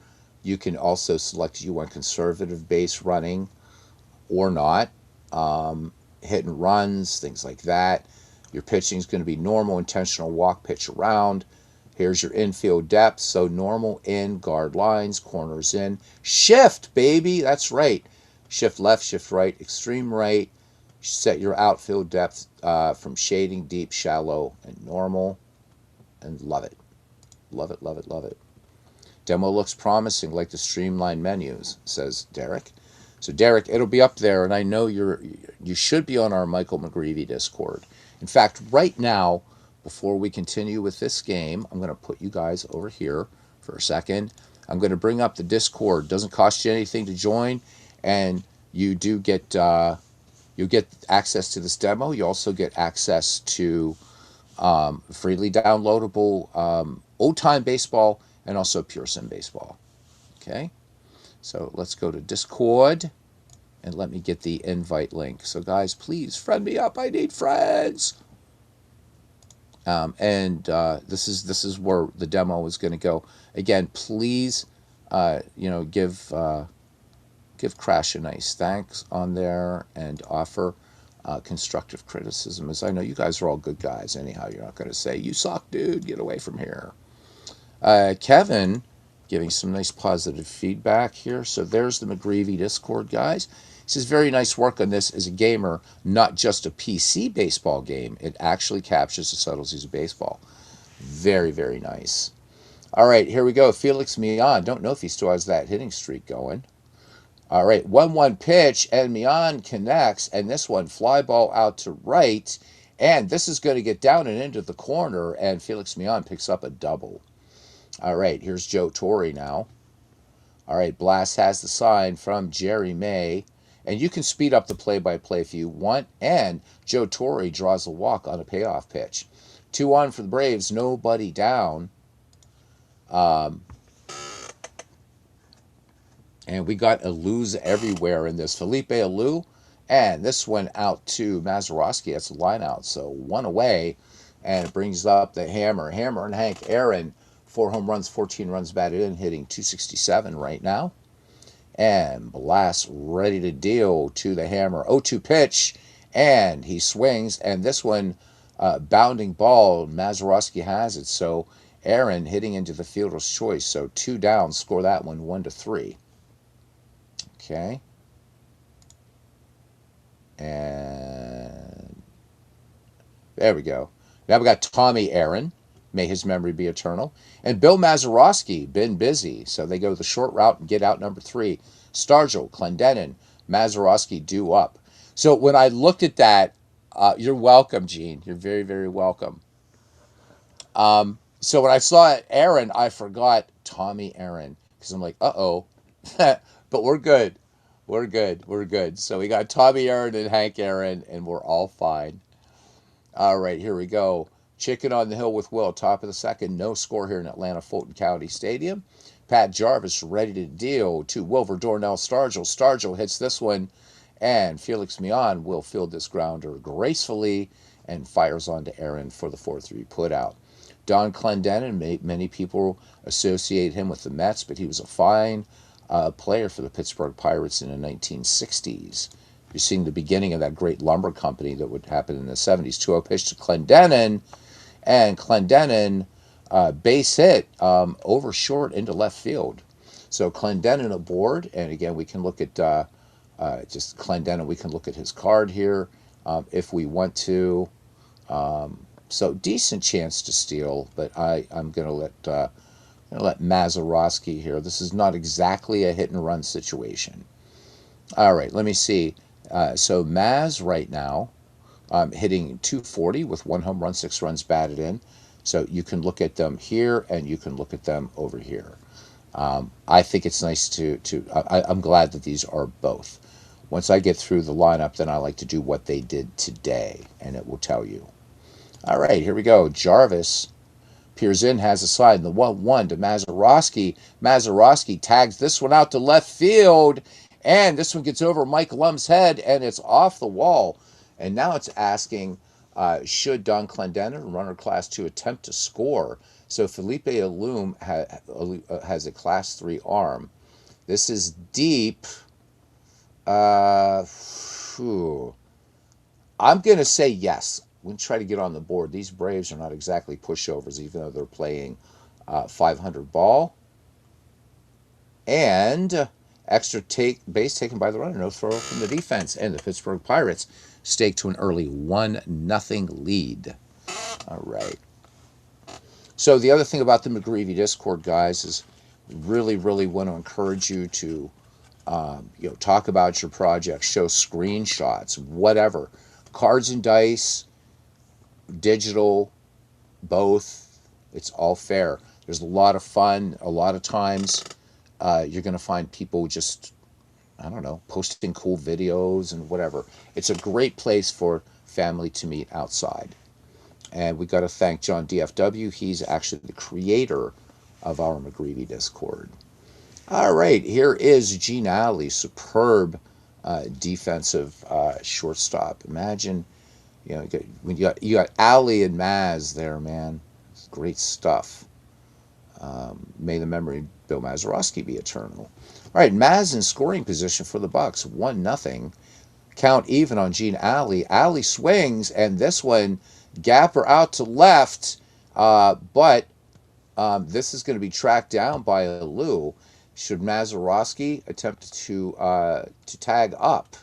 Speaker 1: You can also select you want conservative base running or not, hit and runs, things like that. Your pitching is going to be normal, intentional walk, pitch around. Here's your infield depth. So normal in, guard lines, corners in. Shift, baby. That's right. Shift left, shift right, extreme right. Set your outfield depth from shading, deep, shallow, and normal. And love it. Love it, love it, love it. Demo looks promising, like the streamlined menus, says Derek. So Derek, it'll be up there, and I know you should be on our Michael McGreevy Discord. In fact, right now, before we continue with this game, I'm going to put you guys over here for a second. I'm going to bring up the Discord. Doesn't cost you anything to join, and you do get you get access to this demo. You also get access to freely downloadable Old Time Baseball and also Pure Sim Baseball. Okay, so let's go to Discord and let me get the invite link. So guys, please friend me up. I need friends. This is where the demo is going to go. Again, please, give Crash a nice thanks on there and offer constructive criticism. As I know you guys are all good guys. Anyhow, you're not going to say you suck, dude. Get away from here. Kevin giving some nice positive feedback here. So there's the McGreevy Discord, guys. He says, very nice work on this as a gamer, not just a PC baseball game. It actually captures the subtleties of baseball. Very, very nice. All right, here we go. Felix Mian. Don't know if he still has that hitting streak going. All right, 1-1 pitch, and Mian connects, and this one, fly ball out to right, and this is going to get down and into the corner, and Felix Mian picks up a double. All right, here's Joe Torre now. All right, Blast has the sign from Jerry May. And you can speed up the play-by-play if you want. And Joe Torre draws a walk on a payoff pitch. 2-1 for the Braves, nobody down. And we got Alous everywhere in this. Felipe Alou. And this one out to Mazeroski. That's a line out. So one away. And it brings up the Hammer. Hammer and Hank Aaron. 4 home runs, 14 runs batted in, hitting .267 right now. And Blast ready to deal to the Hammer. 0-2 pitch, and he swings. And this one, bounding ball, Mazeroski has it. So Aaron hitting into the fielder's choice. So 2 down, score that one 1-3. Okay. And there we go. Now we got Tommy Aaron. May his memory be eternal. And Bill Mazeroski, been busy. So they go the short route and get out number 3. Stargell, Clendenin, Mazeroski due up. So when I looked at that, you're welcome, Gene. You're very, very welcome. So when I saw Aaron, I forgot Tommy Aaron. Because I'm like, uh-oh. But we're good. We're good. We're good. So we got Tommy Aaron and Hank Aaron, and we're all fine. All right, here we go. Chicken on the Hill with Will, top of the second. No score here in Atlanta, Fulton County Stadium. Pat Jarvis ready to deal to Wilver Dornell Stargell. Stargell hits this one, and Felix Mian will field this grounder gracefully and fires on to Aaron for the 4-3 putout. Don Clendenin, many people associate him with the Mets, but he was a fine player for the Pittsburgh Pirates in the 1960s. You're seeing the beginning of that great lumber company that would happen in the 70s. 2-0 pitch to Clendenin, and Clendenin base hit over short into left field. So Clendenin aboard, and again, we can look at just Clendenin. We can look at his card here if we want to. So decent chance to steal, but I'm going to let Mazeroski here. This is not exactly a hit and run situation. All right, let me see. So Maz right now hitting 240 with 1 home run, 6 runs batted in. So you can look at them here and you can look at them over here. I think it's nice I'm glad that these are both. Once I get through the lineup, then I like to do what they did today, and it will tell you. All right, here we go. Jarvis peers in, has a slide, and the 1-1 to Mazeroski. Mazeroski tags this one out to left field, and this one gets over Mike Lum's head, and it's off the wall. And now it's asking, should Don Clendenin, runner Class 2, attempt to score? So Felipe Alum has a Class 3 arm. This is deep. I'm going to say yes. We're going to try to get on the board. These Braves are not exactly pushovers, even though they're playing 500 ball. And extra base taken by the runner. No throw from the defense. And the Pittsburgh Pirates stake to an early 1-0 lead. All right. So the other thing about the McGreevy Discord, guys, is really, really want to encourage you to talk about your project, show screenshots, whatever. Cards and dice, digital, both. It's all fair. There's a lot of fun. A lot of times you're going to find people just, I don't know, posting cool videos and whatever. It's a great place for family to meet outside. And we got to thank John DFW. He's actually the creator of our McGreevy Discord. All right, here is Gene Alley, superb defensive shortstop. Imagine, when you got Alley and Maz there, man. It's great stuff. May the memory of Bill Mazeroski be eternal. All right, Maz in scoring position for the Bucks, 1-0. Count even on Gene Alley. Alley swings, and this one, gapper out to left, but this is going to be tracked down by Lou. Should Mazeroski attempt to tag up?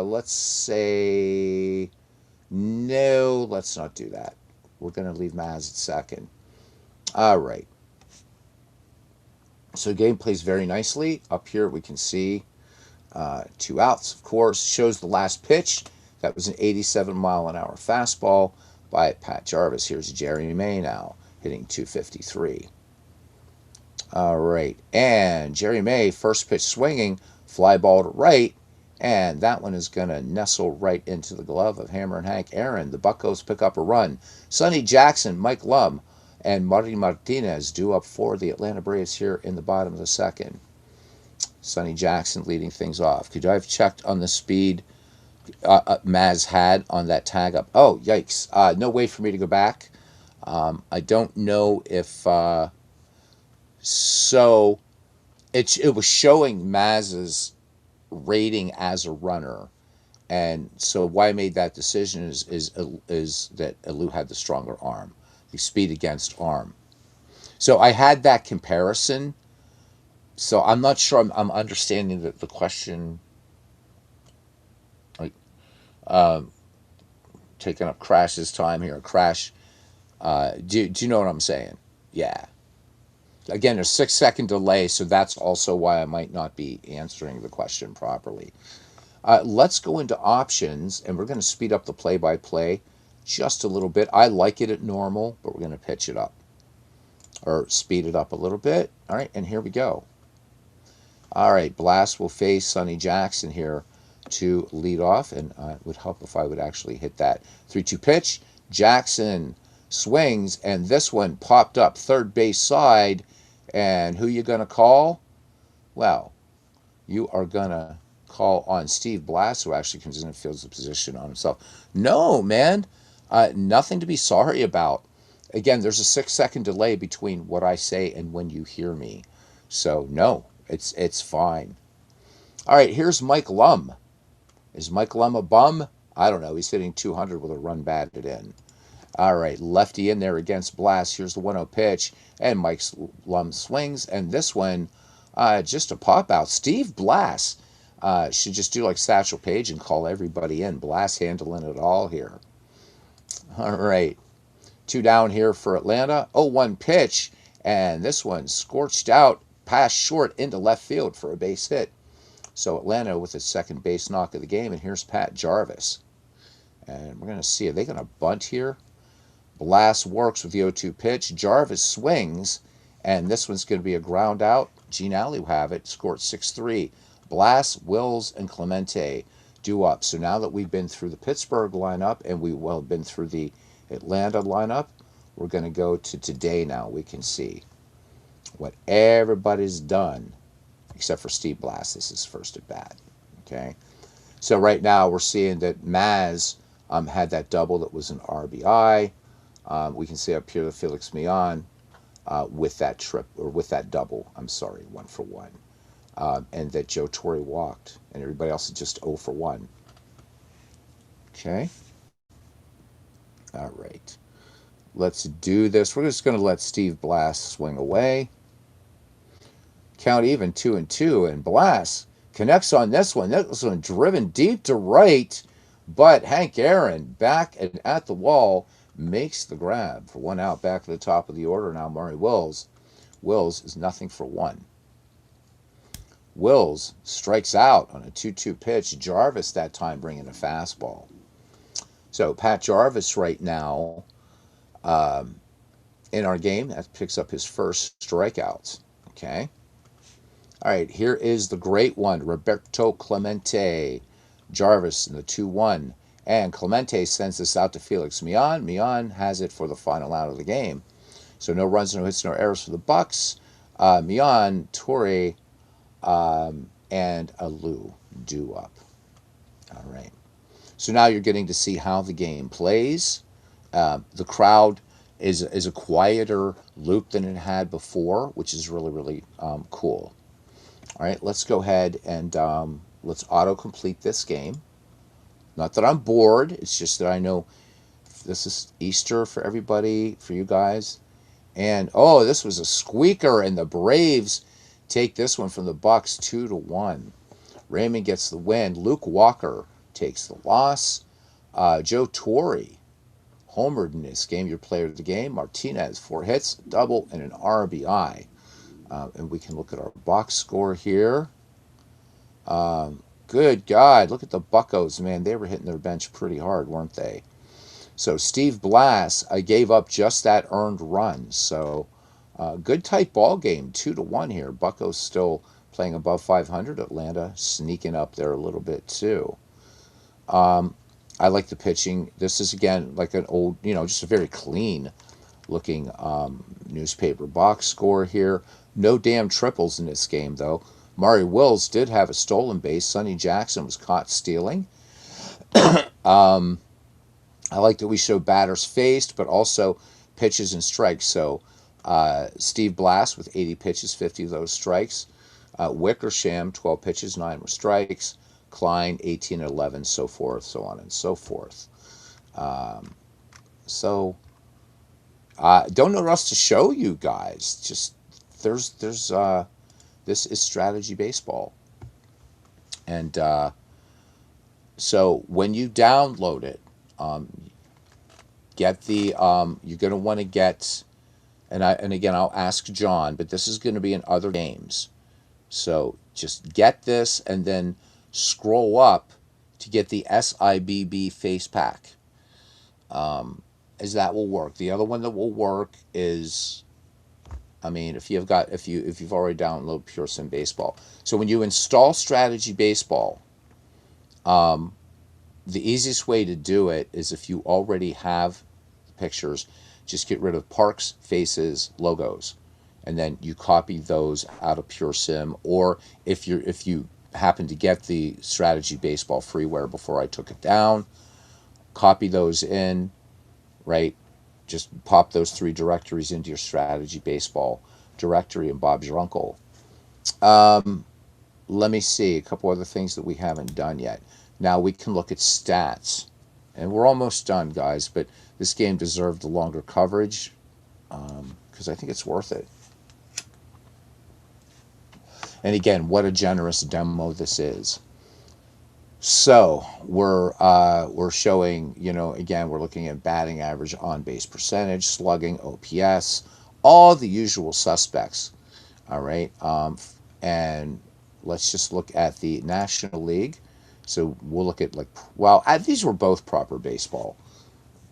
Speaker 1: Let's say no. Let's not do that. We're going to leave Maz at second. All right. So the game plays very nicely. Up here we can see 2 outs, of course. Shows the last pitch. That was an 87-mile-an-hour fastball by Pat Jarvis. Here's Jerry May now hitting 253. All right. And Jerry May, first pitch swinging, fly ball to right. And that one is going to nestle right into the glove of Hammer and Hank Aaron. The Buccos pick up a run. Sonny Jackson, Mike Lum, and Marty Martinez due up for the Atlanta Braves here in the bottom of the second. Sonny Jackson leading things off. Could I have checked on the speed Maz had on that tag up? Oh, yikes. No way for me to go back. I don't know if... So it was showing Maz's rating as a runner, and so why I made that decision is that Alou had the stronger arm, the speed against arm. So I had that comparison. So I'm not sure I'm understanding the question. Like taking up Crash's time here. Crash, do you know what I'm saying? Yeah. Again, there's 6-second delay, so that's also why I might not be answering the question properly. Let's go into options, and we're going to speed up the play-by-play just a little bit. I like it at normal, but we're going to pitch it up, or speed it up a little bit. All right, and here we go. All right, Blast will face Sonny Jackson here to lead off, and it would help if I would actually hit that 3-2 pitch. Jackson swings, and this one popped up third base side. And who you going to call? Well, you are going to call on Steve Blass, who actually comes in and fills the position on himself. No, man, nothing to be sorry about. Again, there's a 6 second delay between what I say and when you hear me. So, no, it's fine. All right, here's Mike Lum. Is Mike Lum a bum? I don't know. He's hitting 200 with a run batted in. All right, lefty in there against Blast. Here's the 1-0 pitch, and Mike Lum swings. And this one, just a pop out. Steve Blass should just do like Satchel Paige and call everybody in. Blass handling it all here. All right, 2 down here for Atlanta. 0-1 pitch, and this one scorched out, past short into left field for a base hit. So Atlanta with its second base knock of the game, and here's Pat Jarvis. And we're going to see, are they going to bunt here? Blass works with the 0-2 pitch. Jarvis swings, and this one's going to be a ground out. Gene Alley will have it. Scored 6-3. Blass, Wills, and Clemente due up. So now that we've been through the Pittsburgh lineup and we've been through the Atlanta lineup, we're going to go to today now. We can see what everybody's done, except for Steve Blass. This is first at bat. Okay, so right now we're seeing that Maz had that double that was an RBI. We can see up here that Felix Millan with that trip, or with that double, I'm sorry, 1 for 1. And that Joe Torre walked, and everybody else is just 0 for 1. Okay. All right. Let's do this. We're just going to let Steve Blass swing away. Count even 2-2, and Blass connects on this one. This one driven deep to right, but Hank Aaron back and at the wall makes the grab for 1 out. Back at the top of the order now, Maury Wills. Wills is 0 for 1. Wills strikes out on a 2-2 pitch. Jarvis that time bringing a fastball. So Pat Jarvis right now in our game, that picks up his first strikeouts. Okay. All right, here is the great one, Roberto Clemente. Jarvis in the 2-1. And Clemente sends this out to Felix Millan. Millan has it for the final out of the game. So no runs, no hits, no errors for the Bucks. Millan, Torre, and Alou due up. All right. So now you're getting to see how the game plays. The crowd is a quieter loop than it had before, which is really, really cool. All right, let's go ahead and let's auto-complete this game. Not that I'm bored. It's just that I know this is Easter for everybody, for you guys. And, oh, this was a squeaker, and the Braves take this one from the Bucks 2-1. Raymond gets the win. Luke Walker takes the loss. Joe Torre homered in this game, your player of the game. Martinez, 4 hits, a double, and an RBI. And we can look at our box score here. Good God, look at the Buccos, man. They were hitting their bench pretty hard, weren't they? So Steve Blass gave up just that earned run. So good tight ball game, 2-1 here. Buccos still playing above 500. Atlanta sneaking up there a little bit too. I like the pitching. This is, again, like an old, just a very clean looking newspaper box score here. No damn triples in this game, though. Maury Wills did have a stolen base. Sonny Jackson was caught stealing. I like that we show batters faced, but also pitches and strikes. So Steve Blass with 80 pitches, 50 of those strikes. Wickersham, 12 pitches, 9 were strikes. Klein, 18 and 11, so forth, so on and so forth. Don't know what else to show you guys. Just there's this is strategy baseball, and so when you download it, get the you're going to want to get, and again I'll ask John, but this is going to be in other games. So just get this and then scroll up to get the SIBB face pack. As that will work. The other one that will work is, if you've already downloaded Pure Sim Baseball. So when you install Strategy Baseball, the easiest way to do it is if you already have the pictures, Just get rid of parks, faces, logos, and then you copy those out of Pure Sim. Or if you happen to get the Strategy Baseball freeware before I took it down, copy those in, right? Just pop those three directories into your Strategy Baseball directory, and Bob's your uncle. Um, Let me see a couple other things that we haven't done yet. Now we can look at stats, and we're almost done, guys. But this game deserved a longer coverage because I think it's worth it. And again, what a generous demo this is. So we're showing, again, we're looking at batting average, on base percentage, slugging, OPS, all the usual suspects. All right, and let's just look at the National League. So we'll look at these were both proper baseball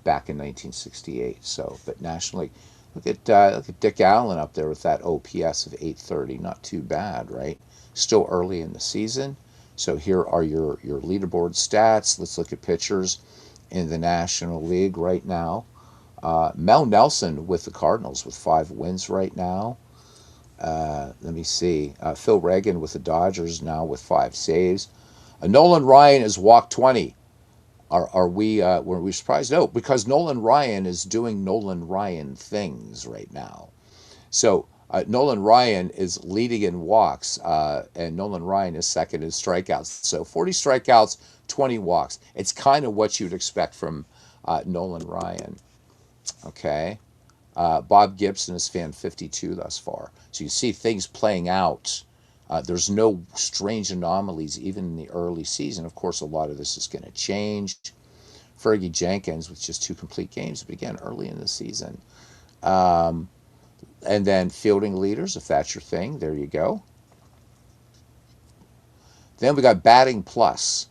Speaker 1: back in 1968. So, but National League, look at Dick Allen up there with that OPS of 830. Not too bad, right? Still early in the season. So here are your leaderboard stats. Let's look at pitchers in the National League right now. Mel Nelson with the Cardinals with 5 wins right now. Let me see. Phil Reagan with the Dodgers now with 5 saves. Nolan Ryan has walked 20. Were we surprised? No, because Nolan Ryan is doing Nolan Ryan things right now. So Nolan Ryan is leading in walks, and Nolan Ryan is second in strikeouts. So 40 strikeouts, 20 walks. It's kind of what you'd expect from Nolan Ryan. Okay. Bob Gibson is fan 52 thus far. So you see things playing out. There's no strange anomalies even in the early season. Of course, a lot of this is going to change. Fergie Jenkins with just 2 complete games, but again, early in the season. Um, and then fielding leaders, if that's your thing, there you go. Then we got batting plus.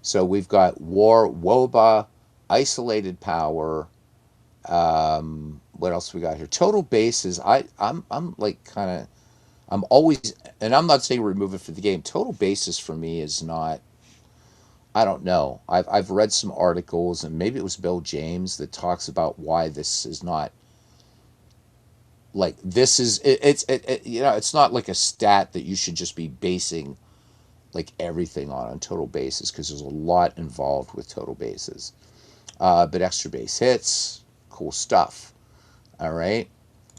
Speaker 1: So we've got WAR, WOBA, isolated power. What else we got here? Total bases. I'm like kind of I'm always, and I'm not saying remove it for the game. Total bases for me is not. I don't know. I've read some articles, and maybe it was Bill James that talks about why this is not like this is it's not like a stat that you should just be basing like everything on total bases, because there's a lot involved with total bases. But extra base hits, cool stuff. All right,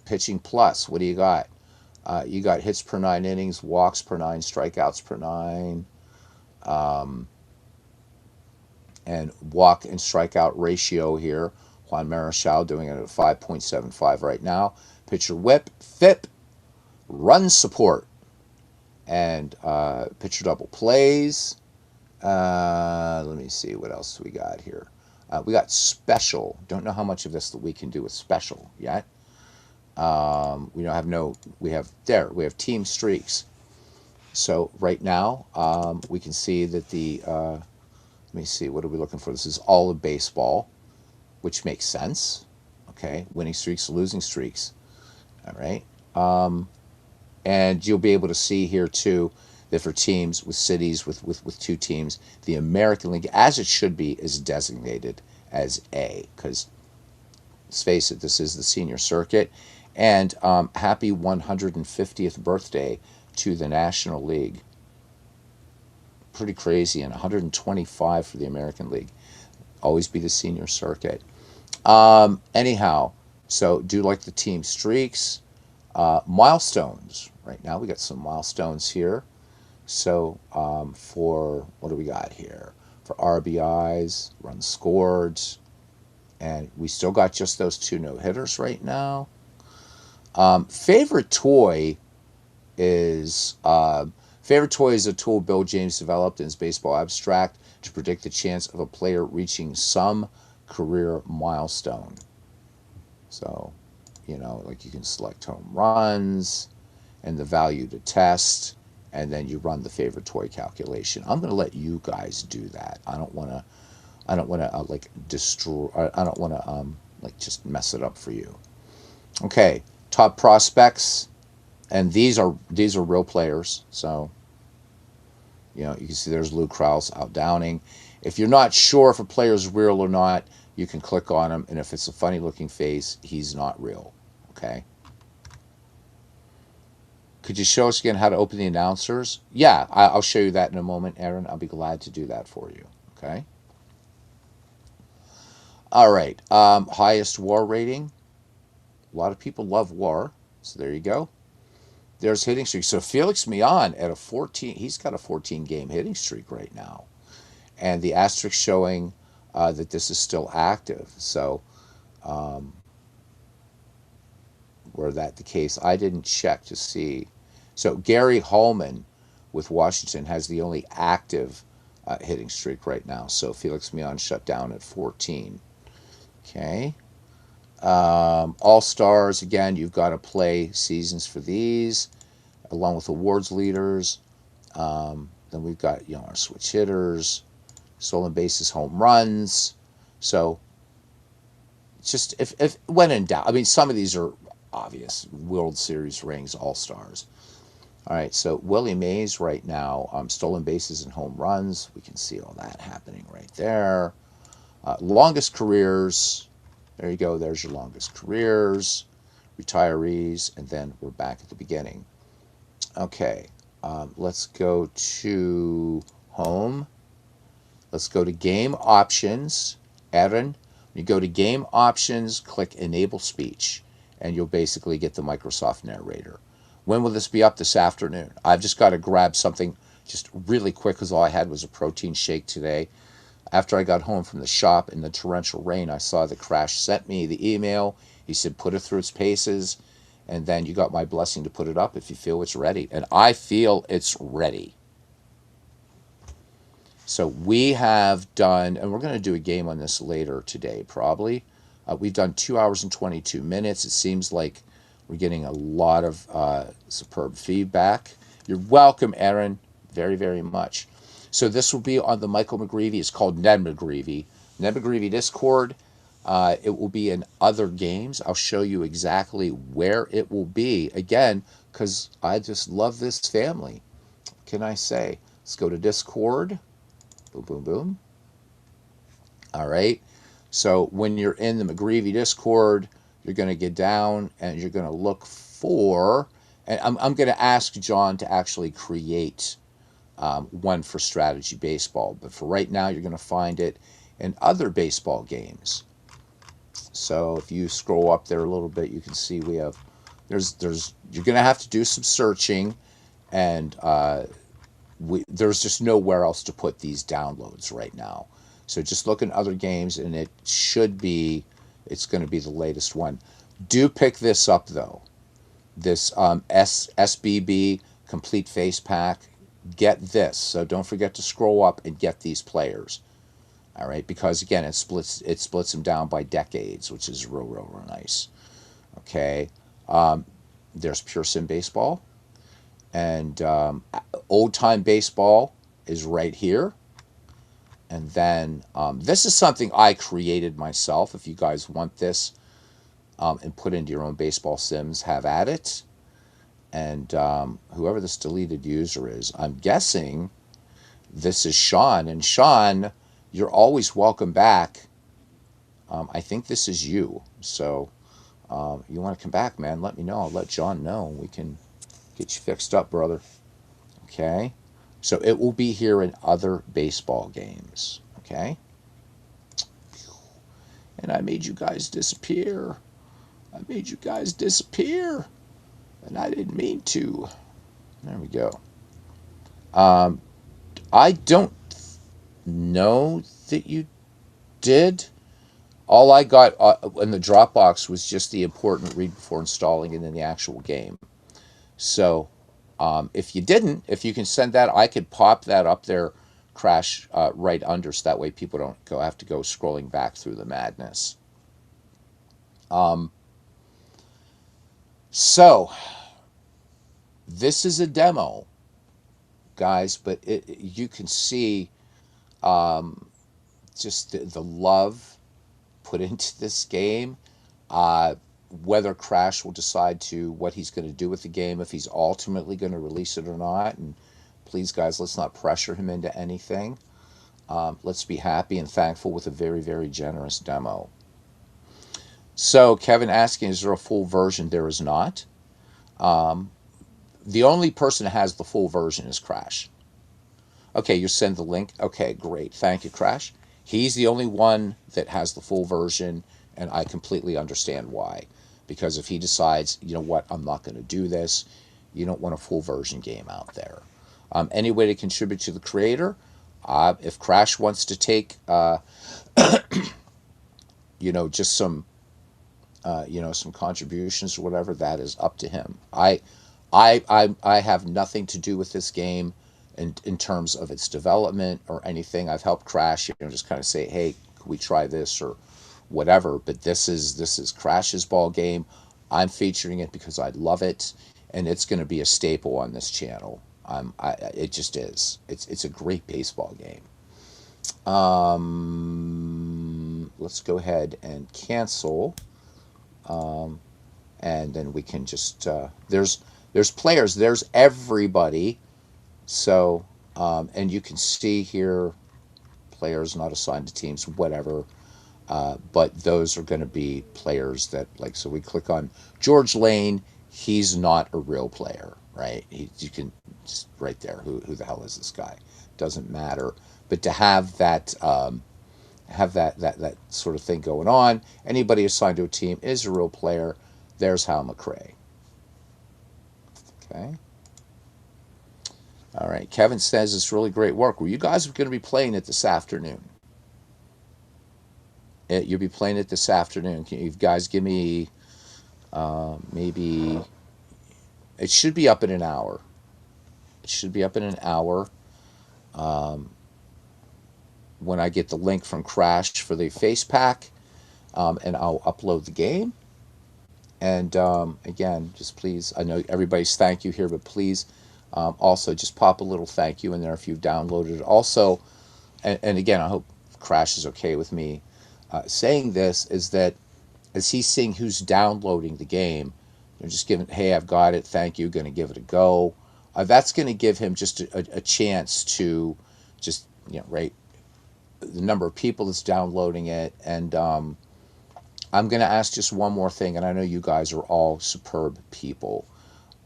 Speaker 1: pitching plus. What do you got? You got hits per 9 innings, walks per 9, strikeouts per 9, um, and walk and strikeout ratio here. Juan Marichal doing it at 5.75 right now. Pitcher whip, FIP, run support, and pitcher double plays. Let me see what else we got here. We got special. Don't know how much of this that we can do with special yet. We don't have no. We have team streaks. So right now we can see that the. Let me see. What are we looking for? This is all of baseball, which makes sense. Okay, winning streaks, losing streaks. All right. And you'll be able to see here too that for teams with cities with 2 teams, the American League, as it should be, is designated as A, because let's face it, this is the senior circuit. And happy 150th birthday to the National League. Pretty crazy, and 125 for the American League. Always be the senior circuit. Anyhow, so do like the team streaks. Milestones. Right now we got some milestones here. So for, what do we got here? For RBIs, runs scored, and we still got just those 2 no-hitters right now. Favorite toy is a tool Bill James developed in his Baseball Abstract to predict the chance of a player reaching some career milestone. So, like you can select home runs and the value to test, and then you run the favorite toy calculation. I'm going to let you guys do that. I don't want to. Like destroy. I don't want to like just mess it up for you. Okay, top prospects, and these are real players. So you can see there's Lou Krause out Downing. If you're not sure if a player is real or not, you can click on him, and if it's a funny looking face, he's not real. Okay. Could you show us again how to open the announcers? Yeah, I'll show you that in a moment, Aaron. I'll be glad to do that for you. Okay. All right. Highest war rating. A lot of people love war. So there you go. There's hitting streak. So Felix Mian at a 14, he's got a 14 game hitting streak right now. And the asterisk showing that this is still active. So, um, were that the case? I didn't check to see. So Gary Holman with Washington has the only active hitting streak right now. So Felix Mian shut down at 14. Okay. All Stars, again, you've got to play seasons for these, along with awards leaders. Then we've got, our switch hitters, stolen bases, home runs. So just if when in doubt, I mean, some of these are obvious World Series rings, All Stars. All right, so Willie Mays right now, stolen bases and home runs. We can see all that happening right there. Longest careers. There you go. There's your longest careers, retirees, and then we're back at the beginning. Okay, let's go to home. Let's go to game options. Aaron, you go to game options, click enable speech, and you'll basically get the Microsoft narrator. When will this be up? This afternoon. I've just got to grab something just really quick because all I had was a protein shake today. After I got home from the shop in the torrential rain, I saw that Crash sent me the email. He said, put it through its paces, and then you got my blessing to put it up if you feel it's ready. And I feel it's ready. So we have done, and we're going to do a game on this later today, probably. We've done 2 hours and 22 minutes. It seems like we're getting a lot of superb feedback. You're welcome, Aaron, very, very much. So this will be on the Michael McGreevy. It's called Ned McGreevy. Ned McGreevy Discord. It will be in other games. I'll show you exactly where it will be. Again, because I just love this family. What can I say? Let's go to Discord. Boom, boom, boom. All right. So when you're in the McGreevy Discord, you're going to get down and you're going to look for, and I'm going to ask John to actually create one for Strategy Baseball. But for right now, you're going to find it in other baseball games. So if you scroll up there a little bit, you can see we have, you're going to have to do some searching, and there's just nowhere else to put these downloads right now. So just look in other games, and it's going to be the latest one. Do pick this up, though. This SBB Complete Face Pack. Get this. So don't forget to scroll up and get these players. All right, because again, it splits them down by decades, which is real, real, real nice. Okay, there's Pure Sim Baseball, and Old Time Baseball is right here. And then this is something I created myself. If you guys want this and put into your own baseball sims, have at it. And whoever this deleted user is, I'm guessing this is Sean. And Sean, you're always welcome back. I think this is you. So you want to come back, man, let me know. I'll let John know. We can get you fixed up, brother. Okay? So it will be here in other baseball games. Okay? And I made you guys disappear. I made you guys disappear. And I didn't mean to. There we go. I don't know that you did. All I got in the Dropbox was just the important read before installing and then the actual game. So if you didn't, if you can send that, I could pop that up there, Crash, right under, so that way people don't have to go scrolling back through the madness. So this is a demo, guys, but you can see just the love put into this game. Whether Crash will decide what he's going to do with the game, if he's ultimately going to release it or not. And please, guys, let's not pressure him into anything. Let's be happy and thankful with a very, very generous demo. So Kevin asking, is there a full version? There is not. Um, the only person that has the full version is Crash. Okay, you send the link. Okay, great. Thank you, Crash. He's the only one that has the full version, and I completely understand why. Because if he decides, you know what, I'm not going to do this, you don't want a full version game out there. Any way to contribute to the creator? If Crash wants to take, just some contributions or whatever, that is up to him. I have nothing to do with this game in terms of its development or anything. I've helped Crash, just kind of say, hey, could we try this or whatever. But this is Crash's ball game. I'm featuring it because I love it, and it's going to be a staple on this channel. It just is. It's a great baseball game. Let's go ahead and cancel, and then we can just there's players, there's everybody. So and you can see here players not assigned to teams, whatever. But those are going to be players that, like, so we click on George Lane. He's not a real player, right? You can just right there. Who the hell is this guy? Doesn't matter. But to have that sort of thing going on. Anybody assigned to a team is a real player. There's Hal McRae. Okay. All right. Kevin says it's really great work. Well, you guys are going to be playing it this afternoon. You'll be playing it this afternoon. Can you guys give me maybe? It should be up in an hour. It should be up in an hour. Um, when I get the link from Crash for the face pack, and I'll upload the game. And again, just please, I know everybody's thank you here, but please also just pop a little thank you in there if you've downloaded it. Also, and again, I hope Crash is okay with me saying this, is that as he's seeing who's downloading the game, they're just giving, hey, I've got it, thank you, going to give it a go. That's going to give him just a chance to just, rate the number of people that's downloading it. And I'm going to ask just one more thing, and I know you guys are all superb people.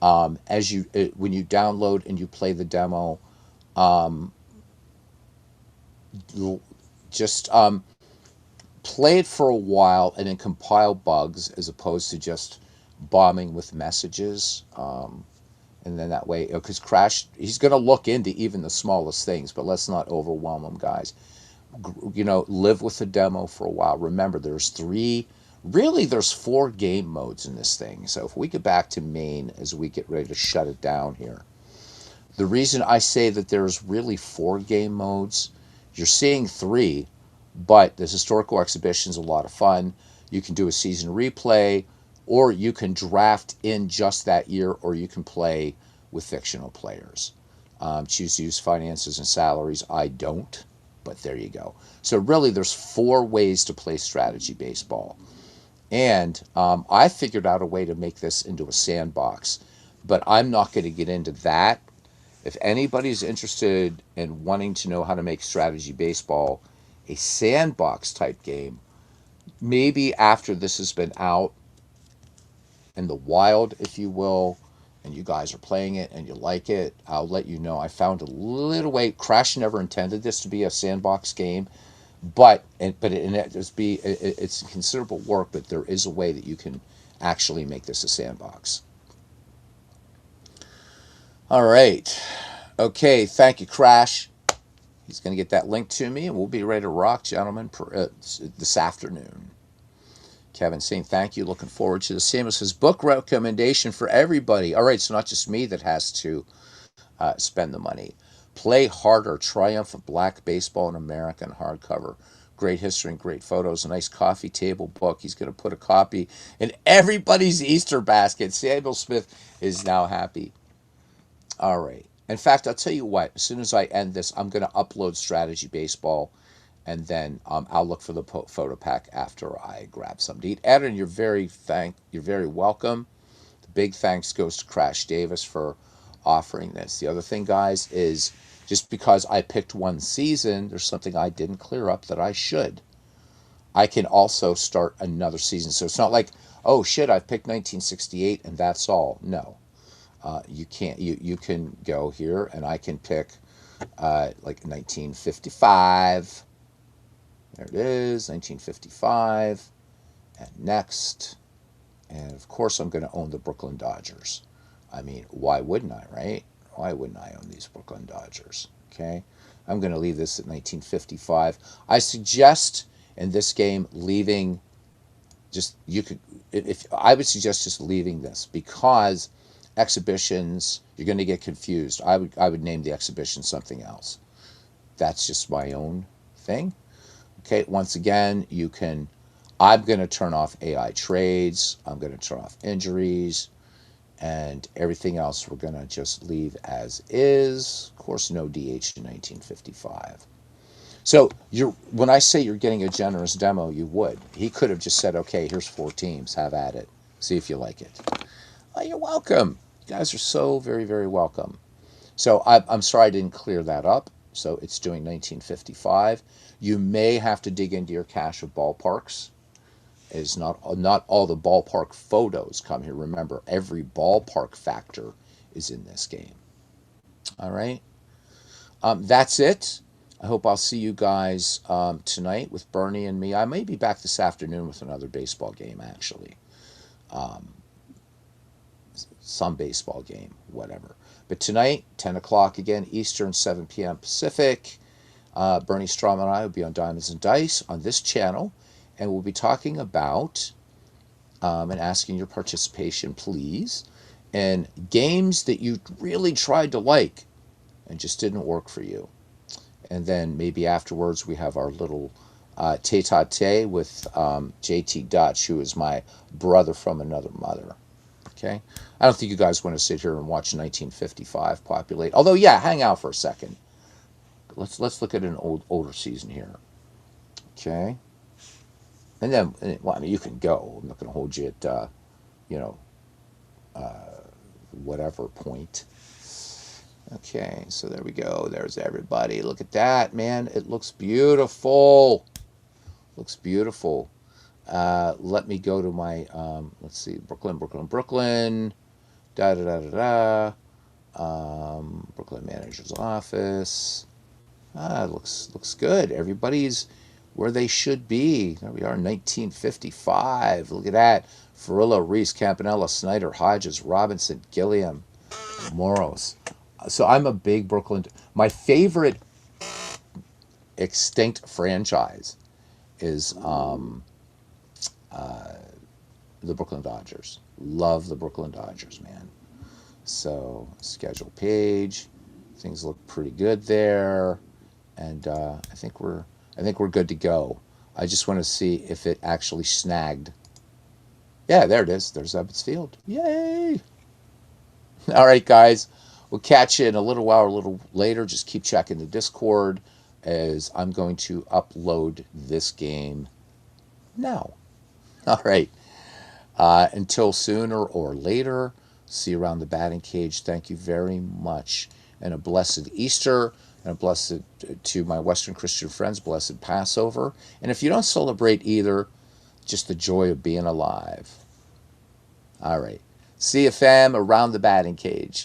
Speaker 1: When you download and you play the demo, um, just play it for a while and then compile bugs as opposed to just bombing with messages. And then that way, because Crash, he's going to look into even the smallest things, but let's not overwhelm him, guys. Live with the demo for a while. Remember, there's four game modes in this thing. So if we get back to main as we get ready to shut it down here, the reason I say that there's really four game modes, you're seeing three, but this historical exhibition is a lot of fun. You can do a season replay, or you can draft in just that year, or you can play with fictional players. Choose to use finances and salaries. I don't, but there you go. So really, there's four ways to play strategy baseball. And I figured out a way to make this into a sandbox, but I'm not going to get into that. If anybody's interested in wanting to know how to make strategy baseball a sandbox type game, maybe after this has been out in the wild, if you will, and you guys are playing it and you like it, I'll let you know. I found a little way. Crash never intended this to be a sandbox game, it's considerable work, but there is a way that you can actually make this a sandbox. All right. Okay. Thank you, Crash. He's going to get that link to me, and we'll be ready to rock, gentlemen, this afternoon. Kevin saying thank you. Looking forward to the same as his book recommendation for everybody. All right, it's not just me that has to spend the money. Play Harder, Triumph of Black Baseball in America in hardcover. Great history and great photos. A nice coffee table book. He's going to put a copy in everybody's Easter basket. Samuel Smith is now happy. All right. In fact, I'll tell you what. As soon as I end this, I'm going to upload Strategy Baseball, and then I'll look for the photo pack after I grab some to eat. Aaron, you're very welcome. The big thanks goes to Crash Davis for offering this. The other thing, guys, is Just because I picked one season, there's something I didn't clear up that I should. I can also start another season. So it's not like, oh shit, I've picked 1968 and that's all. No, you can't. You can go here and I can pick like 1955. There it is, 1955. And next. And of course, I'm going to own the Brooklyn Dodgers. I mean, why wouldn't I, right? Why wouldn't I own these Brooklyn Dodgers? Okay. I'm going to leave this at 1955. I suggest in this game leaving just, you could, if I would suggest just leaving this because exhibitions, you're going to get confused. I would name the exhibition something else. That's just my own thing. Okay. Once again, you can, I'm going to turn off AI trades. I'm going to turn off injuries. And everything else we're going to just leave as is. Of course, no DH in 1955. So when I say you're getting a generous demo, you would. He could have just said, okay, here's 4 teams. Have at it. See if you like it. Oh, you're welcome. You guys are so very, very welcome. So I'm sorry I didn't clear that up. So it's doing 1955. You may have to dig into your cache of ballparks. Is not all the ballpark photos come here. Remember, every ballpark factor is in this game. All right. That's it. I hope I'll see you guys tonight with Bernie and me. I may be back this afternoon with another baseball game, actually. Um, some baseball game, whatever. But tonight, 10 o'clock again, Eastern, 7 p.m. Pacific. Bernie Strom and I will be on Diamonds and Dice on this channel. And we'll be talking about and asking your participation, please, in games that you really tried to like and just didn't work for you. And then maybe afterwards we have our little tete-a-tete with JT Dutch, who is my brother from another mother. Okay? I don't think you guys want to sit here and watch 1955 populate. Although, yeah, hang out for a second. Let's look at an older season here. Okay? And then, well, I mean, you can go. I'm not going to hold you at, you know, whatever point. Okay, so there we go. There's everybody. Look at that, man. It looks beautiful. Looks beautiful. Let me go to my, let's see, Brooklyn. Da da da da da. Brooklyn Manager's Office. Looks good. Everybody's where they should be. There we are, 1955. Look at that. Farillo, Reese, Campanella, Snyder, Hodges, Robinson, Gilliam, Moros. So I'm a big Brooklyn. My favorite extinct franchise is the Brooklyn Dodgers. Love the Brooklyn Dodgers, man. So schedule page. Things look pretty good there. And I think we're good to go. I just want to see if it actually snagged. Yeah, there it is. There's Ebbets Field. Yay! All right, guys. We'll catch you in a little while, a little later. Just keep checking the Discord as I'm going to upload this game now. All right. Until sooner or later, see you around the batting cage. Thank you very much. And a blessed Easter. And a blessed to my Western Christian friends, blessed Passover. And if you don't celebrate either, just the joy of being alive. All right. See you, fam, around the batting cage.